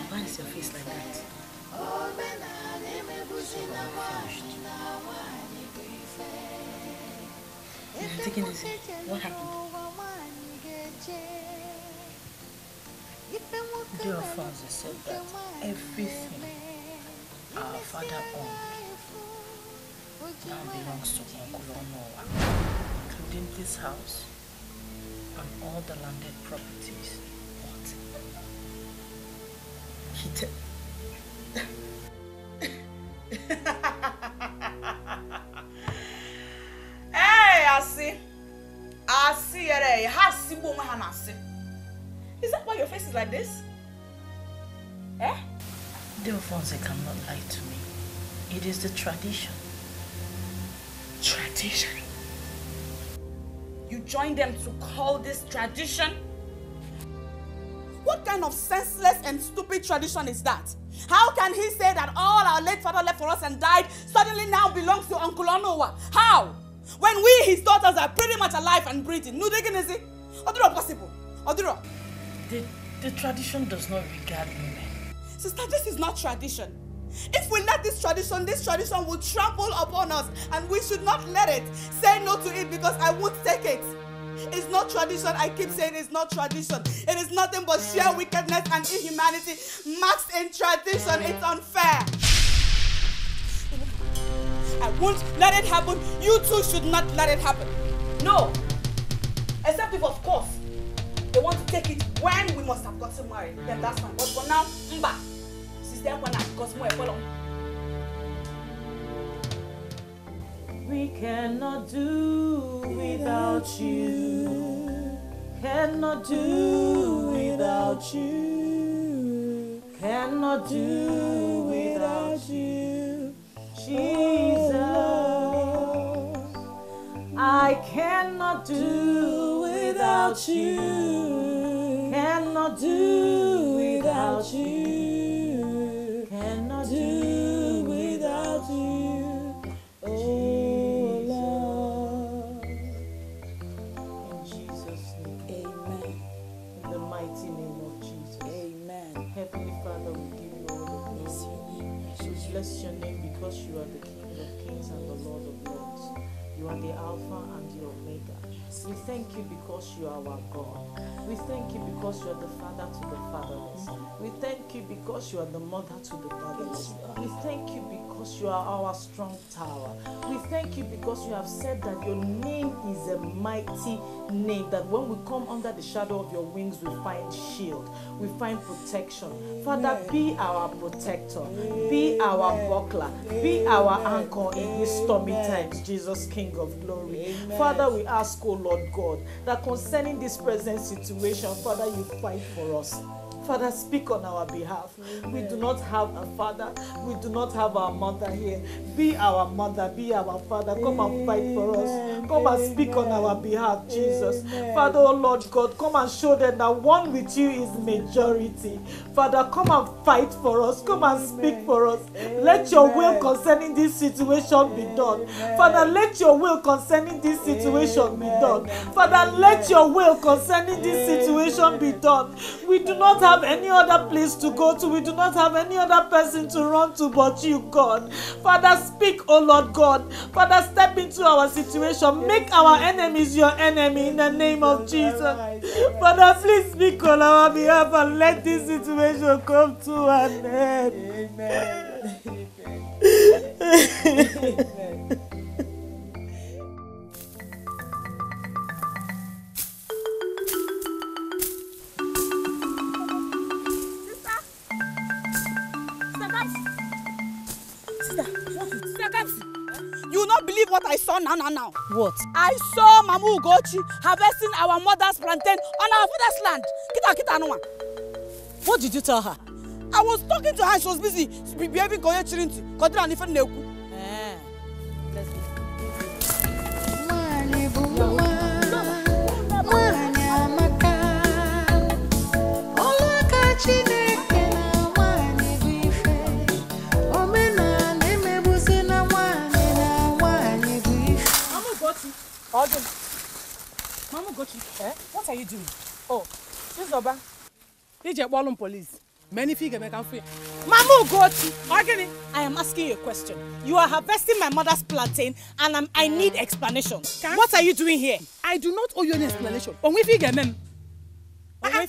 Why is your face like that? Take it easy. What happened? Dear Francis said that everything our father owned now belongs to Uncle Onowa, including this house and all the landed properties. What? He Hey, I see. Is that why your face is like this? Eh? Deofonse cannot lie to me. It is the tradition. Tradition? You joined them to call this tradition? What kind of senseless and stupid tradition is that? How can he say that all our late father left for us and died suddenly now belongs to Uncle Onowa? How? When we, his daughters, are pretty much alive and breathing. No, dignity. Oduro possible. Oduro. The tradition does not regard women. Sister, this is not tradition. If we let this tradition will trample upon us, and we should not let it. Say no to it because I won't take it. It's not tradition. I keep saying it's not tradition. It is nothing but sheer wickedness and inhumanity maxed in tradition. It's unfair. I won't let it happen. You too should not let it happen. No. Except if, of course, they want to take it when we must have gotten married, then that's fine. But for now, mba. Sister, when I got more, follow. We cannot do without you. Cannot do without you. Cannot do without you. Jesus, I cannot do without you. Cannot do without you. Cannot do without you. Oh Lord. In Jesus' name. Amen. In the mighty name of Jesus. Amen. Heavenly Father, we give you all the glory. We bless your name because you are the King of Kings and the Lord of Lords. You are the Alpha and the Omega. We thank you because you are our God. We thank you because you are the father to the fatherless. We thank you because you are the mother to the motherless. We thank you because you are our strong tower. We thank you because you have said that your name is a mighty name, that when we come under the shadow of your wings, we find shield, we find protection. Father, be our protector, be our buckler, be our anchor in these stormy times, Jesus, King of glory. Father, we ask, oh Lord God, that concerning this present situation, Father, you fight for us. Father, speak on our behalf. We do not have a father. We do not have our mother here. Be our mother, be our father. Come and fight for us. Come and speak on our behalf, Jesus. Father, oh Lord God, come and show them that one with you is majority. Father, come and fight for us. Come and speak for us. Let your will concerning this situation be done. Father, let your will concerning this situation be done. Father, let your will concerning this situation be done. We do not have any other place to go to. We do not have any other person to run to but you, God. Father, speak, oh Lord God. Father, step into our situation. Make our enemies your enemy in the name of Jesus. Father, please speak on our behalf and let this situation come to an end. Amen. You will not believe what I saw now. What? I saw Mama Ugochi harvesting our mother's plantain on our father's land. Kita no one. What did you tell her? I was talking to her. She was busy behaving koye chirinti. Kodira and ife neku. Let's go. Mama Ugochi, what are you doing? Oh, this Oba. DJ Ballon Police. Many figure make free. Mama Ugochi, I am asking you a question. You are harvesting my mother's plantain and I need explanation. What are you doing here? I do not owe you any explanation. Only figure mem. I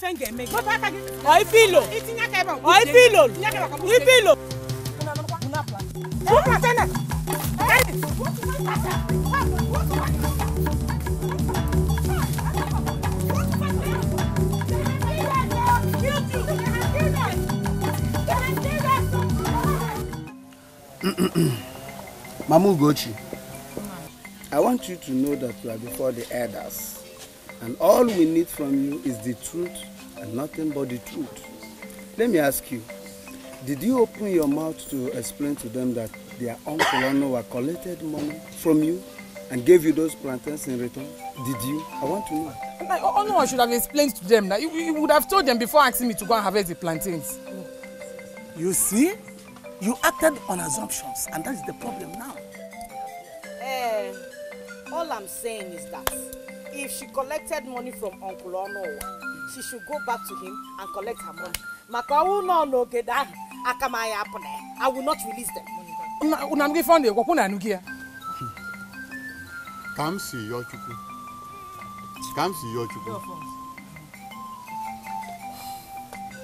Mama Ugochi, I want you to know that you are before the elders, and all we need from you is the truth and nothing but the truth. Let me ask you, did you open your mouth to explain to them that their uncle Onowa collected money from you and gave you those plantains in return? Did you? I want to know. Onowa should have explained to them that you would have told them before asking me to go and harvest the plantains. You see? You acted on assumptions, and that's the problem now. All I'm saying is that if she collected money from Uncle Onowa, she should go back to him and collect her money. I will not release them. Come see your chuku. Come see your chuku.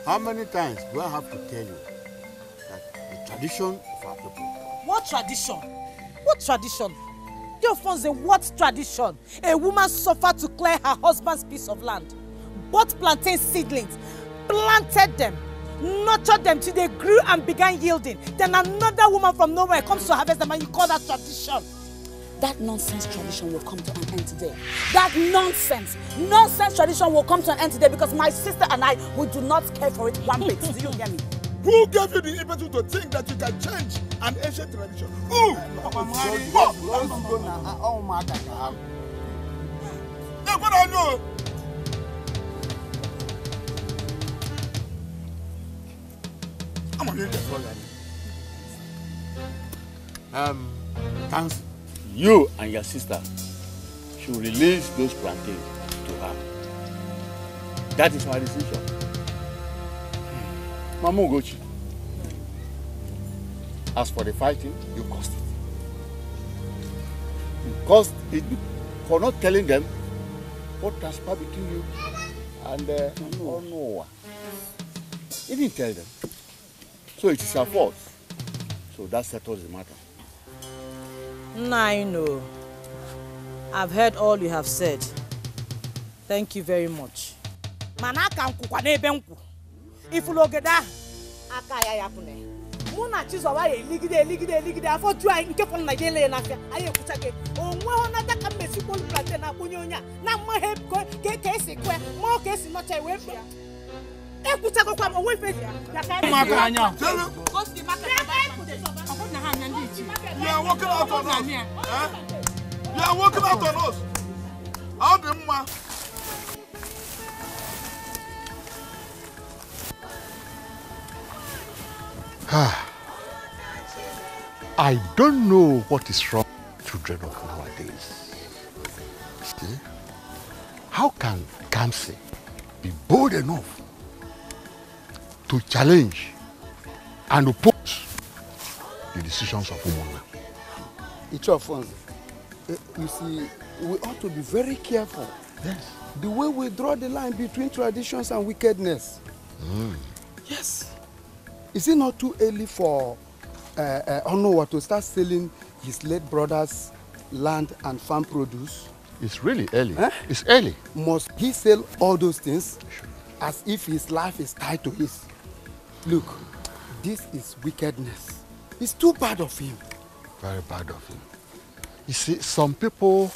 How many times do I have to tell you that the tradition of our people? What tradition? What tradition? What tradition? A woman suffered to clear her husband's piece of land. bought plantain seedlings, planted them, nurtured them till they grew and began yielding. Then another woman from nowhere comes to harvest them and you call that tradition. That nonsense tradition will come to an end today. That nonsense tradition will come to an end today because my sister and I, we do not care for it one bit. Do you hear me? Who gave you the impetus to think that you can change an ancient tradition? Who? That's what I know. I'm on the Thanks. You and your sister should release those plantains to her. That is my decision. Mama Ugochi, as for the fighting, you caused it. You caused it for not telling them what transpired between you and Noah. You didn't tell them. So it is your fault. So that settles the matter. Now I know. I've heard all you have said. Thank you very much. Manaka nkukwa n'ebe nkwu. Ifulogeda aka ya yapune. Muna chizowa eligide afọ ju ai nke fon na gele na afia. Aye kuchake. Onwe ho na taka mesi ko plantain na kunyo onya. Na mo he ke esi kwe. Mo ke esi no chai we. E kuchako kwa onwe fe. Maka anya. Kosti maka. You are walking out on us. You are walking out on us. How the man? I don't know what is wrong with children of nowadays. See? How can Kamsi be bold enough to challenge and oppose the decisions of women? Each of us, you see, we ought to be very careful. Yes. The way we draw the line between traditions and wickedness. Yes. Is it not too early for Onowa to start selling his late brother's land and farm produce? It's really early. It's early. Must he sell all those things as if his life is tied to his? Look, this is wickedness. It's too bad of him. Very bad of him. You see, some people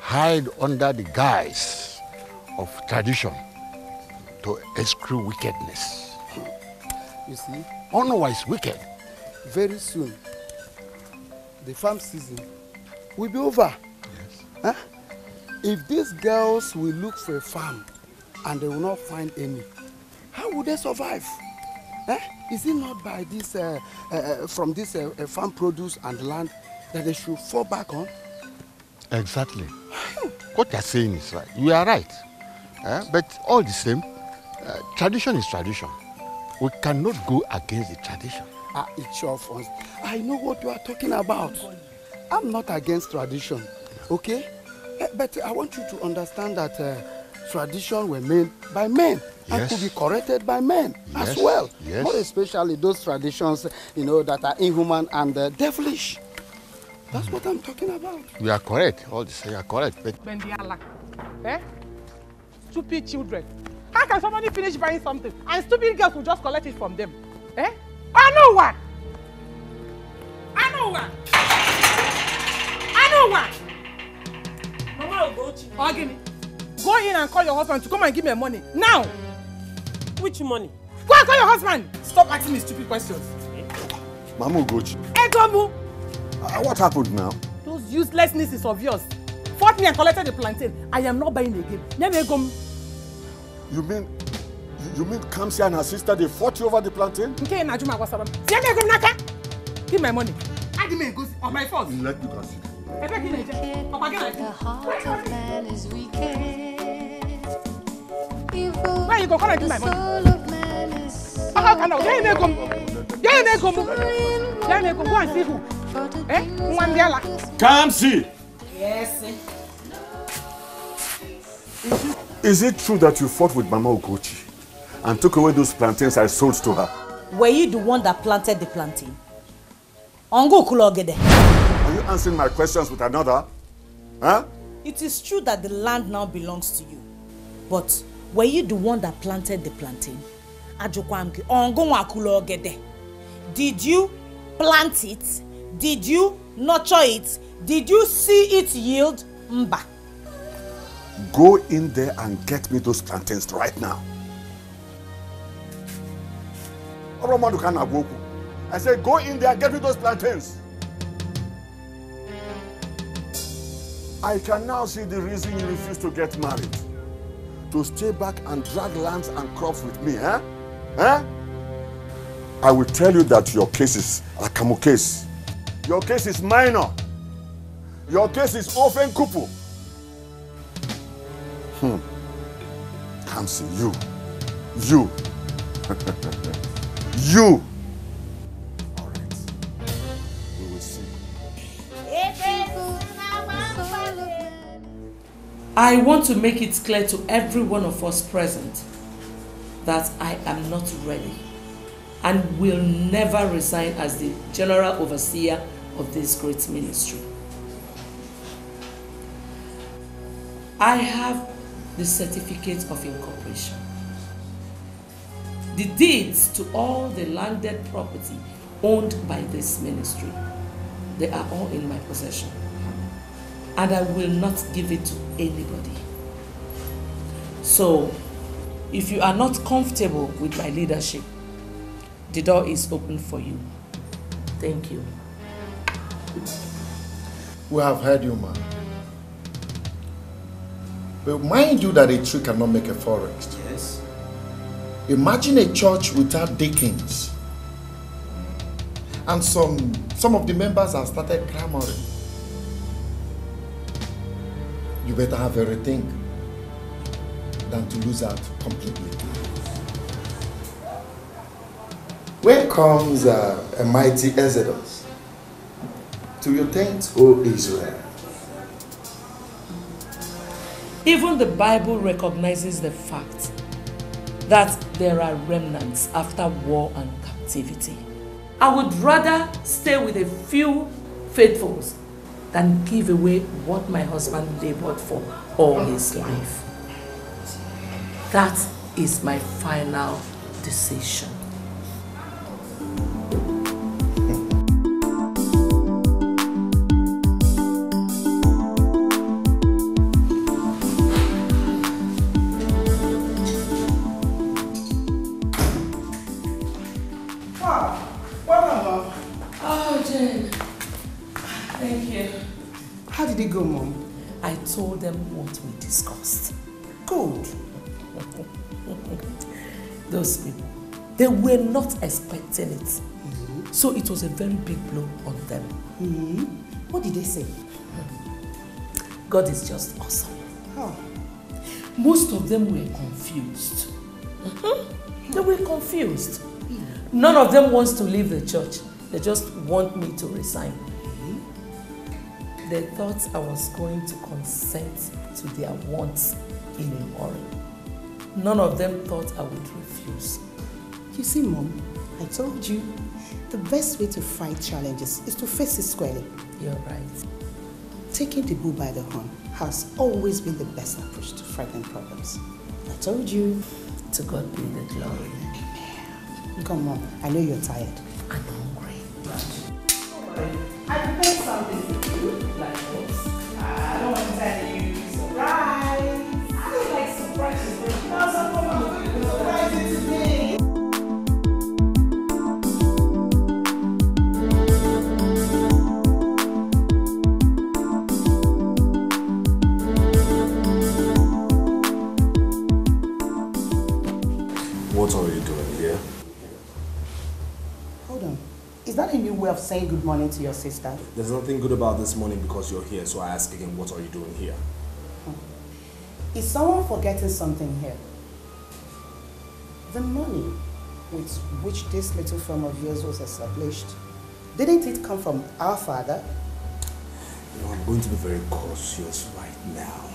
hide under the guise of tradition to eschew wickedness. You see? Onowa is wicked. Very soon, the farm season will be over. Yes. Huh? If these girls will look for a farm and they will not find any, how will they survive? Is it not by this, from this farm produce and land that they should fall back on? Exactly. What you're saying is right. You are right. But all the same, tradition is tradition. We cannot go against the tradition. It's your fault. I know what you are talking about. I'm not against tradition, okay? But I want you to understand that tradition were made by men and could be corrected by men as well. Yes. More especially those traditions, you know, that are inhuman and devilish. That's what I'm talking about. You are correct. All this, you are correct. But stupid children. How can somebody finish buying something and stupid girls will just collect it from them? I know one. Mama Ugochi. Go in and call your husband to come and give me money. Now! Which money? Go and call your husband! Stop asking me stupid questions. Mama Ugochi. Edomu! What happened now? Those useless nieces of yours fought me and collected the plantain. I am not buying again. You mean Kamsi and her sister, they fought you over the plantain? Give my money. On my phone. Let me consider. The heart of man is wicked. Where you go? Come and give my money. Go and see who. Kamsi! Yes. Is it true that you fought with Mama Ugochi and took away those plantains I sold to her? Were you the one that planted the plantain? Ongo Kulogede. Are you answering my questions with another? Huh? It is true that the land now belongs to you. But were you the one that planted the plantain? Did you plant it? Did you nurture it? Did you see it yield? Mba. Go in there and get me those plantains right now. I said, go in there and get me those plantains. I can now see the reason you refuse to get married. To stay back and drag lands and crops with me, eh? Eh? I will tell you that your case is a Kamu case. Your case is minor. Your case is orphan couple. Kamsi, you. You. All right. We will see. I want to make it clear to every one of us present that I am not ready and will never resign as the general overseer of this great ministry. I have the certificate of incorporation, the deeds to all the landed property owned by this ministry. They are all in my possession, and I will not give it to anybody. So, if you are not comfortable with my leadership, the door is open for you. Thank you. We have heard you, man. But mind you that a tree cannot make a forest. Yes. Imagine a church without deacons. And some of the members have started clamoring. You better have everything than to lose out completely. When comes a mighty exodus to your tent, O Israel? Even the Bible recognizes the fact that there are remnants after war and captivity. I would rather stay with a few faithfuls than give away what my husband labored for all his life. That is my final decision. I told them what we discussed. Good. Those people, they were not expecting it. So it was a very big blow on them. What did they say? God is just awesome. Oh. Most of them were confused. They were confused. None of them wants to leave the church. They just want me to resign. They thought I was going to consent to their wants in a hurry. None of them thought I would refuse. You see, Mom, I told you, the best way to fight challenges is to face it squarely. You're right. Taking the bull by the horn has always been the best approach to fighting problems. I told you. To God be the glory. Come on, I know you're tired. I'm hungry. I prepared something for you. Like what? I don't want to tell you. Surprise! I don't like surprises. No, someone will give you a surprise today. What are you doing here? Hold on. Is that a new way of saying good morning to your sister? There's nothing good about this morning because you're here, so I ask again, what are you doing here? Is someone forgetting something here? The money with which this little firm of yours was established, didn't it come from our father? You know, I'm going to be very cautious right now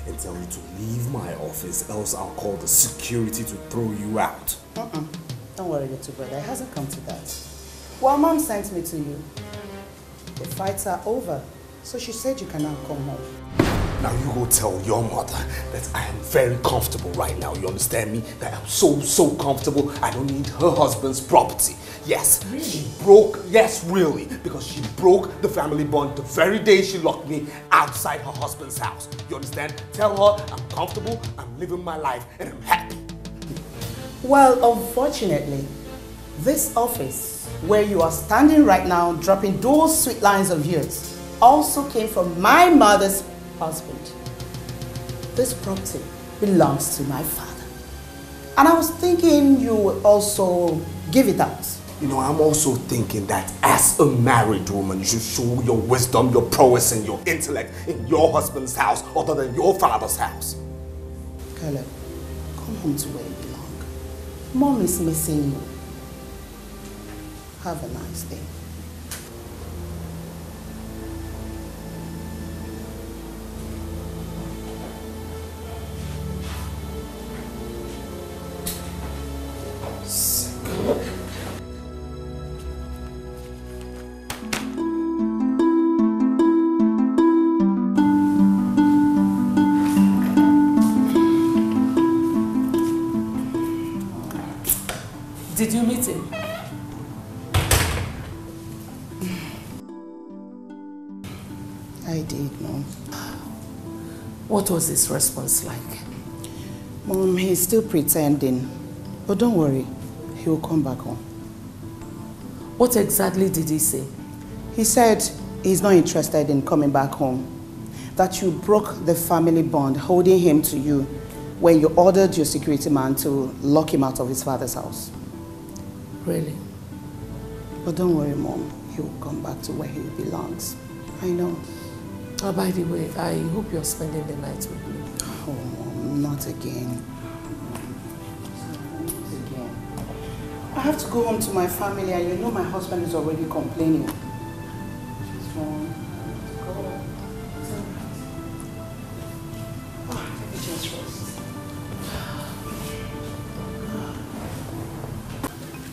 and tell you to leave my office, else I'll call the security to throw you out. Don't worry, little brother. It hasn't come to that. Well, Mom sent me to you. The fights are over, so she said you can now come home. Now you go tell your mother that I am very comfortable right now. You understand me? That I'm so comfortable. I don't need her husband's property. Yes, really? She broke, yes, really, because she broke the family bond the very day she locked me outside her husband's house. You understand? Tell her I'm comfortable, I'm living my life, and I'm happy. Well, unfortunately, this office where you are standing right now dropping those sweet lines of yours also came from my mother's husband. This property belongs to my father. And I was thinking you would also give it out. You know, I'm also thinking that as a married woman, you should show your wisdom, your prowess, and your intellect in your husband's house other than your father's house. Caleb, come home to where you belong. Mom is missing you. Have a nice day. Did you meet him? I did, Mom. What was his response like? Mom, he's still pretending. But don't worry, he'll come back home. What exactly did he say? He said he's not interested in coming back home. That you broke the family bond holding him to you when you ordered your security man to lock him out of his father's house. Really? But don't worry, Mom. He'll come back to where he belongs. I know. Oh, by the way, I hope you're spending the night with me. Oh, Mom, not again. Not again. I have to go home to my family, and you know my husband is already complaining. What's wrong? Go. Let me just rest.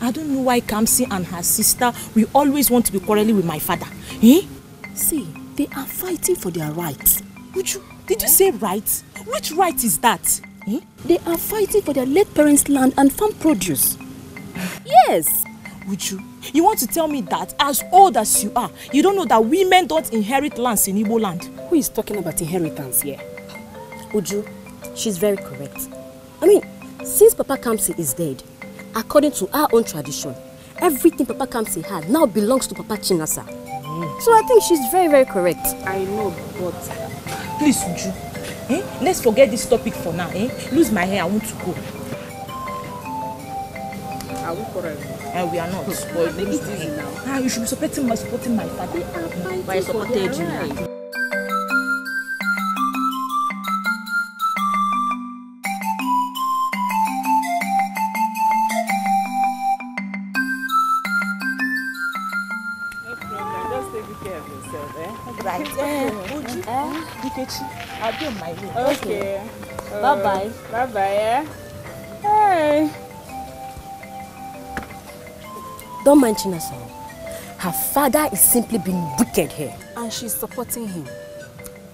I don't know why Kamsi and her sister will always want to be quarreling with my father. Eh? See, they are fighting for their rights. Did you say rights? Which right is that? Eh? They are fighting for their late parents' land and farm produce. Yes. You want to tell me that as old as you are, you don't know that women don't inherit lands in Igbo land? Who is talking about inheritance here? Uju, she's very correct. I mean, since Papa Kamsi is dead, according to our own tradition, everything Papa Kamsi had now belongs to Papa Chinasa. So I think she's very, very correct. I know, but please, Uju, let's forget this topic for now. Lose my hair, I want to go. Are we quarreling? We are not. But maybe it's easy now. You should be supporting my father. But I supported you now. Right. I'll be on my way. Okay. Bye-bye. Bye-bye, yeah? Hey. Don't mind Chinasa. Her father is simply being wicked here. And she's supporting him.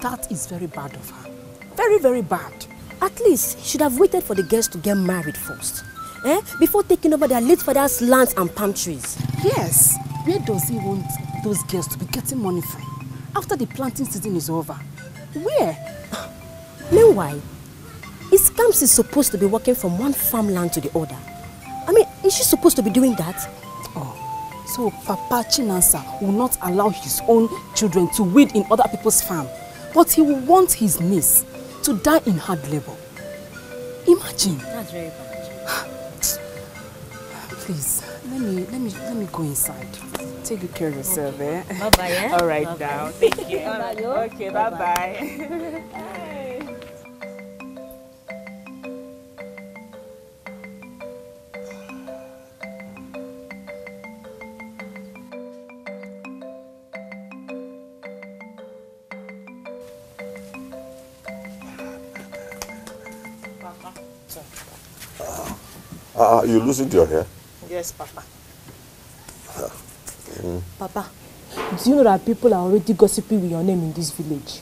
That is very bad of her. Very, very bad. At least she should have waited for the girls to get married first. Before taking over their late father's lands and palm trees. Yes. Where does he want those girls to be getting money from? After the planting season is over. Where? Meanwhile, is Kamsi supposed to be working from one farmland to the other? I mean, is she supposed to be doing that? Oh, so Papa Chinasa will not allow his own children to weed in other people's farm, but he will want his niece to die in hard labor. Imagine. That's very bad. Please, let me go inside. Take good care of yourself, eh? Bye-bye, eh? All right, Bye-bye. now. Thank you. Bye-bye. Okay, bye-bye. You loosened your hair? Yes, Papa. Papa, do you know that people are already gossiping with your name in this village?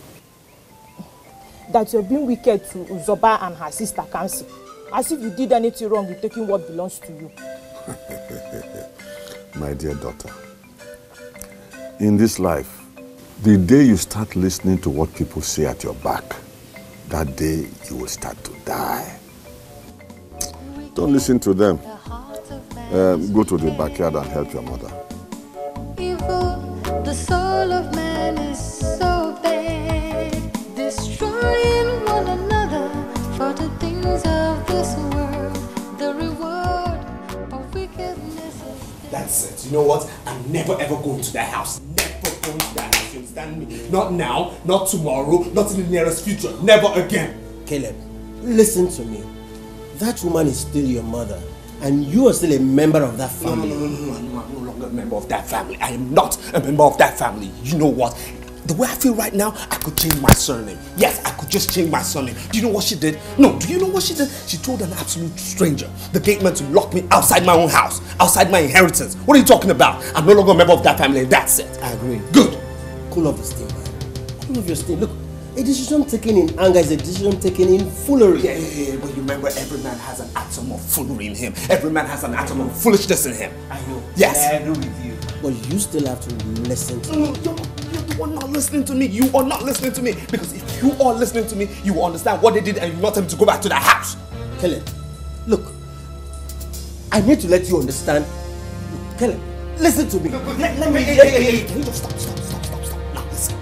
that you're being wicked to Uzoba and her sister Kamsi. As if you did anything wrong with taking what belongs to you. My dear daughter, in this life, the day you start listening to what people say at your back, that day you will start to die. Don't listen to them. Go to the backyard and help your mother. Evil, the soul of man is so bad, destroying one another for the things of this world. The reward of wickedness is death. That's it. You know what? I'm never ever going to that house. Never going to that house. You understand me? Not now, not tomorrow, not in the nearest future. Never again. Caleb, listen to me. That woman is still your mother, and you are still a member of that family. No, I'm no longer a member of that family. I am not a member of that family. You know what? The way I feel right now, I could change my surname. Yes, I could just change my surname. Do you know what she did? No, do you know what she did? She told an absolute stranger, the gateman, to lock me outside my own house, outside my inheritance. What are you talking about? I'm no longer a member of that family, and that's it. I agree. Good. Cool off your steam, man. Cool off your steam. Look, a decision taken in anger is a decision taken in foolery. Yeah, but you remember, every man has an atom of foolery in him. Every man has an atom of foolishness in him. I know. Yes. I agree with you. But you still have to listen to me. You're the one not listening to me. You are not listening to me. Because if you are listening to me, you will understand what they did and you will not tell me to go back to that house. Caleb, look, I need to let you understand. Look, Caleb, listen to me. Let me. Hey, can you just stop. Now listen,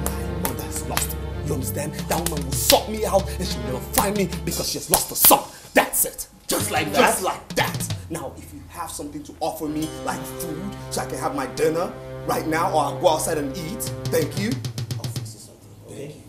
my mother has lost me. You understand? That woman will sort me out and she will never find me because she has lost her son. That's it. Just like that. Just like that. Now, if you have something to offer me, like food, so I can have my dinner right now, or I'll go outside and eat, thank you. I'll fix you something. Thank you.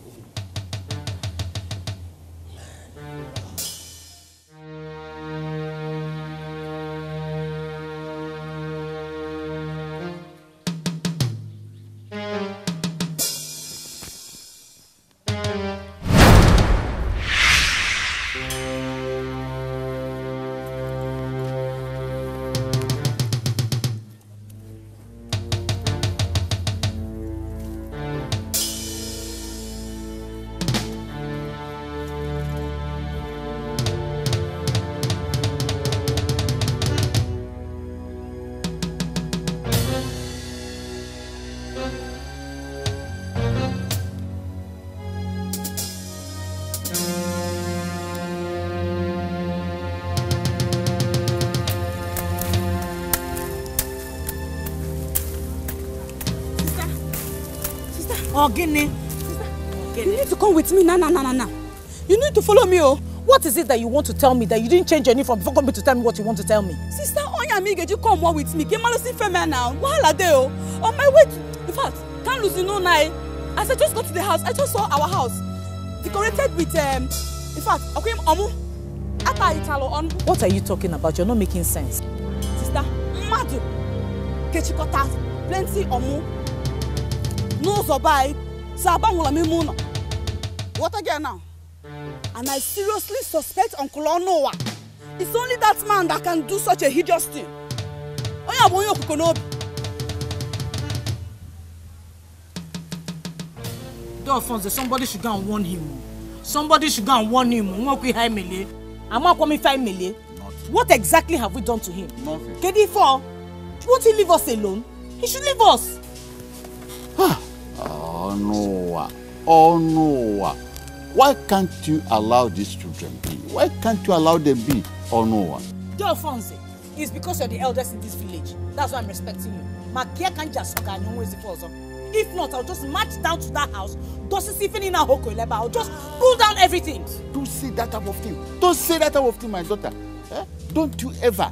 Ogini. You need to come with me now. You need to follow me, oh. What is it that you want to tell me that you didn't change your uniform before coming to tell me what you want to tell me? Sister, Onya me, get you come more with me. Came on see female now. Wahala dey oh. On my way to, in fact, can't lose no night. As I just got to the house, I just saw our house decorated with in fact, okay, What are you talking about? You're not making sense. Sister, Madu, Kechikota, plenty omu. No survive. What again now? And I seriously suspect Uncle Onowa. It's only that man that can do such a hideous thing. Alfonso, somebody should go and warn him. Somebody should go and warn him. What exactly have we done to him? Nothing. Kedifo, won't he leave us alone? He should leave us. Oh no. Why can't you allow these children be? Why can't you allow them be? Oh no. Alfonso, it's because you're the eldest in this village. That's why I'm respecting you. If not, I'll just march down to that house. I'll just pull down everything. Don't say that type of thing. Don't say that type of thing, my daughter. Don't you ever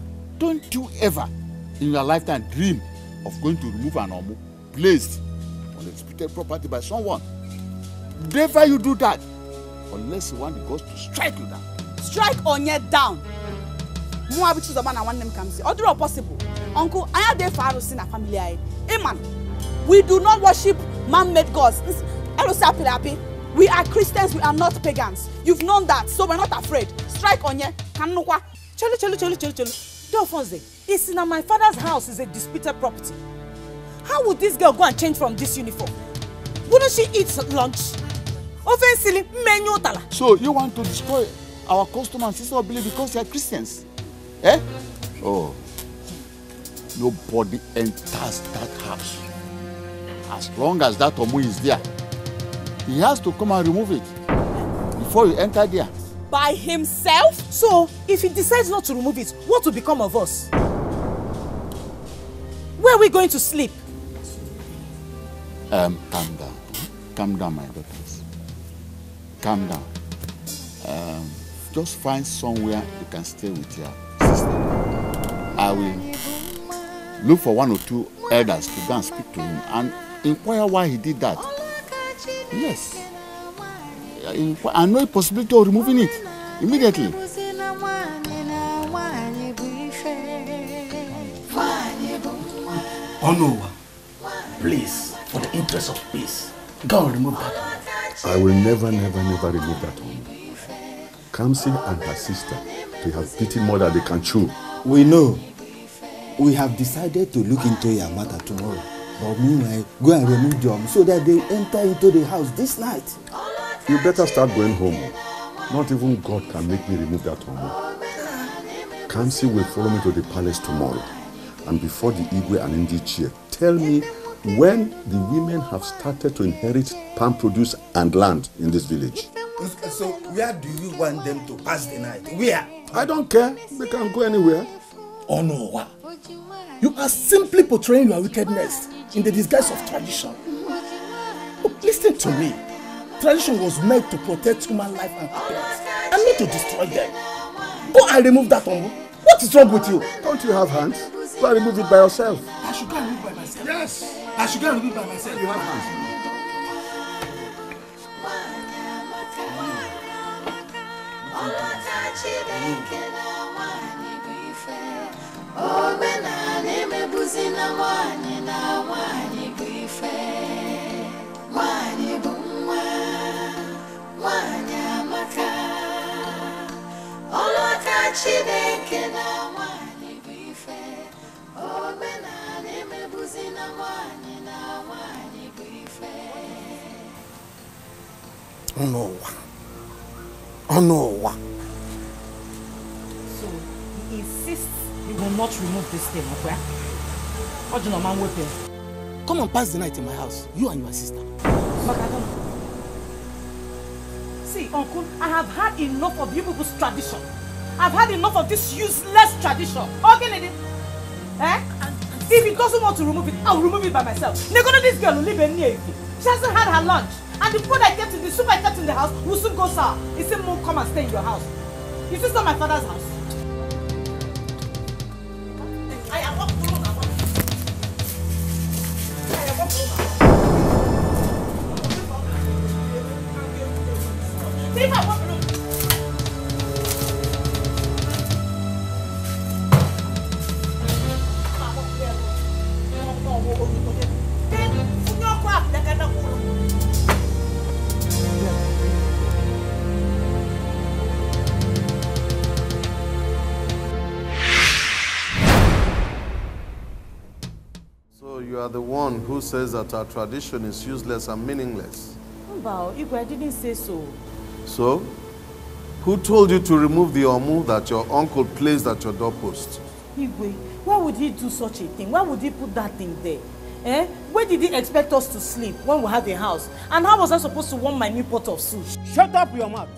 in your lifetime dream of going to remove an omu placed on exploited property by someone. Never you do that unless you want the ghost to strike you down. Strike Onye down. Although possible, Uncle, I have the Pharaohs in a family. Amen. We do not worship man-made gods. We are Christians, we are not pagans. You've known that, so we're not afraid. Strike Onye. Cholo. Alfonso, it's in my father's house is a disputed property. How would this girl go and change from this uniform? Wouldn't she eat lunch? So you want to destroy our customers instead of believe because they are Christians? Eh? Oh. Nobody enters that house. As long as that Omu is there, he has to come and remove it before you enter there. By himself? So, if he decides not to remove it, what will become of us? Where are we going to sleep? Calm down. Calm down, my daughters. Calm down. Just find somewhere you can stay with your sister. I will look for 1 or 2 elders to go and speak to him and inquire why he did that. Yes. I know a possibility of removing it immediately. Oh no, please, for the interest of peace, go and remove that. I will never remove that one. Kamsi and her sister, they have beaten more than they can chew. We know. We have decided to look into your matter tomorrow. But meanwhile, go and remove them so that they enter into the house this night. You better start going home. Not even God can make me remove that one. Kamsi will follow me to the palace tomorrow. And before the Igwe and Indi chair, tell me when the women have started to inherit palm produce and land in this village. So where do you want them to pass the night? Where? I don't care. They can go anywhere. Oh no. You are simply portraying your wickedness in the disguise of tradition. Look, listen to me. Tradition was meant to protect human life and happiness, and not to destroy them. Go and remove that one. What is wrong with you? Don't you have hands? Go and remove it by yourself. I should go and remove it by myself. Yes. I should go and remove it by myself. You have hands. Oh no. Oh no. So, he insists he will not remove this thing, okay? What do you know, man, with him? Come and pass the night in my house, you and your sister. See, Uncle, I have had enough of you people's tradition. I've had enough of this useless tradition. Okay, lady? Eh? If he doesn't want to remove it, I'll remove it by myself. Negotiate this girl will live in near you. She hasn't had her lunch. And the food I kept in the soup I kept in the house will soon go sour. He said, Mom, come and stay in your house. Is this not my father's house? I am not alone. Leave her alone. You are the one who says that our tradition is useless and meaningless. Wow, Igwe, I didn't say so. So, who told you to remove the omu that your uncle placed at your doorpost? Igwe, why would he do such a thing? Why would he put that thing there? Eh? Where did he expect us to sleep when we have a house? And how was I supposed to warm my new pot of soup? Shut up your mouth.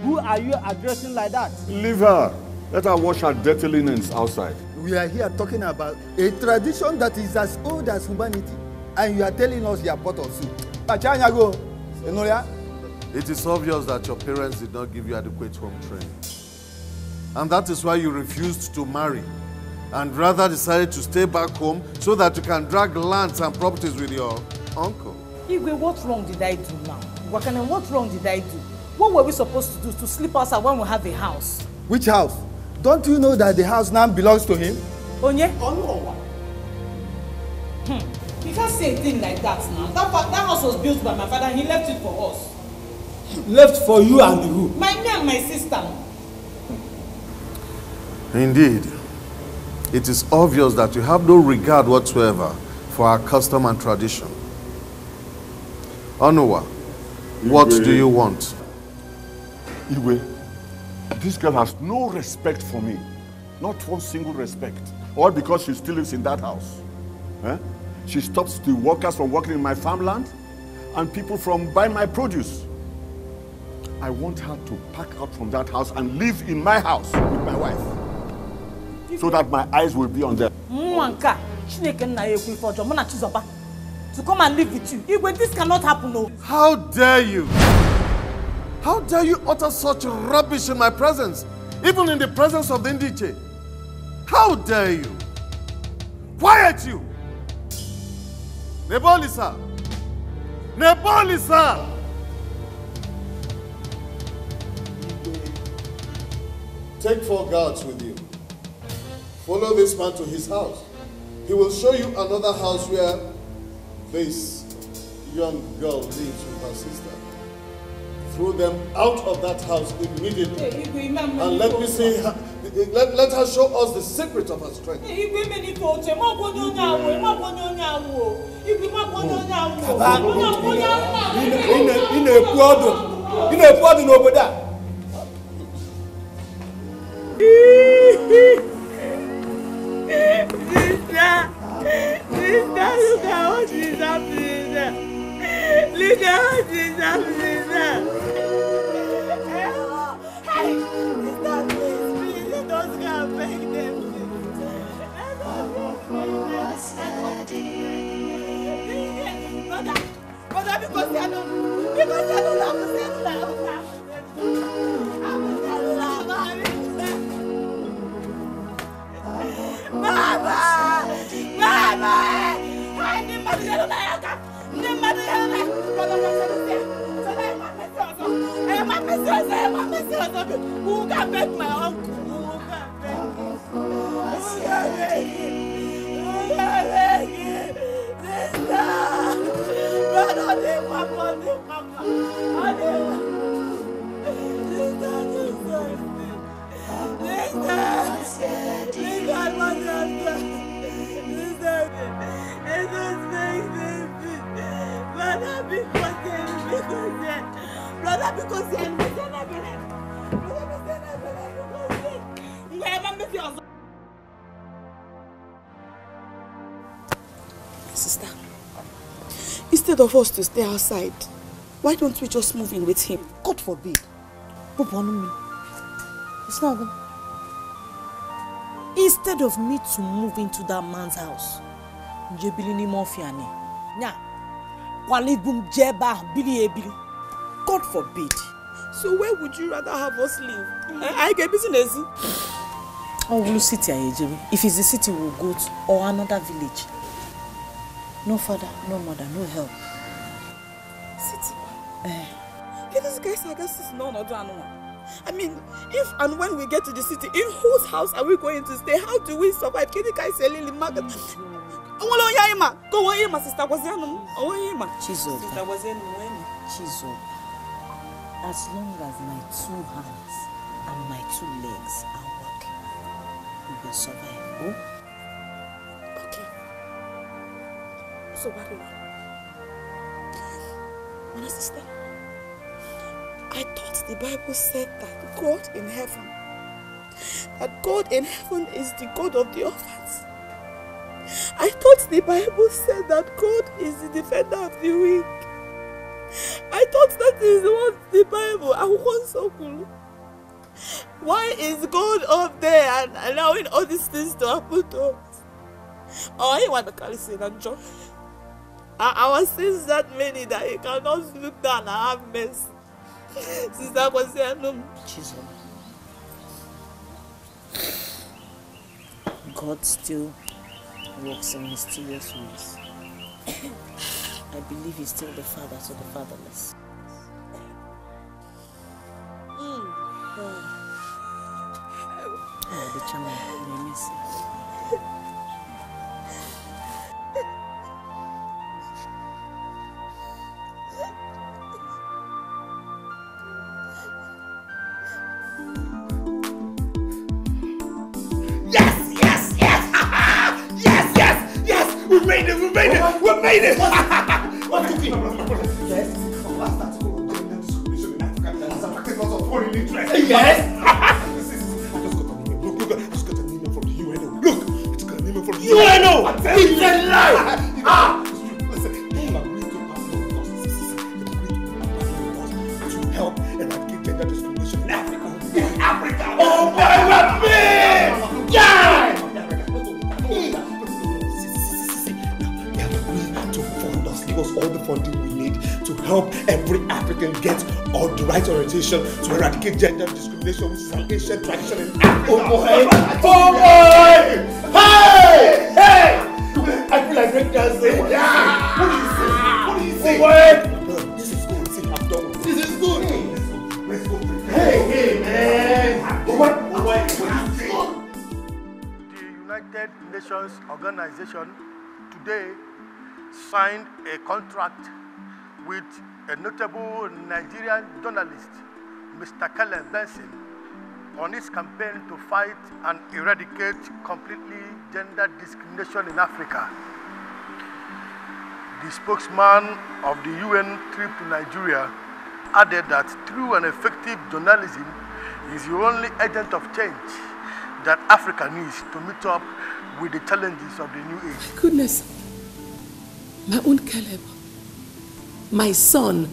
Who are you addressing like that? Leave her. Let her wash her dirty linens outside. We are here talking about a tradition that is as old as humanity, and you are telling us your pot of soup. It is obvious that your parents did not give you adequate home training. And that is why you refused to marry, and rather decided to stay back home so that you can drag lands and properties with your uncle. Igwe, what wrong did I do now? Wakane, what wrong did I do? What were we supposed to do to sleep outside when we have a house? Which house? Don't you know that the house now belongs to him? Onye? You can't say a thing like that now. That house was built by my father and he left it for us. Left for you and who? Me and my sister. Indeed, it is obvious that you have no regard whatsoever for our custom and tradition. Onuwa, What do you want? Igwe, this girl has no respect for me. Not one single respect. All because she still lives in that house. Eh? She stops the workers from working in my farmland and people from buying my produce. I want her to pack out from that house and live in my house with my wife. So that my eyes will be on them. To come and live with you. Igwe, this cannot happen, no. How dare you? How dare you utter such rubbish in my presence? Even in the presence of the Ndiche. How dare you? Quiet you! Nebolisa! Nebolisa! Take 4 guards with you. Follow this man to his house. He will show you another house where this young girl lives with her sister. Throw them out of that house immediately. And let me see her, let her show us the secret of her strength. Sister, look at what is happening there. Look at what is happening there. Hey, sister, please, let us go and beg them. Brother, because they are not Mama! Who can beg my uncle? Who can beg him? Sister, instead of us to stay outside, why don't we just move in with him? God forbid. It's not good. Instead of me to move into that man's house, God forbid. So where would you rather have us live? I get business. Oh, we'll sit here, if it's the city, we'll go to or another village. No father, no mother, no help. City? These guys, I guess, is no. I mean, if and when we get to the city, in whose house are we going to stay? How do we survive? Can you guys sell in the market? Sister was Chizo, as long as my 2 hands and my 2 legs are working, we will survive. Oh? Okay. So what do you want? My sister, I thought the Bible said that God in heaven is the God of the orphans. I thought the Bible said that God is the defender of the weak. I thought that is what the Bible. I want so cool. Why is God up there and allowing all these things to happen to us? Oh, I want to call sin and joy. Our sins that many that He cannot look down and have mercy. Sister was saying, no. God still works in mysterious ways. I believe He's still the father to the fatherless. Oh, the channel, may miss it. We made it! What's cooking? Yes. own interest. Yes. I just got an email. Look, I just got an email from the UNO. Look, I just got an email from the UNO. I'm telling you. It's a lie. Listen, they have agreed to partner with us. They've agreed to partner with us to help eradicate gender discrimination in Africa. In Africa. Oh my God! Yeah. Give us all the funding we need to help every African get all the right orientation to eradicate gender discrimination, which is an ancient tradition in Africa. Oh boy! Oh boy! Hey! Hey! I feel like breaking dancing. Yeah! What do you say? What do you say? This is good. See, I'm done with this. This is good. Let's go. Hey, man! What do you say? The United Nations Organization today signed a contract with a notable Nigerian journalist, Mr. Caleb Benson, on his campaign to fight and eradicate completely gender discrimination in Africa. The spokesman of the UN trip to Nigeria added that true and effective journalism is the only agent of change that Africa needs to meet up with the challenges of the new age. Goodness. My own Caleb, my son.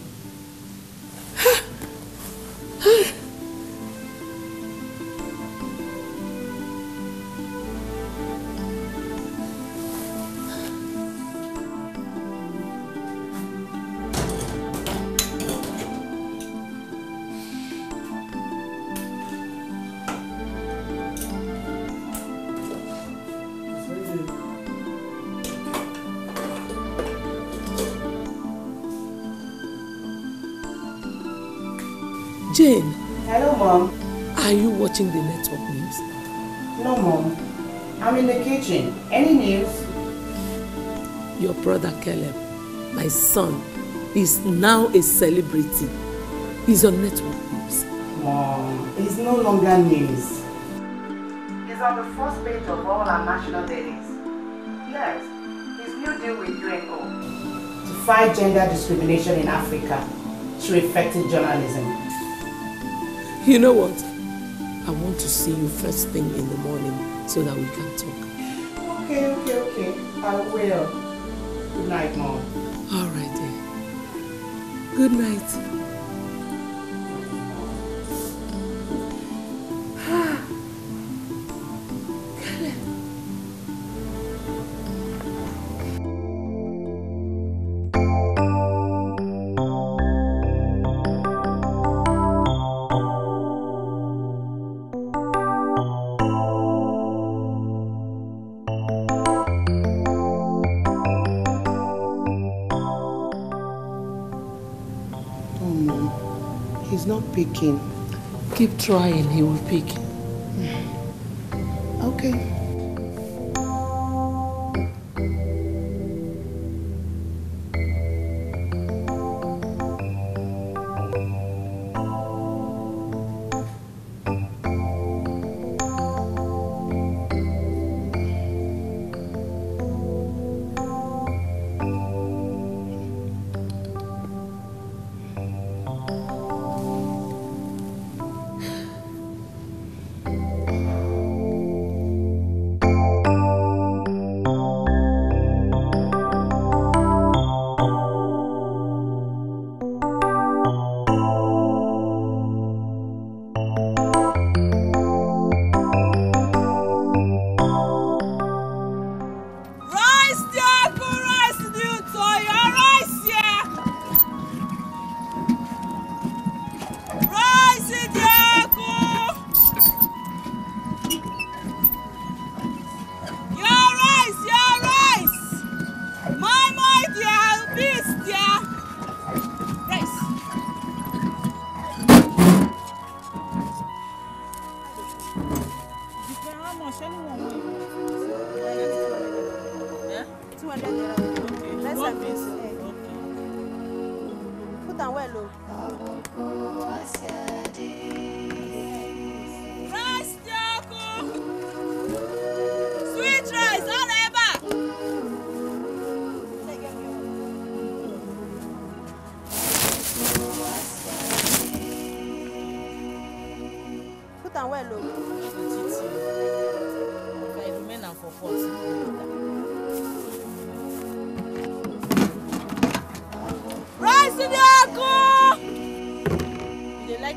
Jane. Hello, Mom. Are you watching the network news? No, Mom. I'm in the kitchen. Any news? Your brother Caleb, my son, is now a celebrity. He's on network news. Mom, it's no longer news. He's on the first page of all our national dailies. Yes, his new deal with UNO to fight gender discrimination in Africa through effective journalism. You know what? I want to see you first thing in the morning so that we can talk. Okay. I will. Good night, Mom. All right, dear. Good night. He's not picking. Keep trying, he will pick. Okay.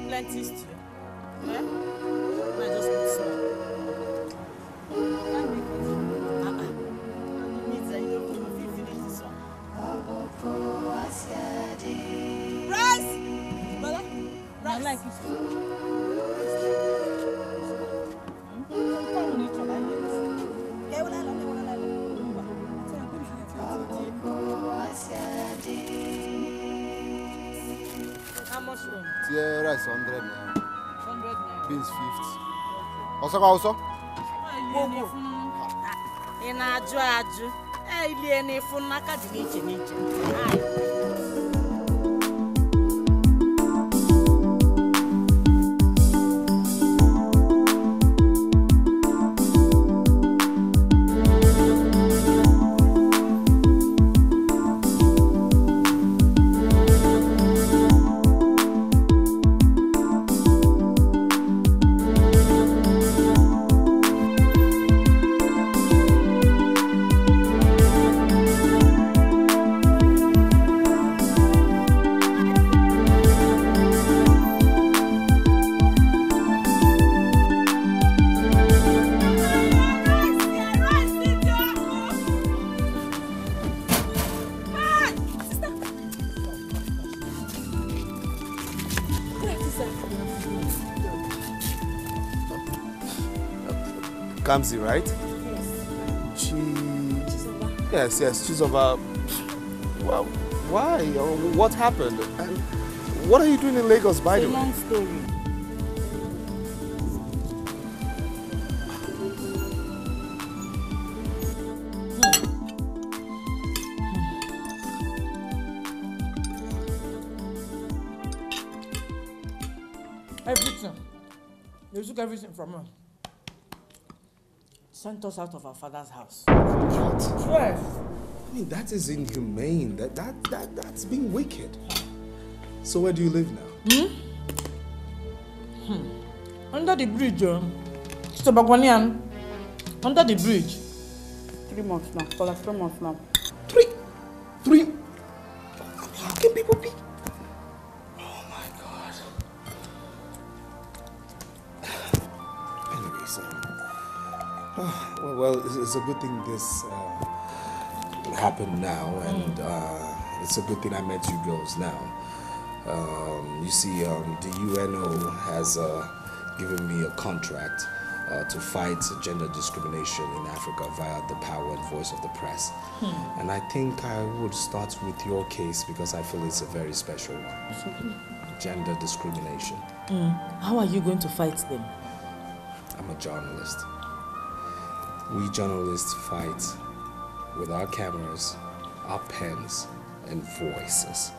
Plenty stew. Eh? I just put small. Can't make it. Meat and you don't finish this one. Rice! Brother, rice. I like it. How much one? Tier rice 100 naira. 100 naira. Beans 50. Also? Ị na-ajụ ajụ. Ilie n'efu n'aka dị n'iche n'iche. Kamsi, right? Yes. Yes, she's over. Well, why? What happened? And what are you doing in Lagos, by the way? It's a long story. Everything. They took everything from her. Sent us out of our father's house. What? Yes. I mean, that is inhumane. That's being wicked. So where do you live now? Under the bridge, Mr. Bagwanian. Under the bridge. 3 months now. For like 3 months now. Three? How can people be? Oh my God. Anyways, well, it's a good thing this happened now, and it's a good thing I met you girls now. You see, the UNO has given me a contract to fight gender discrimination in Africa via the power and voice of the press. And I think I would start with your case because I feel it's a very special one. Gender discrimination. How are you going to fight them? I'm a journalist. We journalists fight with our cameras, our pens, and voices.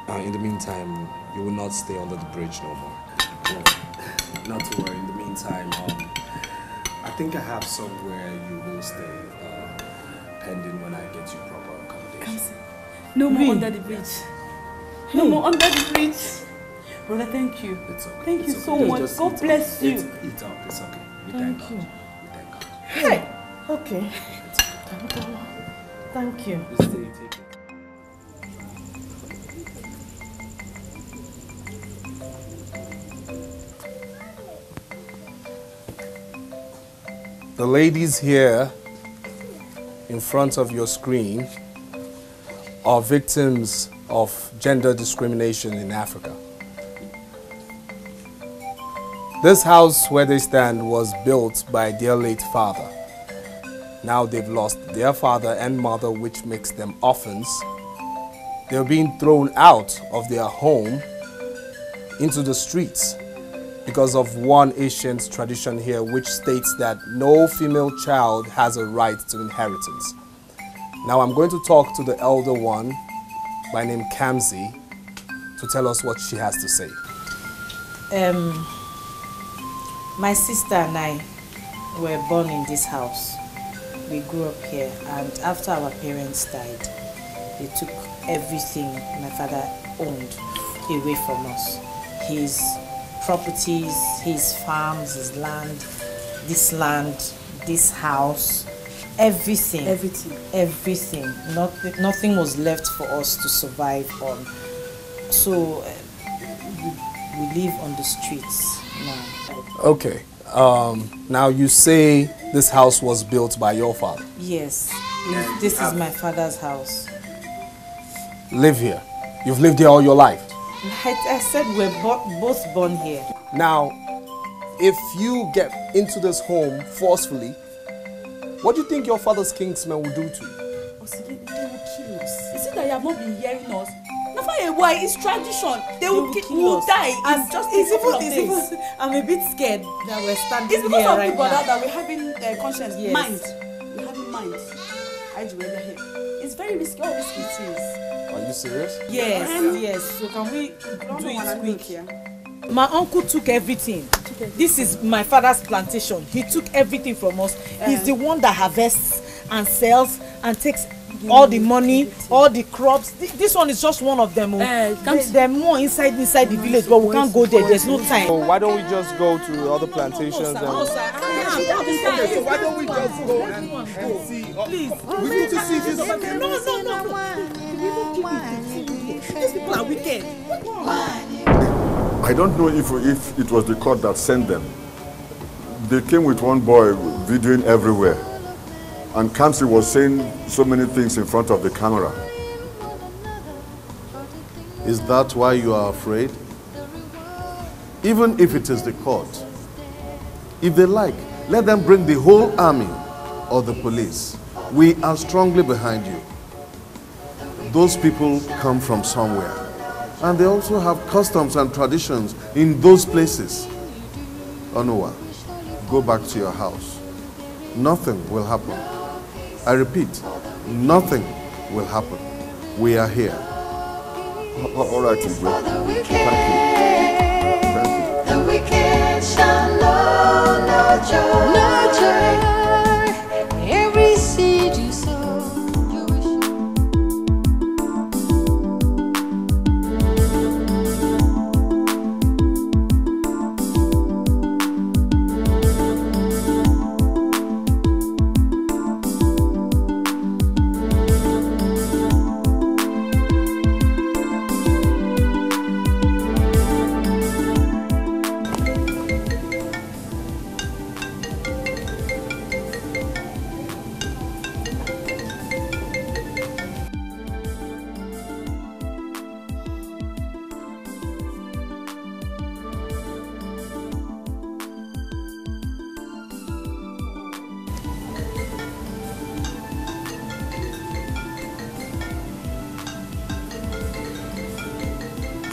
In the meantime, you will not stay under the bridge no more. Not to worry. In the meantime, I think I have somewhere you will stay, pending when I get you proper accommodation. No more under the bridge. No more under the bridge. Brother, thank you. It's okay. Thank you It's so okay. much. Just God bless you. Eat up. It's okay. We Thank thank you. God. We thank God. Hey. Okay. Thank you. The ladies here in front of your screen are victims of gender discrimination in Africa. This house where they stand was built by their late father. Now they've lost their father and mother, which makes them orphans. They're being thrown out of their home into the streets because of one ancient tradition here which states that no female child has a right to inheritance. Now I'm going to talk to the elder one by name Kamsi to tell us what she has to say. My sister and I were born in this house. We grew up here, and after our parents died, they took everything my father owned away from us. His properties, his farms, his land, this house, everything. Everything. Nothing was left for us to survive on. So we live on the streets now. Okay. Now you say this house was built by your father. Yes, this is my father's house. Live here. You've lived here all your life. I said we're both born here. Now, if you get into this home forcefully, what do you think your father's kingsmen will do to you? They will kill us. Is it that you have not been hearing us? Why? It's tradition. They will die in just a couple of days. I'm a bit scared that we're standing here right now. It's because of the that we're having conscience, mind. We're having mind. It's very risky. How risky it is. Are you serious? Yes. So can we do it quick? My uncle took everything. This is my father's plantation. He took everything from us. He's the one that harvests and sells and takes all the money, all the crops. This one is just one of them. There are more inside the village, but we can't go there. There's no time. So why don't we just go to other plantations? Why don't we just go and see? Please. We need to see this. No. These people are wicked. I don't know if it was the court that sent them. They came with one boy videoing everywhere. And Kamsi was saying so many things in front of the camera. Is that why you are afraid? Even if it is the court, if they like, let them bring the whole army or the police. We are strongly behind you. Those people come from somewhere. And they also have customs and traditions in those places. Onowa, go back to your house. Nothing will happen. I repeat, nothing will happen. We are here. All right, Igwe. Thank you. The wicked shall know no joy. Every seed you sow.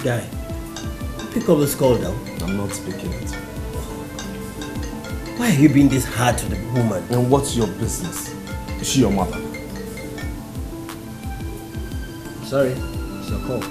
Guy, pick up this call now. I'm not speaking it. Why are you being this hard to the woman? And what's your business? Is she your mother? Sorry, it's your call.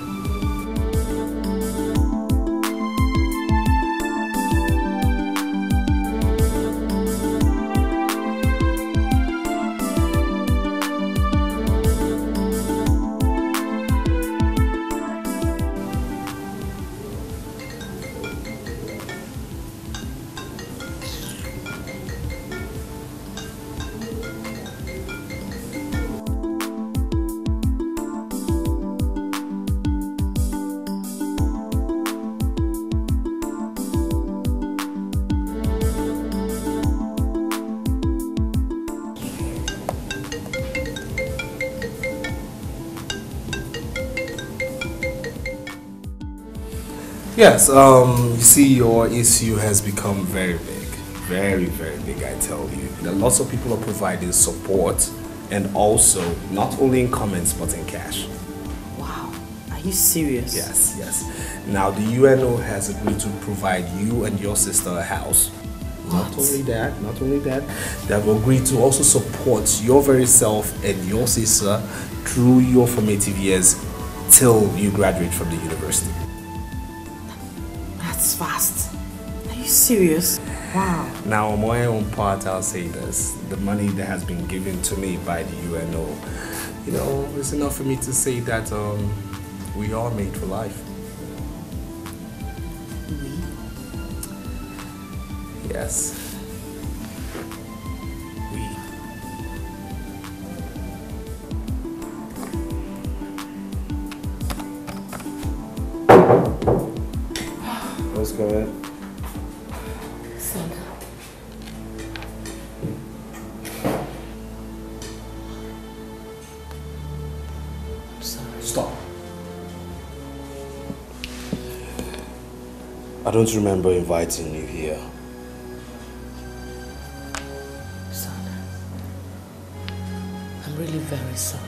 Yes, you see, your issue has become very big. Very, very big, I tell you. There are lots of people are providing support and also not only in comments but in cash. Wow, are you serious? Yes. Now the UNO has agreed to provide you and your sister a house. Not only that, they have agreed to also support your very self and your sister through your formative years till you graduate from the university. That's fast. Are you serious? Wow. Now, on my own part, I'll say this. The money that has been given to me by the UNO, you know, it's enough for me to say that we are made for life. Yes. Please go ahead. Son. I'm sorry. Stop. I don't remember inviting you here. Son, I'm really very sorry.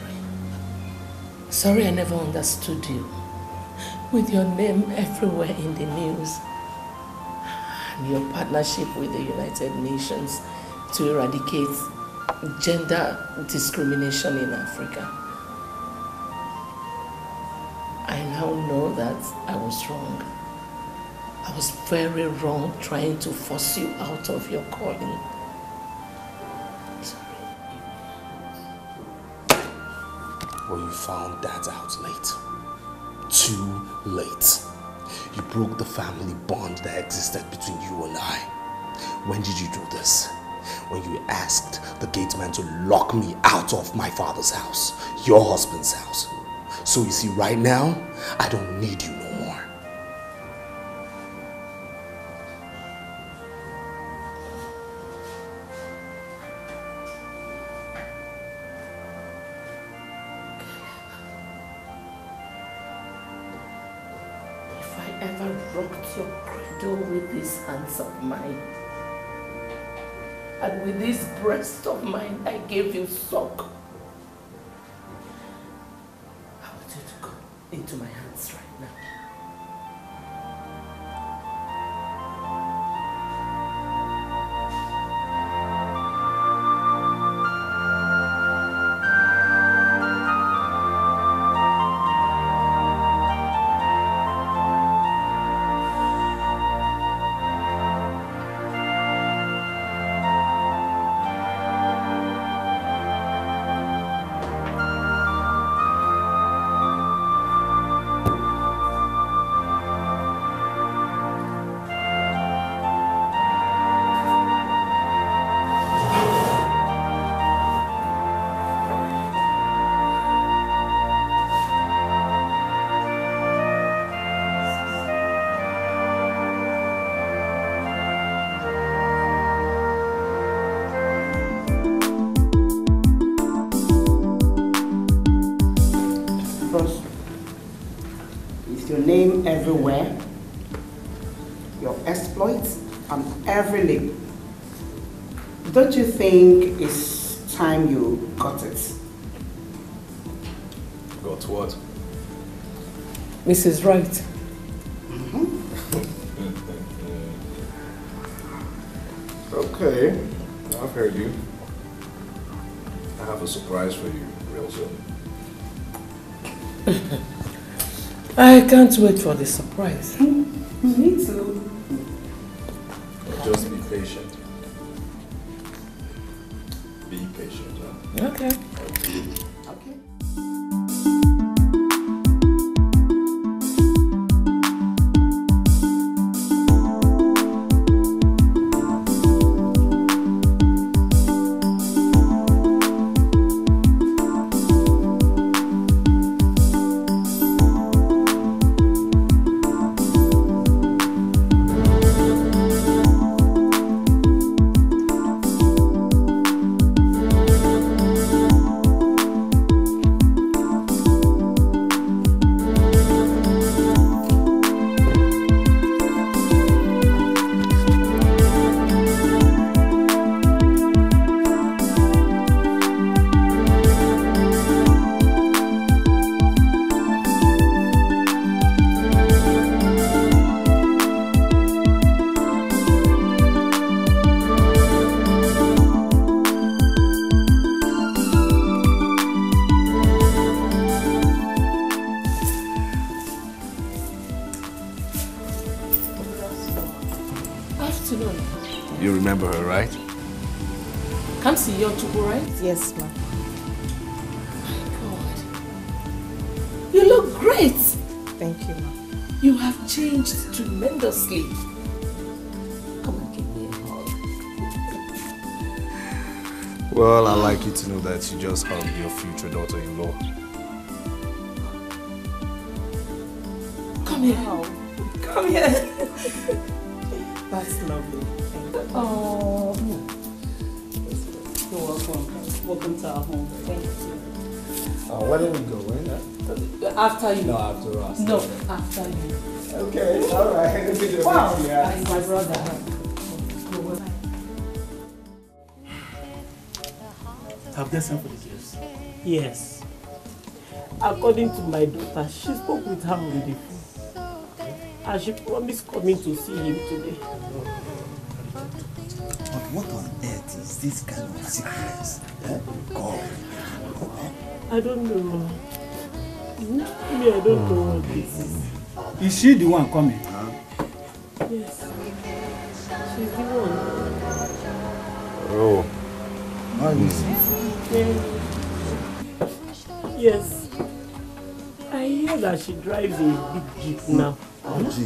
Sorry I never understood you. With your name everywhere in the news. And your partnership with the United Nations to eradicate gender discrimination in Africa. I now know that I was wrong. I was very wrong trying to force you out of your calling. Well, you found that out late. Too late. You broke the family bond that existed between you and I. When did you do this? When you asked the gateman to lock me out of my father's house, your husband's house. So you see, right now, I don't need you no more. If I ever rocked your cradle with these hands of mine, and with this breast of mine I gave you suck, I want you to go into my hands right now. Name everywhere, your exploits on every lip. Don't you think it's time you got it? Got what? Mrs. Wright. Okay, I've heard you. I have a surprise for you real soon. I can't wait for the surprise. Me too. Just be patient. Be patient, huh? Okay. You remember her, right? Come see your Chuku, right? Yes, ma'am. My God. You look great. Thank you, ma'am. You have changed tremendously. Come and give me a hug. Well, I'd like you to know that you just hugged your future daughter-in-law. Come here. Come here. That's lovely. Oh. You're welcome. Welcome to our home. Thank you. Where do we go? After you. No, after us. No, after you. Okay, all right. Wow, yeah. that's my brother. Have they sent for the gifts? Yes. According to my daughter, she spoke with her on the phone. And she promised coming to see him today. But what on earth is this kind of sickness? God. I don't know. Me, I don't know what this is. Is she the one coming? Yes. She's the one. Oh. Yes. I hear that she drives a big jeep now. And she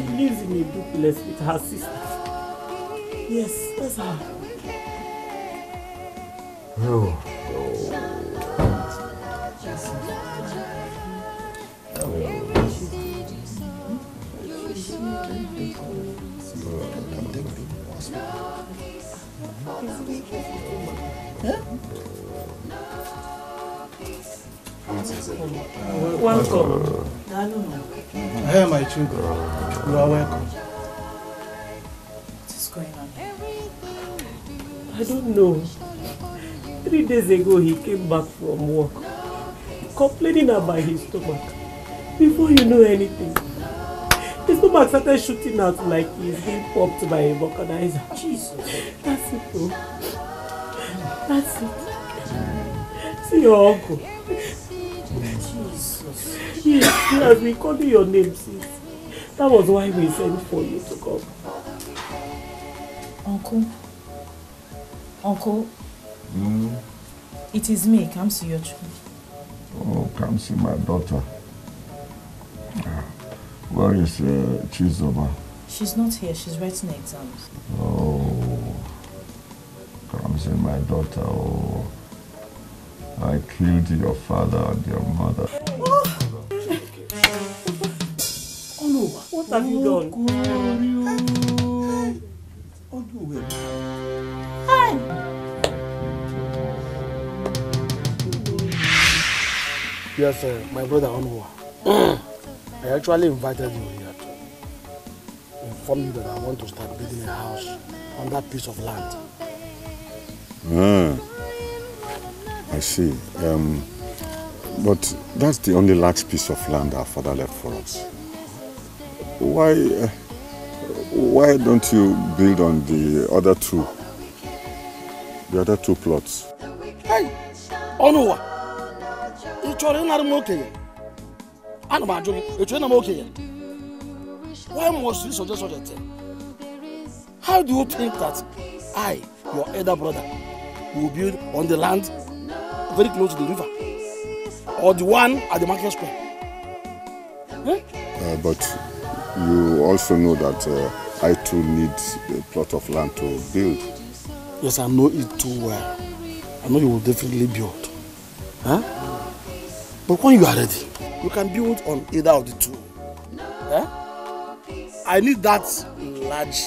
lives in a duplex with her sister. Yes, that's her. Oh. Welcome. Hey, my children. You are welcome. What is going on? I don't know. 3 days ago, he came back from work, complaining about his stomach. Before you know anything, his stomach started shooting out like he's being popped by a vulcanizer. Jesus. That's it, though. That's it. See your uncle. Jesus. Yes, he has been calling your name since. That was why we sent for you to come. Uncle. It is me, Kamsi Yochu. Oh, Kamsi, my daughter. Where is Chizoba? She's not here. She's writing exams. Oh, Kamsi, my daughter. Oh, I killed your father and your mother. Oh no, what have you done? Yes, my brother Onwa. I actually invited you here to inform you that I want to start building a house on that piece of land. I see. But that's the only large piece of land our father left for us. Why don't you build on the other two? The other 2 plots? Hey! Onwa! It's okay. Why must you suggest such a thing? How do you think that I, your elder brother, will build on the land very close to the river? Or the one at the market square? But you also know that I too need a plot of land to build. Yes, I know it too well. I know you will definitely build. Huh? But when you are ready, you can build on either of the 2. Huh? I need that large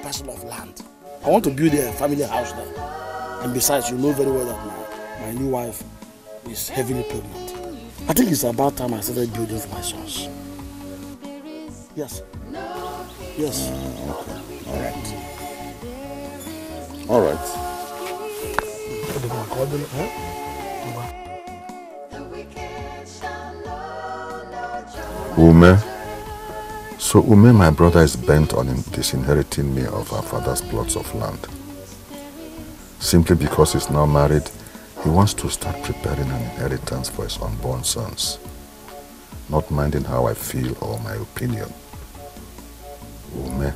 parcel of land. I want to build a family house there. And besides, you know very well that my new wife is heavily pregnant. I think it's about time I started building for my sons. Yes. Yes. Okay. All right. Ume. So Ume, my brother, is bent on disinheriting me of our father's plots of land. Simply because he's now married, he wants to start preparing an inheritance for his unborn sons, not minding how I feel or my opinion. Ume.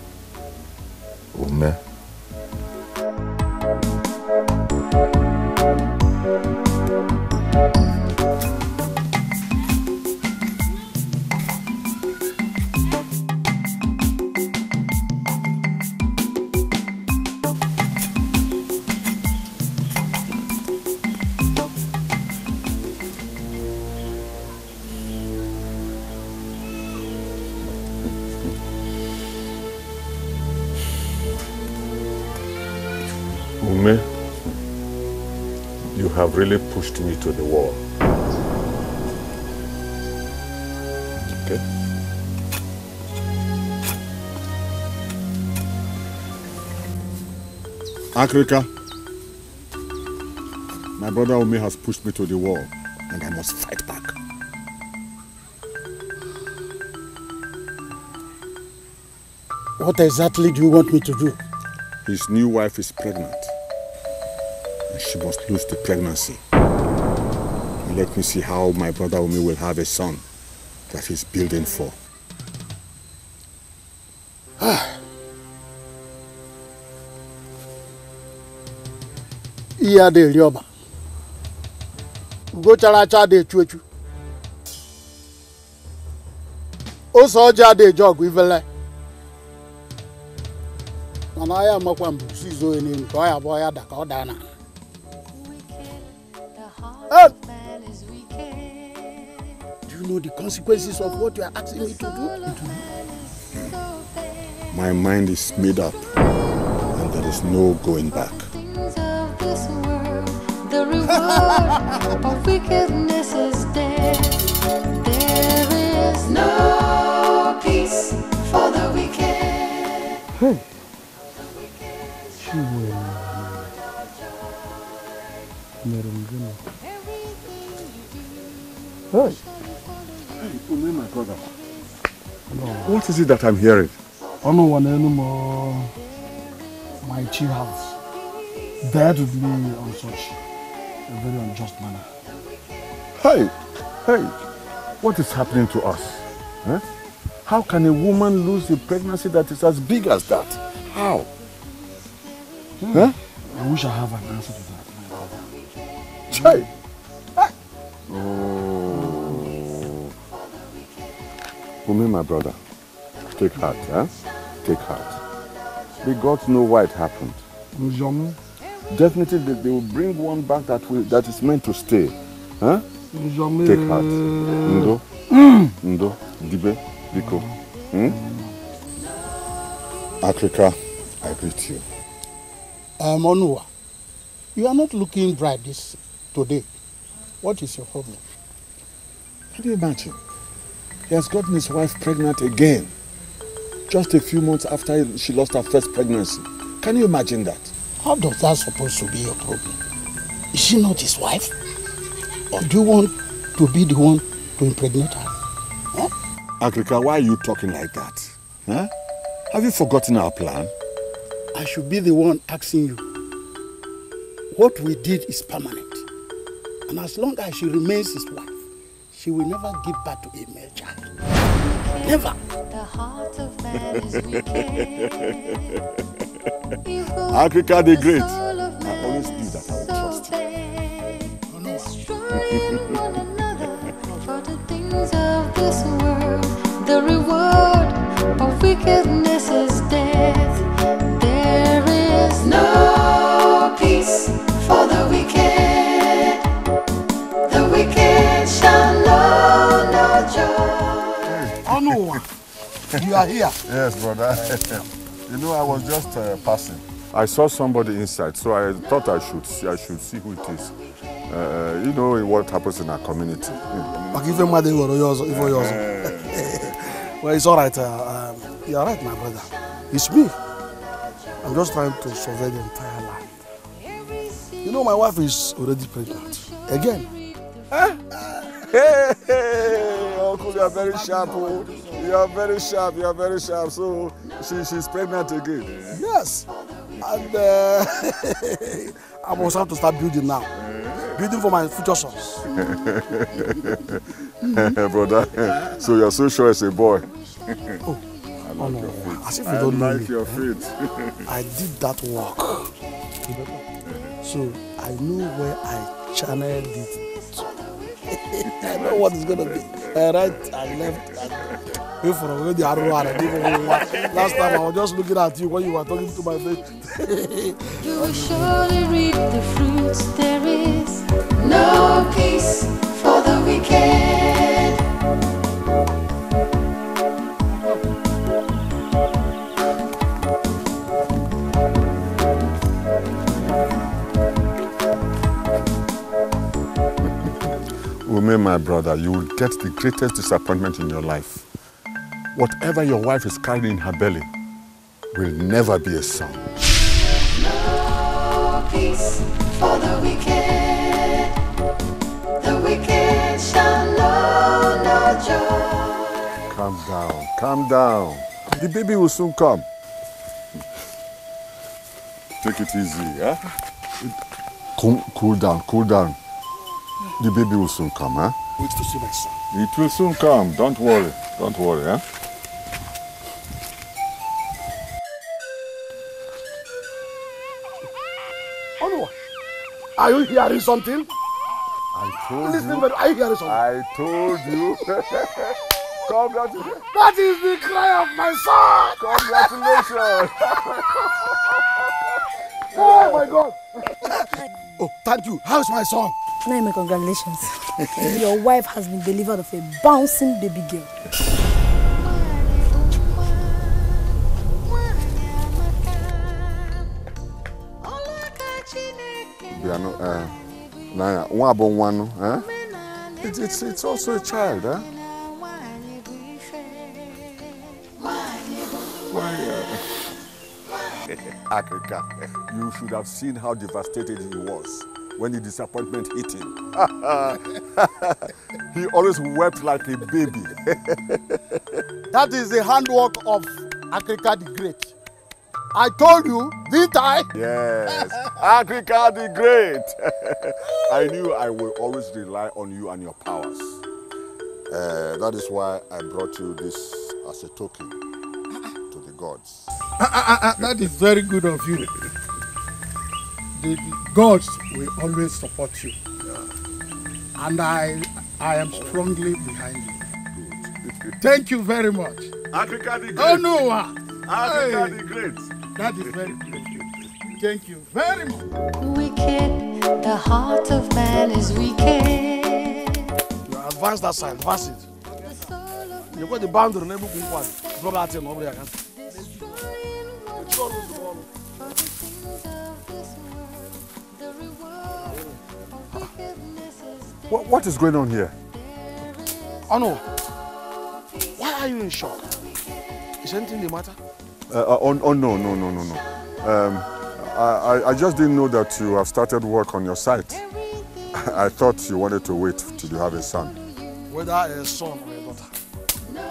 You have really pushed me to the wall. Okay? Akrika, my brother Umi has pushed me to the wall, and I must fight back. What exactly do you want me to do? His new wife is pregnant, and she must lose the pregnancy. And let me see how my brother Umi will have a son that he's building for. Iya de Rioba. Go characha de chuchu. O soja de jog ivele. Mana ya makwa mbusi zo eni nko ya boya da ka odana. Do you know the consequences of what you are asking me to do? My mind is made up, and there is no going back. The reward of wickedness is dead. There is no peace for the wicked. Hey. Hey, Umi, my brother. What is it that I'm hearing? I don't want any more. My chief house. Dead with me on such a very unjust manner. Hey, what is happening to us? Huh? How can a woman lose a pregnancy that is as big as that? How? Huh? I wish I have an answer to that, my brother. Hey. Oh. Umi, my brother, take heart, huh? Take heart. The gods know why it happened. Definitely they will bring one back that is meant to stay. Huh? Take heart. Ndo. Ndo. Dibe. Biko. Africa, I greet you. Onua, you are not looking bright today. What is your problem? Can you imagine? He has gotten his wife pregnant again. Just a few months after she lost her first pregnancy. Can you imagine that? How does that supposed to be your problem? Is she not his wife? Or do you want to be the one to impregnate her? Huh? Agrika, why are you talking like that? Huh? Have you forgotten our plan? I should be the one asking you. What we did is permanent. And as long as she remains his wife, she will never give birth to a male child. Never. The heart of man is wicked. Africa the Great. I always knew that I would trust you. Destroying one another for the things of this world. The reward of wickedness is death. There is no peace for the wicked. The wicked shall know no joy. Onua, you are here. Yes, brother. You know, I was just passing. I saw somebody inside, so I thought I should see who it is. You know what happens in our community. Well, it's all right. You are right, my brother. It's me. I'm just trying to survey the entire land. You know, my wife is already pregnant. Again. Hey, Uncle, you are very sharp. Oh. You are very sharp. You are very sharp. So she's pregnant again. Yes. And I must have to start building now. Building for my future sons. Brother, so you are so sure it's a boy. Oh, no. As if you don't know me. Your feet. I did that work. So I know where I channeled it. I know what it's gonna be. Right and left. Wait for the last time I was just looking at you when you were talking to my face. You will surely reap the fruits. There is no peace for the wicked. Ume, my brother, you will get the greatest disappointment in your life. Whatever your wife is carrying in her belly will never be a son. No peace for the wicked. The wicked shall know no joy. Calm down, calm down. The baby will soon come. Take it easy, eh? Cool down, cool down. The baby will soon come, huh? Wait to see my son. It will soon come. Don't worry, eh? Onua, are you hearing something? I told Listen, you. but are you hearing something? I told you. Congratulations. That is the cry of my son. Congratulations. Oh my God. Oh, thank you. How's my son? Naime, congratulations. Your wife has been delivered of a bouncing baby girl. It's also a child, huh? Africa, you should have seen how devastated he was when the disappointment hit him. He always wept like a baby. That is the handwork of Africa the Great. I told you, didn't I? Yes, Africa the Great. I knew I will always rely on you and your powers. That is why I brought you this as a token to the gods. That is very good of you. The gods will always support you. And I am strongly behind you. Thank you very much. Africa the Great. Oh no! Africa the Great. That is very good. Thank you very much. Wicked, the heart of man is wicked. You advance that side, advance it. You got the boundary, never go one. Drop that thing over there. What is going on here? Oh no. Why are you in shock? Is anything the matter? No. I just didn't know that you have started work on your site. I thought you wanted to wait till you have a son. Whether a son or a daughter.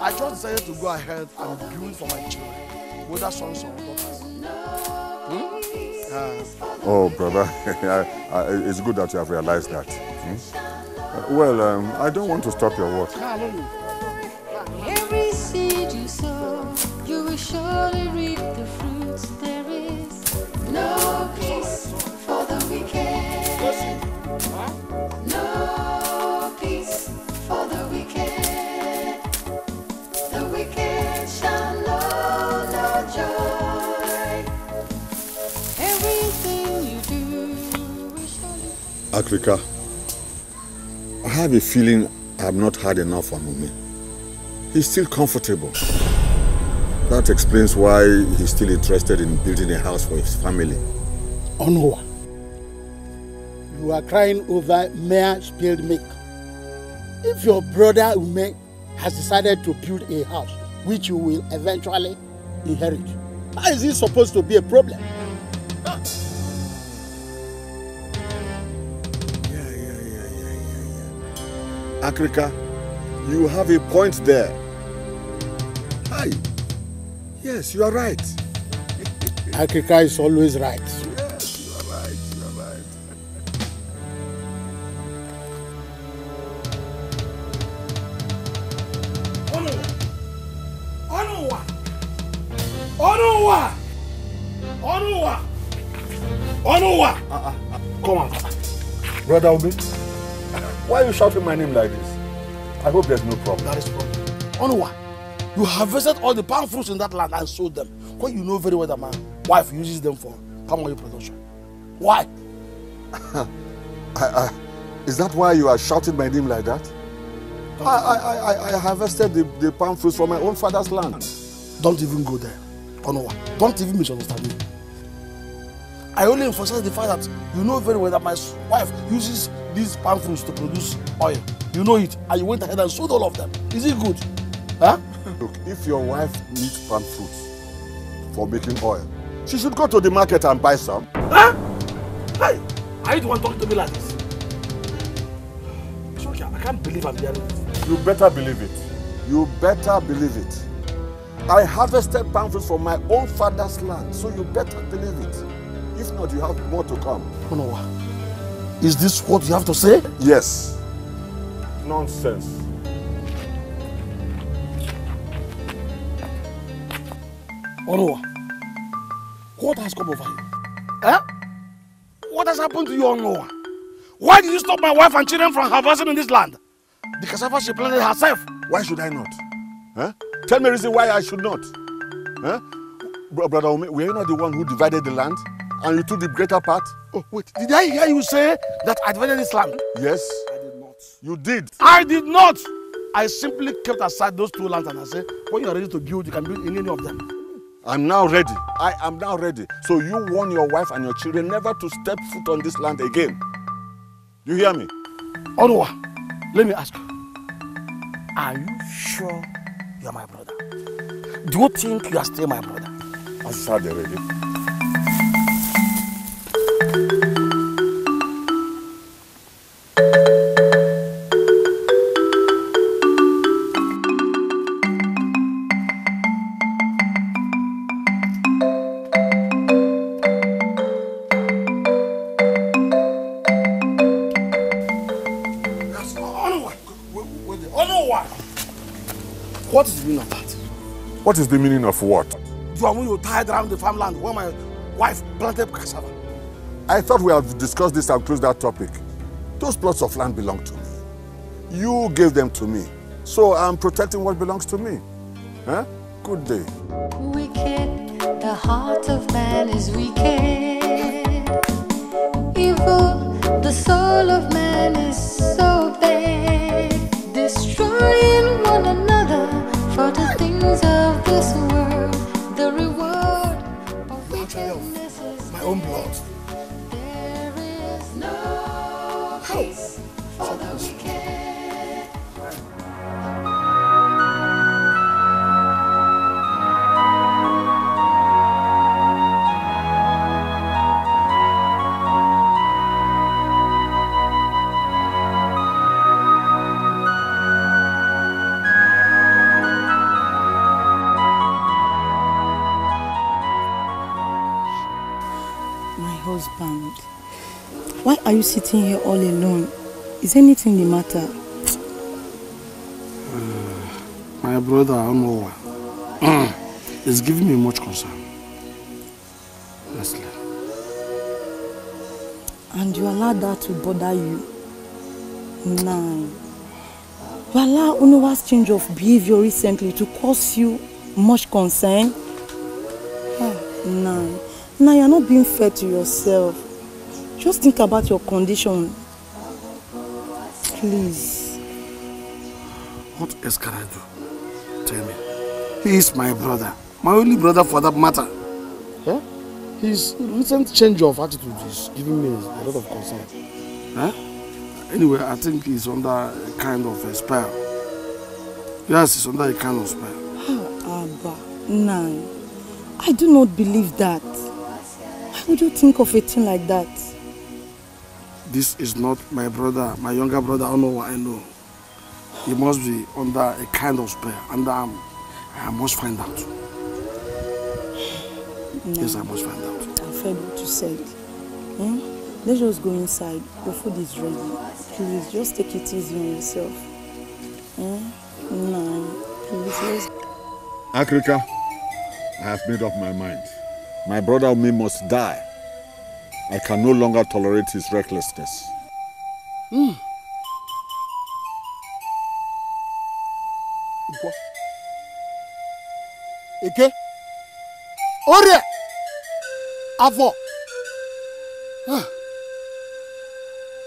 I just decided to go ahead and build for my children. Whether sons or daughters. Oh, brother, it's good that you have realized that. Well, I don't want to stop your work. Every seed you sow, you will surely reap the fruits. There is no peace for the wicked. No peace for the wicked. The wicked shall know no joy. Everything you do will surely... Africa, I have a feeling I have not had enough from Ume. He's still comfortable. That explains why he's still interested in building a house for his family. Onua, you are crying over mere spilled milk. If your brother Ume has decided to build a house which you will eventually inherit, how is it supposed to be a problem? Africa, you have a point there. Hi. Yes, you are right. Africa is always right. Yes, you are right. You are right. Onua! Come on. Brother Obi, why are you shouting my name like this? I hope there's no problem. That is the problem. Onua, you harvested all the palm fruits in that land and sold them. Because you know very well that my wife uses them for palm oil production. Why? Is that why you are shouting my name like that? I harvested the palm fruits from my own father's land. Don't even go there. Onua, don't even misunderstand me. I only emphasize the fact that you know very well that my wife uses these palm fruits to produce oil. You know it, and you went ahead and sold all of them. Is it good? Huh? Look, if your wife needs palm fruits for making oil, she should go to the market and buy some. Huh? Hey, are you the one talking to me like this? It's okay, I can't believe I'm hearing this. You better believe it. You better believe it. I harvested palm fruits from my own father's land, so you better believe it. If not, you have more to come. Oh no. Is this what you have to say? Yes. Nonsense. Onowa, what has come over you? Eh? What has happened to you, Onowa? Why did you stop my wife and children from harvesting in this land? The cassava she planted herself. Why should I not? Huh? Tell me a reason why I should not. Huh? Brother Ome, were you not the one who divided the land? And you took the greater part? Oh, wait. Did I hear you say that I divided this land? Yes. I did not. You did. I did not. I simply kept aside those 2 lands and I said, when you are ready to build, you can build in any of them. I'm now ready. I am now ready. So you warn your wife and your children never to step foot on this land again. You hear me? Onowa, let me ask you. Are you sure you are my brother? Do you think you are still my brother? I said already. What is the meaning of that? What is the meaning of what? You are when you tied around the farmland where my wife planted cassava. I thought we had discussed this and closed that topic. Those plots of land belong to me. You gave them to me. So I'm protecting what belongs to me. Huh? Good day. Wicked, the heart of man is wicked. Evil, the soul of man is so bad. Destroying one another for the things of this world. The reward of wickedness is my own blood. There is no peace for the wicked. Husband, why are you sitting here all alone? Is anything the matter? My brother Onowa is giving me much concern. Honestly. And you allow that to bother you? Nah. You allow Onowa's change of behavior recently to cause you much concern? Nah. Now you're not being fair to yourself. Just think about your condition. Please. What else can I do? Tell me. He is my brother. My only brother for that matter. Yeah? His recent change of attitude is giving me a lot of concern. Huh? Anyway, I think he's under a kind of a spell. Yes, he's under a kind of spell. Abba, nah. I do not believe that. Why would you think of a thing like that? This is not my brother, my younger brother. I don't know what I know. He must be under a kind of spell, and I must find out. No. Yes, I must find out. I've heard what you said. Let's just go inside. The food is ready. Please, just take it easy on yourself. No, please, let's... Africa, I have made up my mind. My brother Omi must die. I can no longer tolerate his recklessness. Ike? Ore! Avo!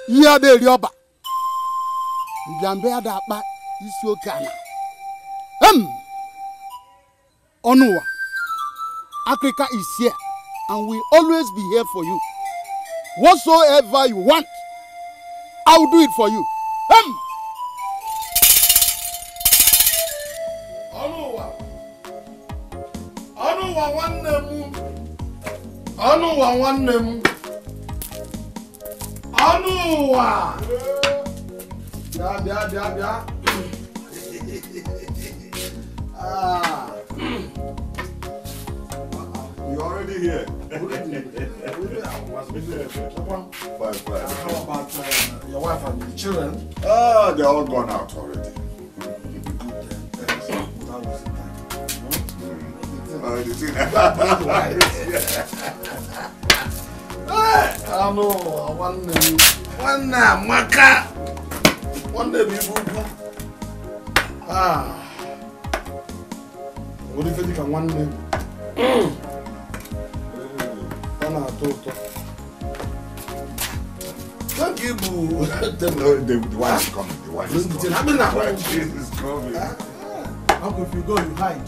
Ihe ada eri ọba. Mbịambe ada akpa isi oke ana. Onuwa. Africa is here. and will always be here for you. Whatsoever you want, I will do it for you. You're already here. Fine. How about your wife and the children? They're all gone out already. What if you can one name? Thank you, boo. The wife is coming. The wife is coming. The wife is coming. How if you go, you hide?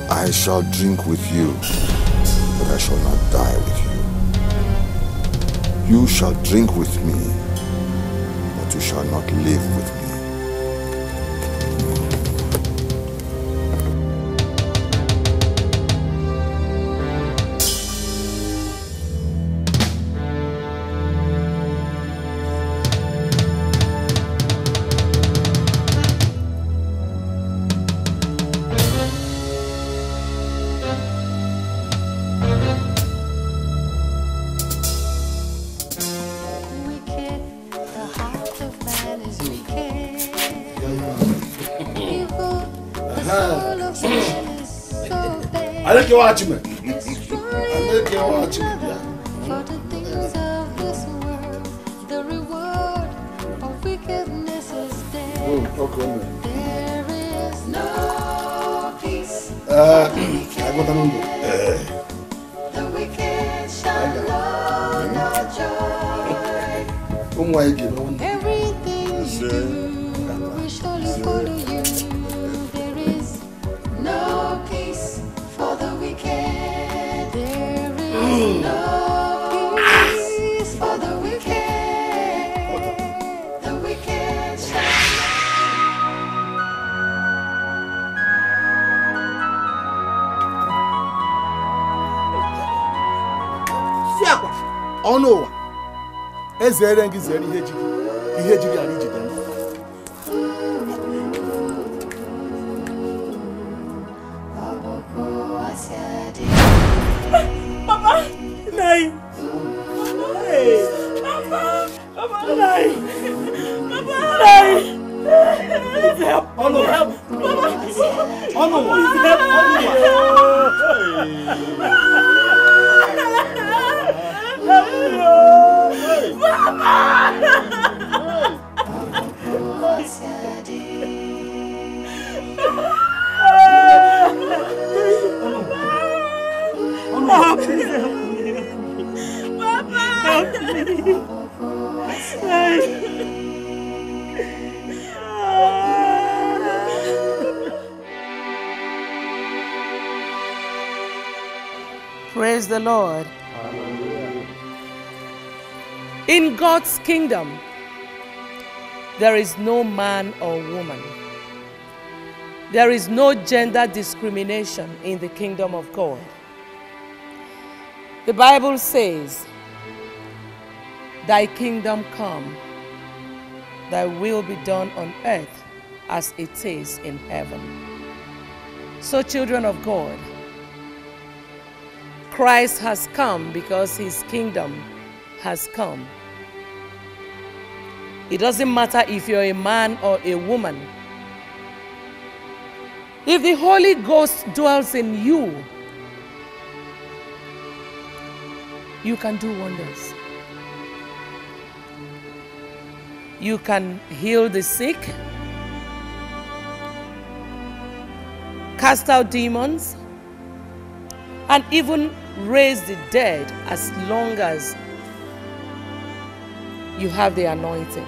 I shall drink with you, but I shall not die with you. You shall drink with me, but you shall not live with me. I like your watchman. I like your watchman. For the things of this world, the reward of wickedness is death. There is no peace. I got a number. The wicked shall know no joy. Everything you do will surely follow you. There is no peace for the wicked. There is no peace for the wicked. The wicked shall. Siakwa, ọnụ ụwa. Ezere ngị zere ihe jiri anyị jide m. Papa, Nai. Hey, Papa, Nai. Papa, Nai. Help. Help. Praise the Lord. In God's kingdom, there is no man or woman. There is no gender discrimination in the kingdom of God. The Bible says, "Thy kingdom come, thy will be done on earth as it is in heaven." So, children of God, Christ has come because his kingdom has come. It doesn't matter if you're a man or a woman. If the Holy Ghost dwells in you, you can do wonders. You can heal the sick, cast out demons, and even raise the dead as long as you have the anointing.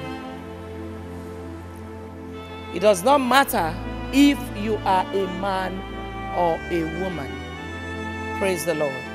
It does not matter if you are a man or a woman. Praise the Lord.